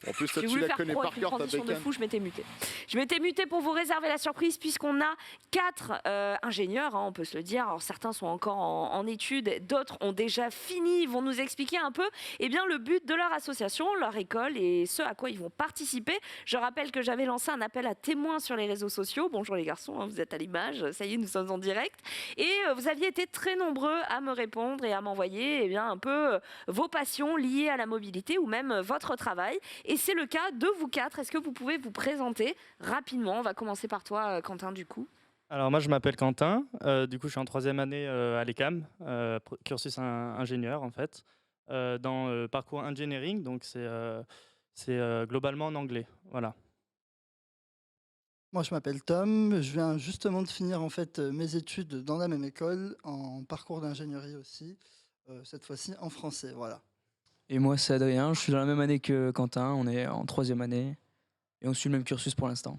En plus, toi, tu la connais par cœur, ta bécane. De fou, je m'étais mutée. Je m'étais mutée pour vous réserver la surprise puisqu'on a 4 ingénieurs, hein, on peut se le dire. Alors, certains sont encore en études, d'autres ont déjà fini, ils vont nous expliquer un peu le but de leur association, leur école et ce à quoi ils vont participer. Je rappelle que j'avais lancé un appel à témoins sur les réseaux sociaux. Bonjour les garçons, hein, vous êtes à l'image, ça y est, nous sommes en direct. Et vous aviez été très nombreux à me répondre et à m'envoyer un peu vos passions liées à la mobilité ou même votre travail. Et c'est le cas de vous 4. Est-ce que vous pouvez vous présenter rapidement? On va commencer par toi, Quentin, du coup. Alors moi, je m'appelle Quentin. Du coup, je suis en 3e année à l'ECAM, cursus ingénieur en fait, dans parcours engineering. Donc c'est globalement en anglais. Voilà. Moi, je m'appelle Tom. Je viens justement de finir en fait mes études dans la même école, en parcours d'ingénierie aussi. Cette fois-ci en français. Voilà. Et moi, c'est Adrien, je suis dans la même année que Quentin, on est en 3e année et on suit le même cursus pour l'instant.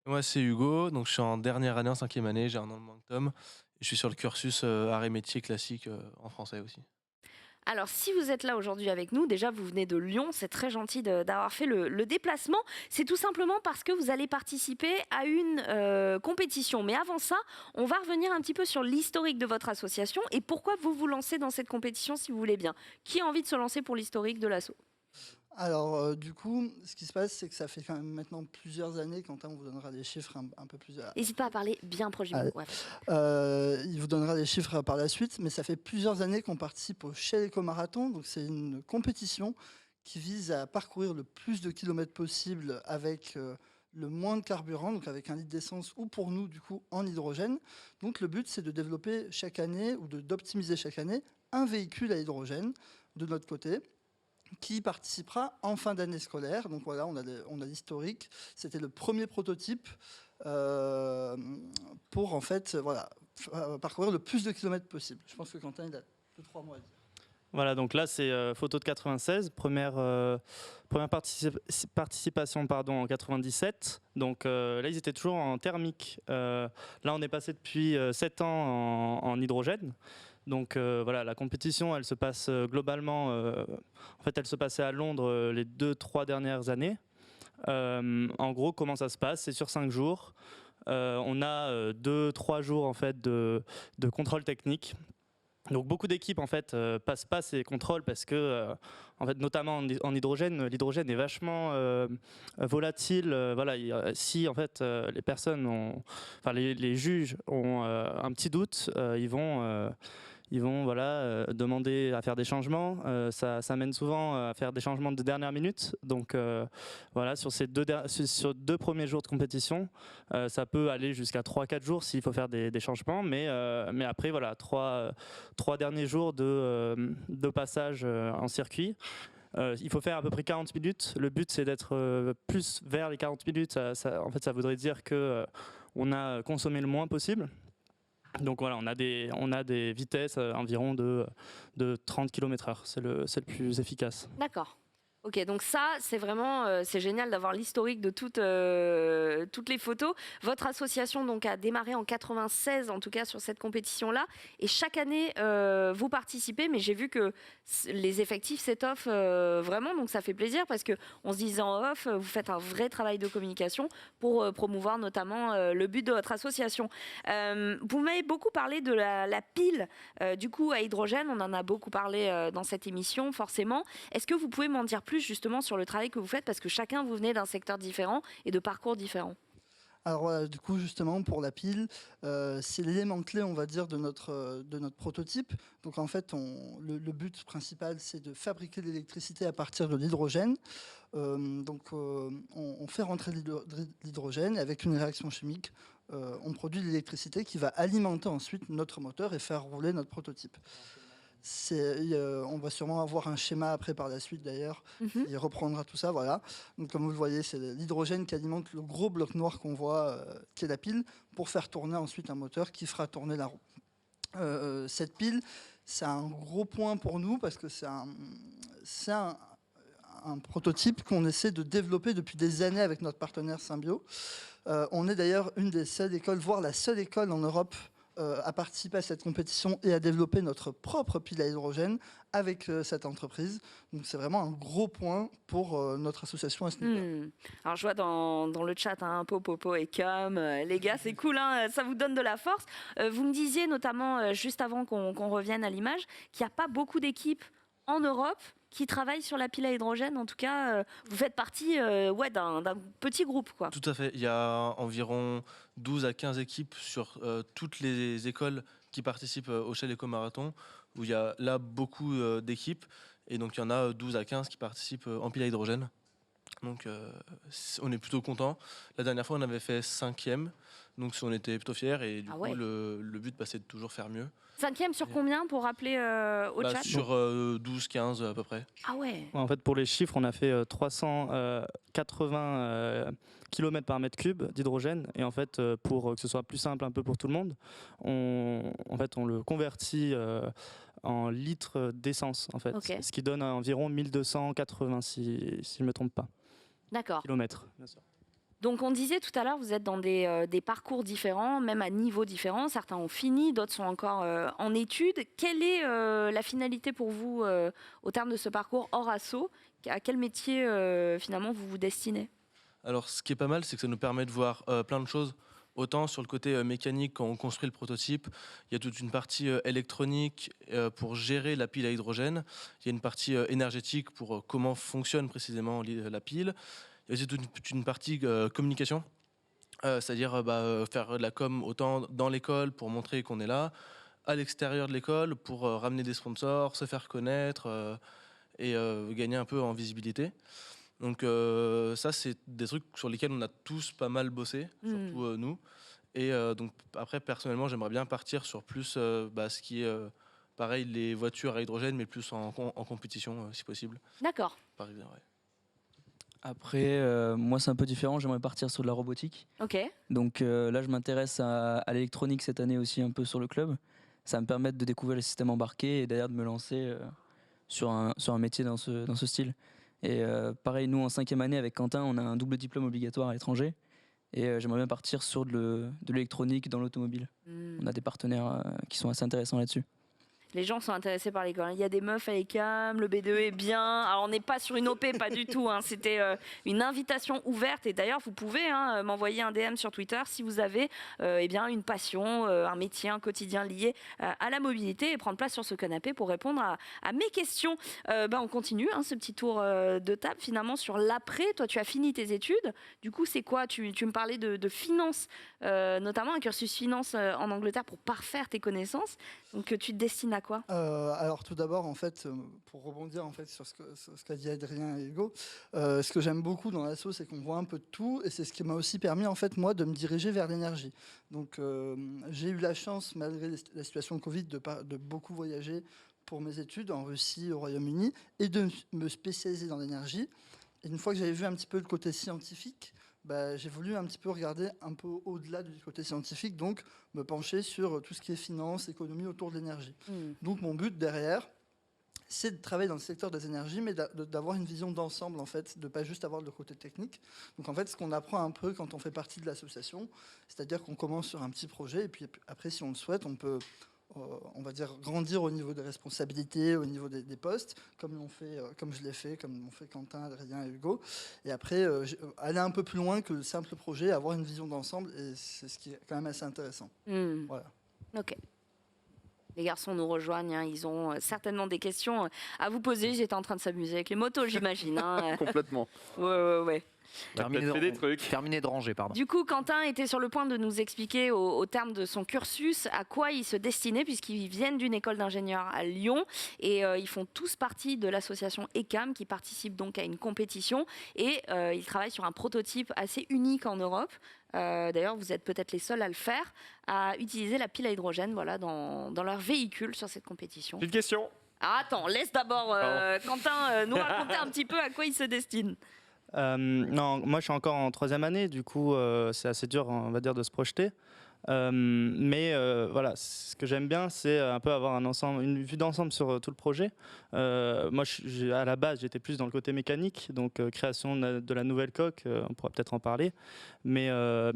Moi, c'est Hugo, donc je suis en dernière année, en 5e année, j'ai un an de moins que Tom. Et je suis sur le cursus arts et métiers classique en français aussi. Alors, si vous êtes là aujourd'hui avec nous, déjà vous venez de Lyon, c'est très gentil d'avoir fait le déplacement. C'est tout simplement parce que vous allez participer à une compétition. Mais avant ça, on va revenir un petit peu sur l'historique de votre association et pourquoi vous vous lancez dans cette compétition, si vous voulez bien. Qui a envie de se lancer pour l'historique de l'asso? Alors, du coup, ce qui se passe, c'est que ça fait quand même maintenant plusieurs années. Quentin vous donnera des chiffres un peu plus... N'hésite pas à parler bien proche du micro. Il vous donnera des chiffres par la suite, mais ça fait plusieurs années qu'on participe au Shell Eco Marathon. Donc, c'est une compétition qui vise à parcourir le plus de kilomètres possible avec le moins de carburant, donc avec un litre d'essence ou pour nous, du coup, en hydrogène. Donc le but, c'est de développer chaque année ou d'optimiser chaque année un véhicule à hydrogène de notre côté qui participera en fin d'année scolaire. Donc voilà, on a l'historique. C'était le premier prototype pour en fait parcourir le plus de kilomètres possible. Je pense que Quentin, il a 2-3 mois à dire. Voilà, donc là c'est photo de 96, première participation en 97. Donc là ils étaient toujours en thermique. Là on est passé depuis 7 ans en hydrogène. Donc voilà, la compétition elle se passe globalement, en fait elle se passait à Londres les 2-3 dernières années. En gros comment ça se passe, c'est sur 5 jours. On a 2-3 jours en fait de contrôle technique. Donc beaucoup d'équipes en fait passent pas ces contrôles parce que en fait notamment en hydrogène, l'hydrogène est vachement volatile. Voilà, si en fait les personnes les juges ont un petit doute, ils vont demander à faire des changements. Ça mène souvent à faire des changements de dernière minute. Donc voilà, sur sur 2 premiers jours de compétition, ça peut aller jusqu'à 3-4 jours s'il faut faire des changements. Mais après, voilà, 3 derniers jours de passage en circuit. Il faut faire à peu près 40 minutes. Le but, c'est d'être plus vers les 40 minutes. En fait, ça voudrait dire qu'on a consommé le moins possible. Donc voilà, on a des vitesses environ de 30 km/h. C'est le plus efficace. D'accord. Ok, donc ça, c'est vraiment c'est génial d'avoir l'historique de toutes les photos. Votre association donc a démarré en 96, en tout cas sur cette compétition-là, et chaque année vous participez. Mais j'ai vu que les effectifs s'étoffent vraiment, donc ça fait plaisir parce que on se disait en off, vous faites un vrai travail de communication pour promouvoir notamment le but de votre association. Vous m'avez beaucoup parlé de la pile du coup à hydrogène. On en a beaucoup parlé dans cette émission, forcément. Est-ce que vous pouvez m'en dire plus justement sur le travail que vous faites, parce que chacun vous venez d'un secteur différent et de parcours différents? Alors voilà, du coup justement pour la pile, c'est l'élément clé on va dire de notre prototype. Donc en fait le but principal c'est de fabriquer de l'électricité à partir de l'hydrogène. On fait rentrer l'hydrogène et avec une réaction chimique, on produit de l'électricité qui va alimenter ensuite notre moteur et faire rouler notre prototype. On va sûrement avoir un schéma après par la suite d'ailleurs, qui reprendra tout ça. Voilà. Donc, comme vous le voyez, c'est l'hydrogène qui alimente le gros bloc noir qu'on voit, qui est la pile, pour faire tourner ensuite un moteur qui fera tourner la roue. Cette pile, c'est un gros point pour nous parce que c'est un prototype qu'on essaie de développer depuis des années avec notre partenaire Symbio. On est d'ailleurs une des seules écoles, voire la seule école en Europe à participer à cette compétition et à développer notre propre pile à hydrogène avec cette entreprise. Donc c'est vraiment un gros point pour notre association à ce niveau. Alors je vois dans le chat Popo et Com, les gars c'est cool, hein, ça vous donne de la force. Vous me disiez notamment juste avant qu'on revienne à l'image qu'il n'y a pas beaucoup d'équipes en Europe qui travaillent sur la pile à hydrogène. En tout cas, vous faites partie d'un petit groupe, quoi. Tout à fait. Il y a environ 12 à 15 équipes sur toutes les écoles qui participent au Shell Eco Marathon, où il y a là beaucoup d'équipes. Et donc, il y en a 12 à 15 qui participent en pile à hydrogène. Donc, on est plutôt content. La dernière fois, on avait fait 5e. Donc, on était plutôt fiers. Et du coup, le but, c'est de toujours faire mieux. 5e sur combien, pour rappeler au chat? Sur 12-15 à peu près. Ah ouais. En fait, pour les chiffres, on a fait 380 km par mètre cube d'hydrogène. Et en fait, pour que ce soit plus simple un peu pour tout le monde, on le convertit en litres d'essence, en fait. Okay. Ce qui donne environ 1280, si je ne me trompe pas. D'accord. Kilomètres, bien sûr. Donc on disait tout à l'heure, vous êtes dans des parcours différents, même à niveaux différents. Certains ont fini, d'autres sont encore en études. Quelle est la finalité pour vous au terme de ce parcours hors asso? À quel métier finalement vous vous destinez? Alors ce qui est pas mal, c'est que ça nous permet de voir plein de choses. Autant sur le côté mécanique, quand on construit le prototype, il y a toute une partie électronique pour gérer la pile à hydrogène. Il y a une partie énergétique pour comment fonctionne précisément la pile. Il y a aussi toute une partie communication, c'est-à-dire faire de la com autant dans l'école pour montrer qu'on est là, à l'extérieur de l'école pour ramener des sponsors, se faire connaître et gagner un peu en visibilité. Donc ça, c'est des trucs sur lesquels on a tous pas mal bossé, surtout nous. Et donc après, personnellement, j'aimerais bien partir sur plus ce qui est, pareil, les voitures à hydrogène, mais plus en compétition, si possible. D'accord. Par exemple, ouais. Après, moi, c'est un peu différent. J'aimerais partir sur de la robotique. Ok. Donc là, je m'intéresse à l'électronique cette année aussi, un peu sur le club. Ça va me permettre de découvrir les systèmes embarqués et d'ailleurs de me lancer sur un métier dans ce style. Et pareil, nous, en 5e année, avec Quentin, on a un double diplôme obligatoire à l'étranger. Et j'aimerais bien partir sur de l'électronique dans l'automobile. On a des partenaires qui sont assez intéressants là-dessus. Les gens sont intéressés par l'école. Il y a des meufs à l'ECAM, le B2 est bien. Alors on n'est pas sur une OP, pas du tout. C'était une invitation ouverte. Et d'ailleurs, vous pouvez m'envoyer un DM sur Twitter si vous avez une passion, un métier, un quotidien lié à la mobilité et prendre place sur ce canapé pour répondre à mes questions. On continue ce petit tour de table finalement sur l'après. Toi, tu as fini tes études. Du coup, c'est quoi ? Tu me parlais de finance, notamment un cursus finance en Angleterre pour parfaire tes connaissances. Donc tu te destines à quoi ? Alors tout d'abord, en fait, pour rebondir en fait sur ce qu'a dit Adrien et Hugo, ce que j'aime beaucoup dans l'asso, c'est qu'on voit un peu de tout, et c'est ce qui m'a aussi permis en fait moi de me diriger vers l'énergie. Donc j'ai eu la chance, malgré la situation de Covid, de beaucoup voyager pour mes études en Russie, au Royaume-Uni, et de me spécialiser dans l'énergie. Et une fois que j'avais vu un petit peu le côté scientifique, j'ai voulu un petit peu regarder un peu au-delà du côté scientifique, donc me pencher sur tout ce qui est finance, économie autour de l'énergie. Donc mon but derrière, c'est de travailler dans le secteur des énergies, mais d'avoir une vision d'ensemble, en fait, de ne pas juste avoir le côté technique. Donc en fait, ce qu'on apprend un peu quand on fait partie de l'association, c'est-à-dire qu'on commence sur un petit projet, et puis après, si on le souhaite, on peut... on va dire grandir au niveau des responsabilités, au niveau des postes, comme je l'ai fait, comme l'ont fait Quentin, Adrien et Hugo. Et après, aller un peu plus loin que le simple projet, avoir une vision d'ensemble, et c'est ce qui est quand même assez intéressant. Voilà. Ok. Les garçons nous rejoignent, ils ont certainement des questions à vous poser. J'étais en train de s'amuser avec les motos, j'imagine. Complètement. Ouais. Terminé de ranger, pardon. Du coup, Quentin était sur le point de nous expliquer au terme de son cursus à quoi il se destinait, puisqu'ils viennent d'une école d'ingénieurs à Lyon et ils font tous partie de l'association ECAM qui participe donc à une compétition et ils travaillent sur un prototype assez unique en Europe. D'ailleurs, vous êtes peut-être les seuls à le faire, à utiliser la pile à hydrogène dans leur véhicule sur cette compétition. Une question. Ah, attends, laisse d'abord Quentin nous raconter un petit peu à quoi il se destine. Non, moi je suis encore en 3e année, du coup c'est assez dur, on va dire, de se projeter. Mais voilà, ce que j'aime bien, c'est un peu avoir une vue d'ensemble sur tout le projet. Moi, à la base, j'étais plus dans le côté mécanique, donc création de la nouvelle coque, on pourra peut-être en parler. Mais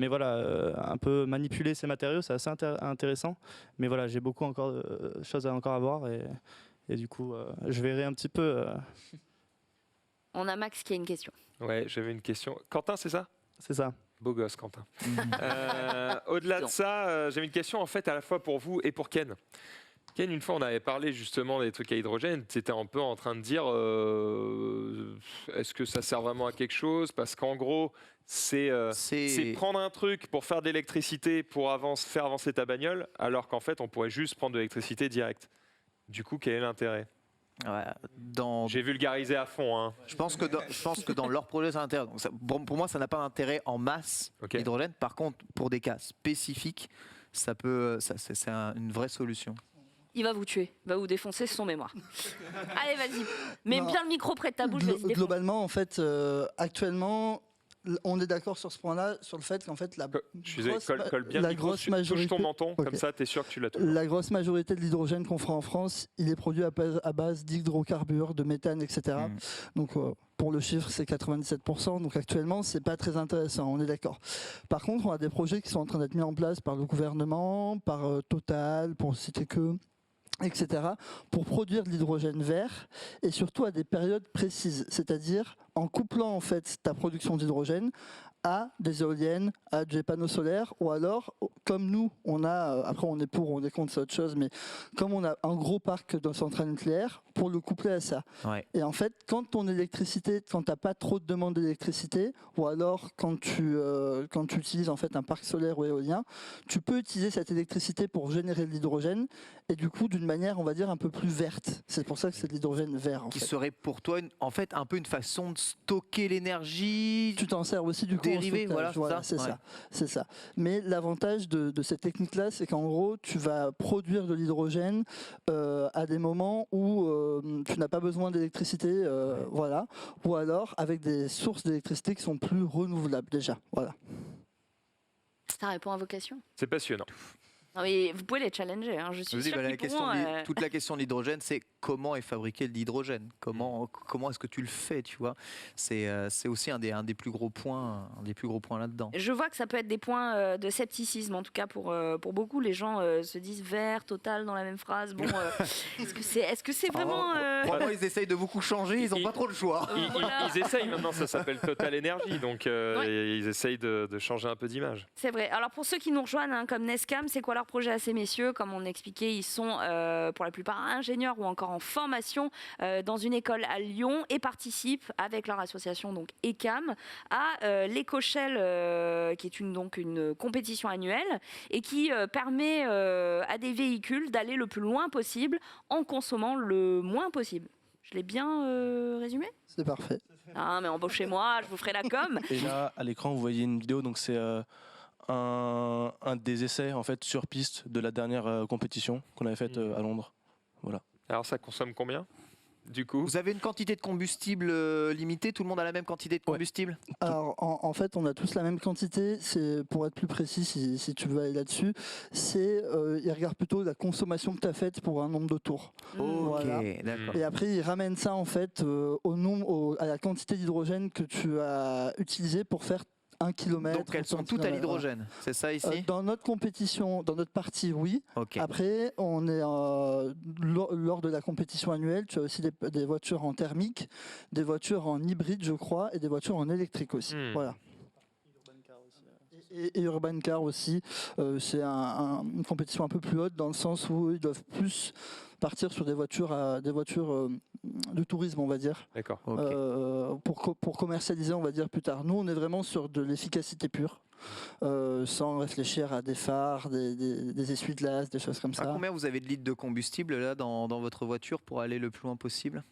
voilà, un peu manipuler ces matériaux, c'est assez intéressant. Mais voilà, j'ai beaucoup encore de choses à voir et du coup, je verrai un petit peu. On a Max qui a une question. Ouais, j'avais une question. Quentin, c'est ça ? C'est ça. Beau gosse, Quentin. Au-delà de ça, j'avais une question en fait à la fois pour vous et pour Ken. Ken, une fois, on avait parlé justement des trucs à hydrogène. Tu étais un peu en train de dire est-ce que ça sert vraiment à quelque chose ? Parce qu'en gros, c'est prendre un truc pour faire de l'électricité pour faire avancer ta bagnole, alors qu'en fait, on pourrait juste prendre de l'électricité direct. Du coup, quel est l'intérêt ? J'ai vulgarisé à fond. Hein. Je pense que dans leur projet, ça a intérêt. Donc pour moi, ça n'a pas d'intérêt en masse, l'hydrogène. Par contre, pour des cas spécifiques, c'est une vraie solution. Il va vous tuer, il va vous défoncer son mémoire. Allez, vas-y, mets bien le micro près de ta bouche. Globalement, en fait, actuellement, on est d'accord sur ce point-là, sur le fait qu'en fait la grosse majorité, touche ton menton, comme ça, t'es sûr que tu l'as toujours. La grosse majorité de l'hydrogène qu'on fera en France, il est produit à base d'hydrocarbures, de méthane, etc. Donc pour le chiffre, c'est 97%. Donc actuellement, c'est pas très intéressant, on est d'accord. Par contre, on a des projets qui sont en train d'être mis en place par le gouvernement, par Total, pour citer que, etc., pour produire de l'hydrogène vert et surtout à des périodes précises, c'est-à-dire en couplant en fait ta production d'hydrogène à des éoliennes, à des panneaux solaires, ou alors, comme nous, on a, après on est pour, on est contre, c'est autre chose, mais comme on a un gros parc de centrales nucléaires, pour le coupler à ça. Ouais. Et en fait, quand ton électricité, quand tu n'as pas trop de demande d'électricité, ou alors quand tu utilises en fait un parc solaire ou éolien, tu peux utiliser cette électricité pour générer de l'hydrogène, et du coup d'une manière, on va dire, un peu plus verte. C'est pour ça que c'est de l'hydrogène vert. Qui serait pour toi, en fait, un peu une façon de stocker l'énergie. Tu t'en sers aussi du coup dérivé, voilà, c'est ça. Mais l'avantage de cette technique-là, c'est qu'en gros, tu vas produire de l'hydrogène à des moments où tu n'as pas besoin d'électricité, voilà, ou alors avec des sources d'électricité qui sont plus renouvelables déjà, voilà. Ça répond à vos questions. C'est passionnant. Non, mais vous pouvez les challenger. Hein. Je suis sûre qu'ils pourront, toute la question de l'hydrogène, c'est comment est fabriqué l'hydrogène. Comment est-ce que tu le fais, tu vois. C'est aussi un des plus gros points, là-dedans. Je vois que ça peut être des points de scepticisme, en tout cas pour beaucoup. Les gens se disent vert, total dans la même phrase. Bon, est-ce que c'est vraiment Vraiment, ils essayent de beaucoup changer. Ils n'ont pas trop le choix. Ils essayent maintenant. Ça s'appelle Total Energy, donc ils essayent de changer un peu d'image. C'est vrai. Alors pour ceux qui nous rejoignent, hein, comme Nescam, c'est quoi leur projet à ces messieurs? Comme on expliquait, ils sont pour la plupart ingénieurs ou encore en formation dans une école à Lyon et participent avec leur association donc ECAM à l'Écochelle qui est une compétition annuelle et qui permet à des véhicules d'aller le plus loin possible en consommant le moins possible. Je l'ai bien résumé? C'est parfait. Ah mais embauchez-moi, je vous ferai la com. Et là, à l'écran, vous voyez une vidéo, donc c'est un des essais en fait sur piste de la dernière compétition qu'on avait faite à Londres. Voilà. Alors ça consomme combien du coup? Vous avez une quantité de combustible limitée? Tout le monde a la même quantité de combustible? Alors en fait on a tous la même quantité. C'est pour être plus précis si tu veux aller là-dessus, ils regardent plutôt la consommation que tu as faite pour un nombre de tours. Voilà. D'accord. Et après ils ramènent ça en fait à la quantité d'hydrogène que tu as utilisé pour faire 1 km. Donc elles sont toutes à l'hydrogène, c'est ça ici? Dans notre compétition, dans notre partie, oui. Okay. Après, on est lors de la compétition annuelle, tu as aussi des voitures en thermique, des voitures en hybride, je crois, et des voitures en électrique aussi. Voilà. Et Urban Car aussi, c'est une compétition un peu plus haute dans le sens où ils doivent plus partir sur des voitures de tourisme, on va dire. D'accord. Pour commercialiser, on va dire plus tard. Nous, on est vraiment sur de l'efficacité pure, sans réfléchir à des phares, des essuie-glaces, des choses comme ça. Combien vous avez de litres de combustible là dans votre voiture pour aller le plus loin possible?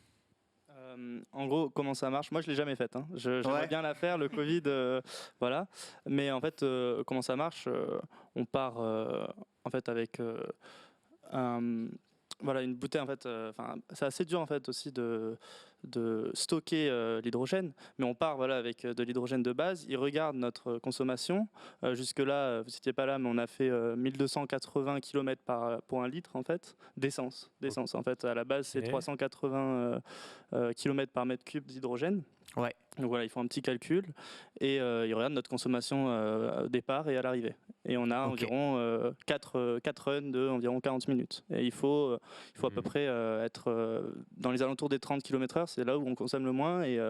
En gros, comment ça marche? Moi, je l'ai jamais faite. Hein. J'aimerais bien la faire, le Covid, voilà. Mais en fait, comment ça marche? On part en fait avec une bouteille. En fait, c'est assez dur en fait aussi de stocker l'hydrogène, mais on part avec de l'hydrogène de base. Ils regardent notre consommation. Jusque-là, vous n'étiez pas là, mais on a fait 1280 km pour 1 litre en fait d'essence. En fait, à la base, c'est 380 km par mètre cube d'hydrogène. Ouais. Donc voilà, ils font un petit calcul et ils regardent notre consommation au départ et à l'arrivée. Et on a environ 4 runs de environ 40 minutes. Et il faut à peu près être dans les alentours des 30 km/h, c'est là où on consomme le moins et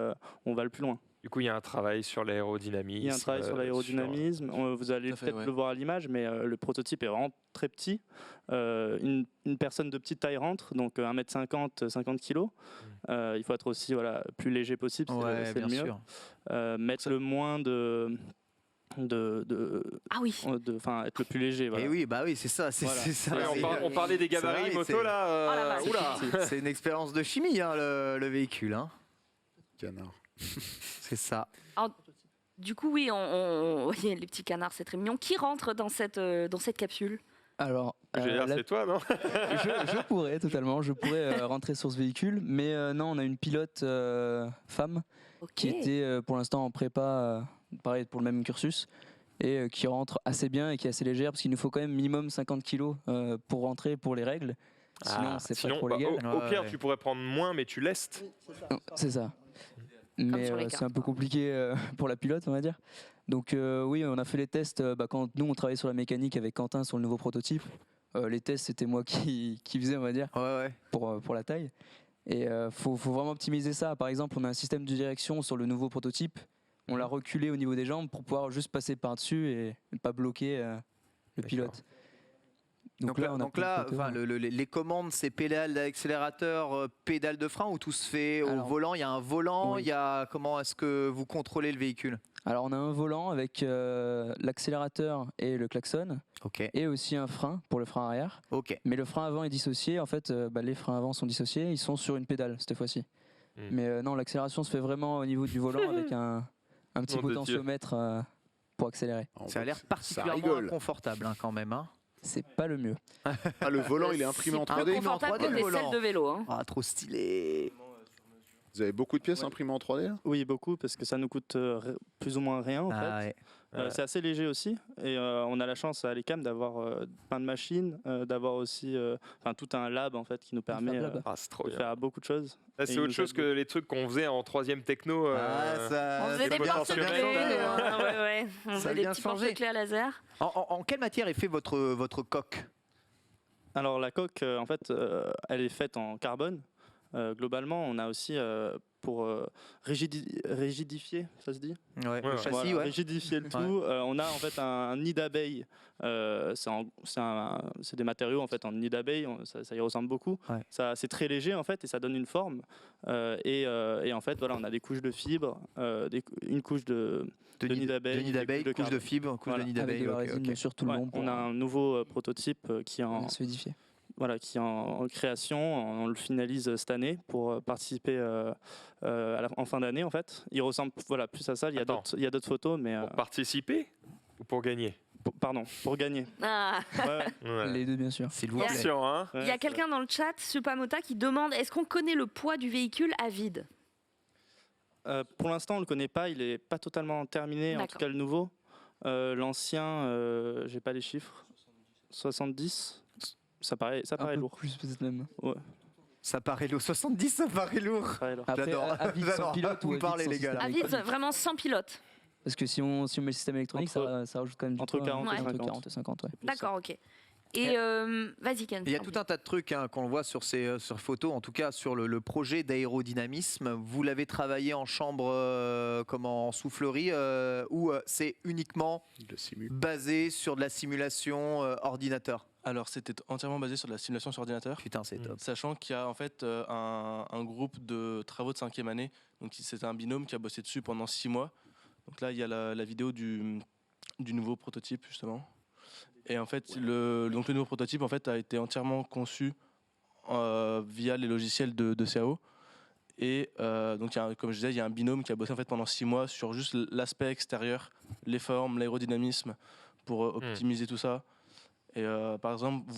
on va le plus loin. Du coup, il y a un travail sur l'aérodynamisme. Il y a un travail sur l'aérodynamisme. Vous allez peut-être le voir à l'image, mais le prototype est vraiment très petit. Une personne de petite taille rentre, donc 1m50, 50 kg. Il faut être aussi plus léger possible, c'est le mieux. Mettre le moins être le plus léger. Voilà. Et oui, c'est ça. C'est ça. On parlait des gabarits moto là. C'est une expérience de chimie, hein, le véhicule. Hein. Canard. C'est ça. Alors, du coup, oui, les petits canards, c'est très mignon. Qui rentre dans cette capsule? Alors, c'est toi, non? je pourrais totalement, rentrer sur ce véhicule, mais non, on a une pilote femme qui était pour l'instant en prépa, pareil pour le même cursus, et qui rentre assez bien et qui est assez légère, parce qu'il nous faut quand même minimum 50 kg pour rentrer pour les règles. Sinon, c'est pas trop légal. Au pire, tu pourrais prendre moins, mais tu lestes. C'est ça. Mais c'est un peu compliqué pour la pilote, on va dire. Donc oui, on a fait les tests quand nous on travaillait sur la mécanique avec Quentin sur le nouveau prototype. Les tests, c'était moi qui faisais, on va dire, pour la taille. Et faut vraiment optimiser ça. Par exemple, on a un système de direction sur le nouveau prototype. On l'a reculé au niveau des jambes pour pouvoir juste passer par-dessus et ne pas bloquer le pilote. Donc là, les commandes, c'est pédale d'accélérateur, pédale de frein, ou tout se fait au volant? Il y a un volant, comment est-ce que vous contrôlez le véhicule? Alors on a un volant avec l'accélérateur et le klaxon, et aussi un frein pour le frein arrière. Mais le frein avant est dissocié, en fait les freins avant sont dissociés, ils sont sur une pédale cette fois-ci. Mais non, l'accélération se fait vraiment au niveau du volant avec un petit potentiomètre pour accélérer. Ça a l'air particulièrement inconfortable quand même. C'est pas le mieux. Le volant, il est imprimé en 3D. Confortable comme des selles de vélo. Trop stylé. Vous avez beaucoup de pièces imprimées en 3D là ? Oui, beaucoup, parce que ça nous coûte plus ou moins rien en fait. C'est assez léger aussi, et on a la chance à l'ECAM d'avoir plein de machines, d'avoir aussi tout un lab en fait qui nous permet de faire beaucoup de choses. Là, c'est autre chose que les trucs qu'on faisait en 3e techno. On faisait des porte-clés, on faisait des petits porte-clés à laser. En quelle matière est fait votre coque ? Alors la coque, en fait, elle est faite en carbone. Globalement, on a aussi pour rigidifier, ça se dit ? Le châssis, rigidifier le tout. On a en fait un nid d'abeille. C'est des matériaux en fait en nid d'abeille. Ça y ressemble beaucoup. C'est très léger en fait et ça donne une forme. Et en fait, voilà, on a des couches de fibres, une couche de nid d'abeille, une couche de fibres, une couche de nid d'abeille. Sur tout le long. On a un nouveau prototype qui est en solidifié. Voilà, qui est en création, on le finalise cette année pour participer en fin d'année en fait. Il ressemble plus à ça, il y a d'autres photos. Mais, pour participer ou pour gagner ? Pour gagner. Les deux bien sûr. C'est lourd. Il y a quelqu'un dans le chat, Supamota, qui demande est-ce qu'on connaît le poids du véhicule à vide ? Pour l'instant on ne le connaît pas, il n'est pas totalement terminé, en tout cas le nouveau. L'ancien, j'ai pas les chiffres, 70. Ça paraît lourd. Plus peut-être même. Ouais. Ça paraît lourd. 70, ça paraît lourd. J'adore. À vide sans pilote, vous me parlez les gars. À vide, vraiment sans pilote. Parce que si on met le système électronique, ça rajoute quand même entre 40 et 50. D'accord, ok. Et vas-y Ken. Il y a tout un tas de trucs qu'on voit sur ces photos, en tout cas sur le projet d'aérodynamisme. Vous l'avez travaillé en chambre, en soufflerie, ou c'est uniquement basé sur de la simulation ordinateur ? Alors c'était entièrement basé sur de la simulation sur ordinateur. Putain, c'est top. Sachant qu'il y a en fait un groupe de travaux de 5e année, donc c'était un binôme qui a bossé dessus pendant 6 mois. Donc là il y a la vidéo du nouveau prototype justement. Et en fait le nouveau prototype en fait a été entièrement conçu via les logiciels de CAO. Et donc comme je disais, il y a un binôme qui a bossé en fait pendant 6 mois sur juste l'aspect extérieur, les formes, l'aérodynamisme pour optimiser tout ça. Et par exemple,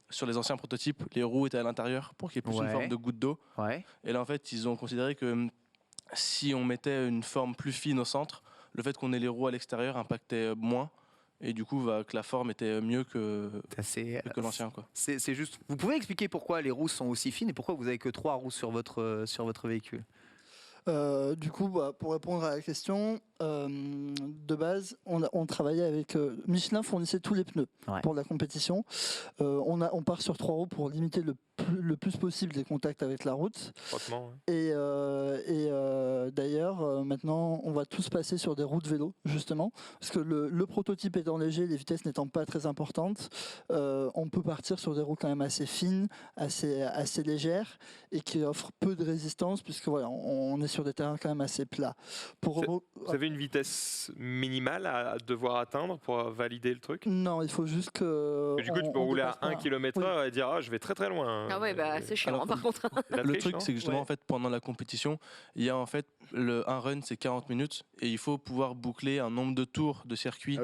sur les anciens prototypes, les roues étaient à l'intérieur pour qu'il y ait plus une forme de goutte d'eau. Et là, en fait, ils ont considéré que si on mettait une forme plus fine au centre, le fait qu'on ait les roues à l'extérieur impactait moins. Et du coup, que la forme était mieux que l'ancien. C'est juste. Vous pouvez expliquer pourquoi les roues sont aussi fines et pourquoi vous avez que 3 roues sur votre véhicule ? Du coup, pour répondre à la question, de base, on travaillait avec Michelin fournissait tous les pneus pour la compétition. On part sur 3 roues pour limiter le plus possible des contacts avec la route. Et d'ailleurs, maintenant, on va tous passer sur des roues de vélo, justement, parce que le prototype étant léger, les vitesses n'étant pas très importantes, on peut partir sur des roues quand même assez fines, assez légères, et qui offrent peu de résistance, puisque voilà, on est sur des terrains quand même assez plats. Vous avez une vitesse minimale à devoir atteindre pour valider le truc ? Non, il faut juste que... Du coup, tu peux rouler à 1 km/h et dire je vais très très loin. Ah ouais, c'est chiant par contre. Le truc, c'est que justement, en fait, pendant la compétition, il y a en fait un run, c'est 40 minutes, et il faut pouvoir boucler un nombre de tours de circuit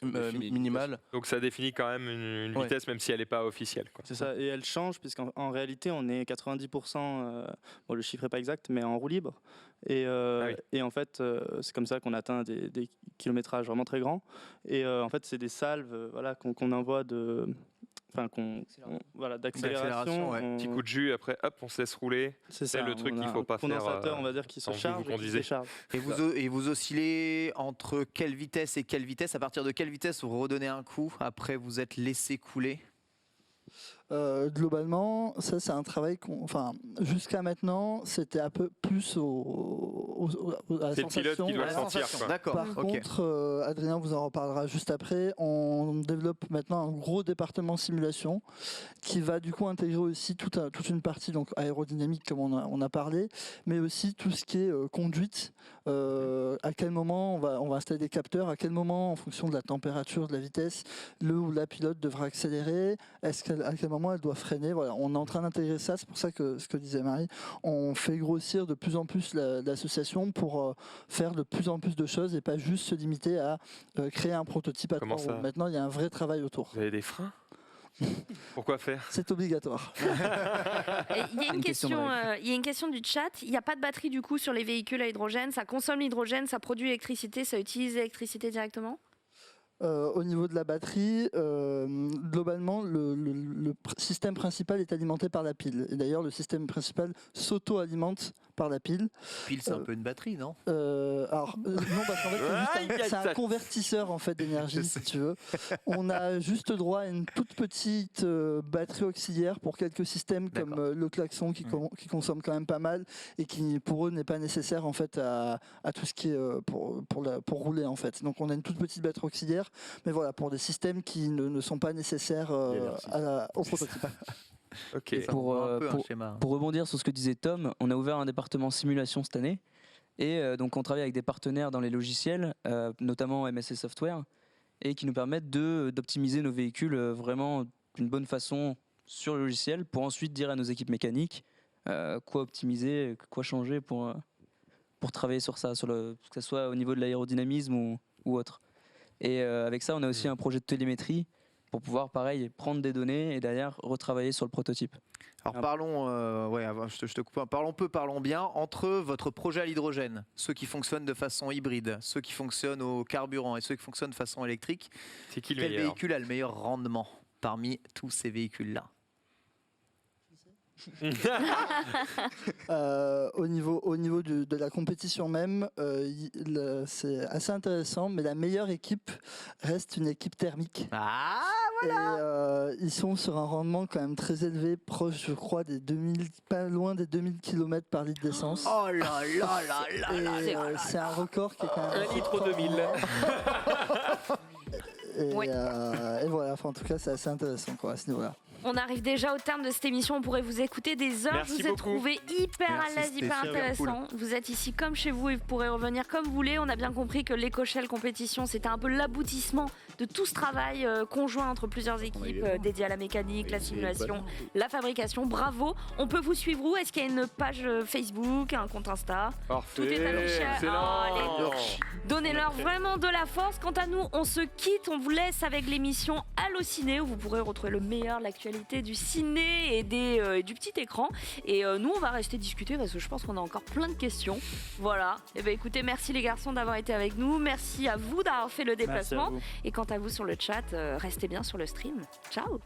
minimal. Donc ça définit quand même une vitesse, même si elle n'est pas officielle. C'est ça, et elle change, puisqu'en réalité, on est 90%, le chiffre n'est pas exact, mais en roue libre. Et en fait, c'est comme ça qu'on atteint des kilométrages vraiment très grands. Et en fait, c'est des salves qu'on envoie d'accélération. Petit coup de jus, après hop, on se laisse rouler. C'est le truc qu'il ne faut pas faire. Condensateur, on va dire, qui se charge et qui se décharge. Et vous oscillez entre quelle vitesse et quelle vitesse ? À partir de quelle vitesse vous redonnez un coup après vous êtes laissé couler ? Globalement, ça c'est un travail jusqu'à maintenant, c'était un peu plus à la sensation. Qui doit le sentir. D'accord. Par contre, Adrien vous en reparlera juste après. On développe maintenant un gros département simulation qui va du coup intégrer aussi toute une partie donc aérodynamique comme on a parlé, mais aussi tout ce qui est conduite, à quel moment on va installer des capteurs, à quel moment, en fonction de la température, de la vitesse, le ou la pilote devra accélérer, à quel moment elle doit freiner. Voilà, on est en train d'intégrer ça, c'est pour ça que ce que disait Marie, on fait grossir de plus en plus l'association pour faire de plus en plus de choses et pas juste se limiter à créer un prototype à 3 roues. Maintenant, il y a un vrai travail autour. Vous avez des freins ? Pourquoi faire ? C'est obligatoire. Il y a une question du chat. Il n'y a pas de batterie du coup sur les véhicules à hydrogène. Ça consomme l'hydrogène, ça produit l'électricité, ça utilise l'électricité directement ? Au niveau de la batterie, globalement, le système principal est alimenté par la pile. Et d'ailleurs, le système principal s'auto-alimente par la pile. Pile, c'est un peu une batterie, non ? Non, parce qu'en fait, c'est un convertisseur en fait, d'énergie, si tu veux. On a juste droit à une toute petite batterie auxiliaire pour quelques systèmes comme le klaxon qui consomme quand même pas mal et qui, pour eux, n'est pas nécessaire en fait, à tout ce qui est pour rouler. En fait. Donc, on a une toute petite batterie auxiliaire. Mais voilà, pour des systèmes qui ne sont pas nécessaires au prototype. Okay. Pour rebondir sur ce que disait Tom, on a ouvert un département simulation cette année. Et donc on travaille avec des partenaires dans les logiciels, notamment MSC Software, et qui nous permettent d'optimiser nos véhicules vraiment d'une bonne façon sur le logiciel pour ensuite dire à nos équipes mécaniques quoi optimiser, quoi changer pour travailler sur ça, que ce soit au niveau de l'aérodynamisme ou autre. Et avec ça, on a aussi un projet de télémétrie pour pouvoir, pareil, prendre des données et derrière retravailler sur le prototype. Alors parlons, je te coupe, parlons bien, entre votre projet à l'hydrogène, ceux qui fonctionnent de façon hybride, ceux qui fonctionnent au carburant et ceux qui fonctionnent de façon électrique, quel véhicule a le meilleur rendement parmi tous ces véhicules-là ? Au niveau de la compétition même, c'est assez intéressant, mais la meilleure équipe reste une équipe thermique. Ah, voilà. Et ils sont sur un rendement quand même très élevé, proche, je crois, pas loin des 2000 km par litre d'essence. Oh là là là là. C'est un record qui est quand même... 1 litre 2000. Et voilà, en tout cas, c'est assez intéressant à ce niveau-là. On arrive déjà au terme de cette émission. On pourrait vous écouter des heures. Merci je vous ai trouvé hyper à l'aise, hyper intéressant. Cool. Vous êtes ici comme chez vous et vous pourrez revenir comme vous voulez. On a bien compris que l'Ecoshell Compétition, c'était un peu l'aboutissement de tout ce travail conjoint entre plusieurs équipes dédiées à la mécanique, la simulation, la fabrication. Bravo. On peut vous suivre où ? Est-ce qu'il y a une page Facebook, un compte Insta ? Parfait. Tout est affiché. Donnez-leur vraiment de la force. Quant à nous, on se quitte. On vous laisse avec l'émission Allociné où vous pourrez retrouver le meilleur de l'actualité du ciné et du petit écran. Et nous, on va rester discuter parce que je pense qu'on a encore plein de questions. Voilà. Et ben écoutez, merci les garçons d'avoir été avec nous. Merci à vous d'avoir fait le déplacement. Et quant à vous sur le chat, restez bien sur le stream. Ciao.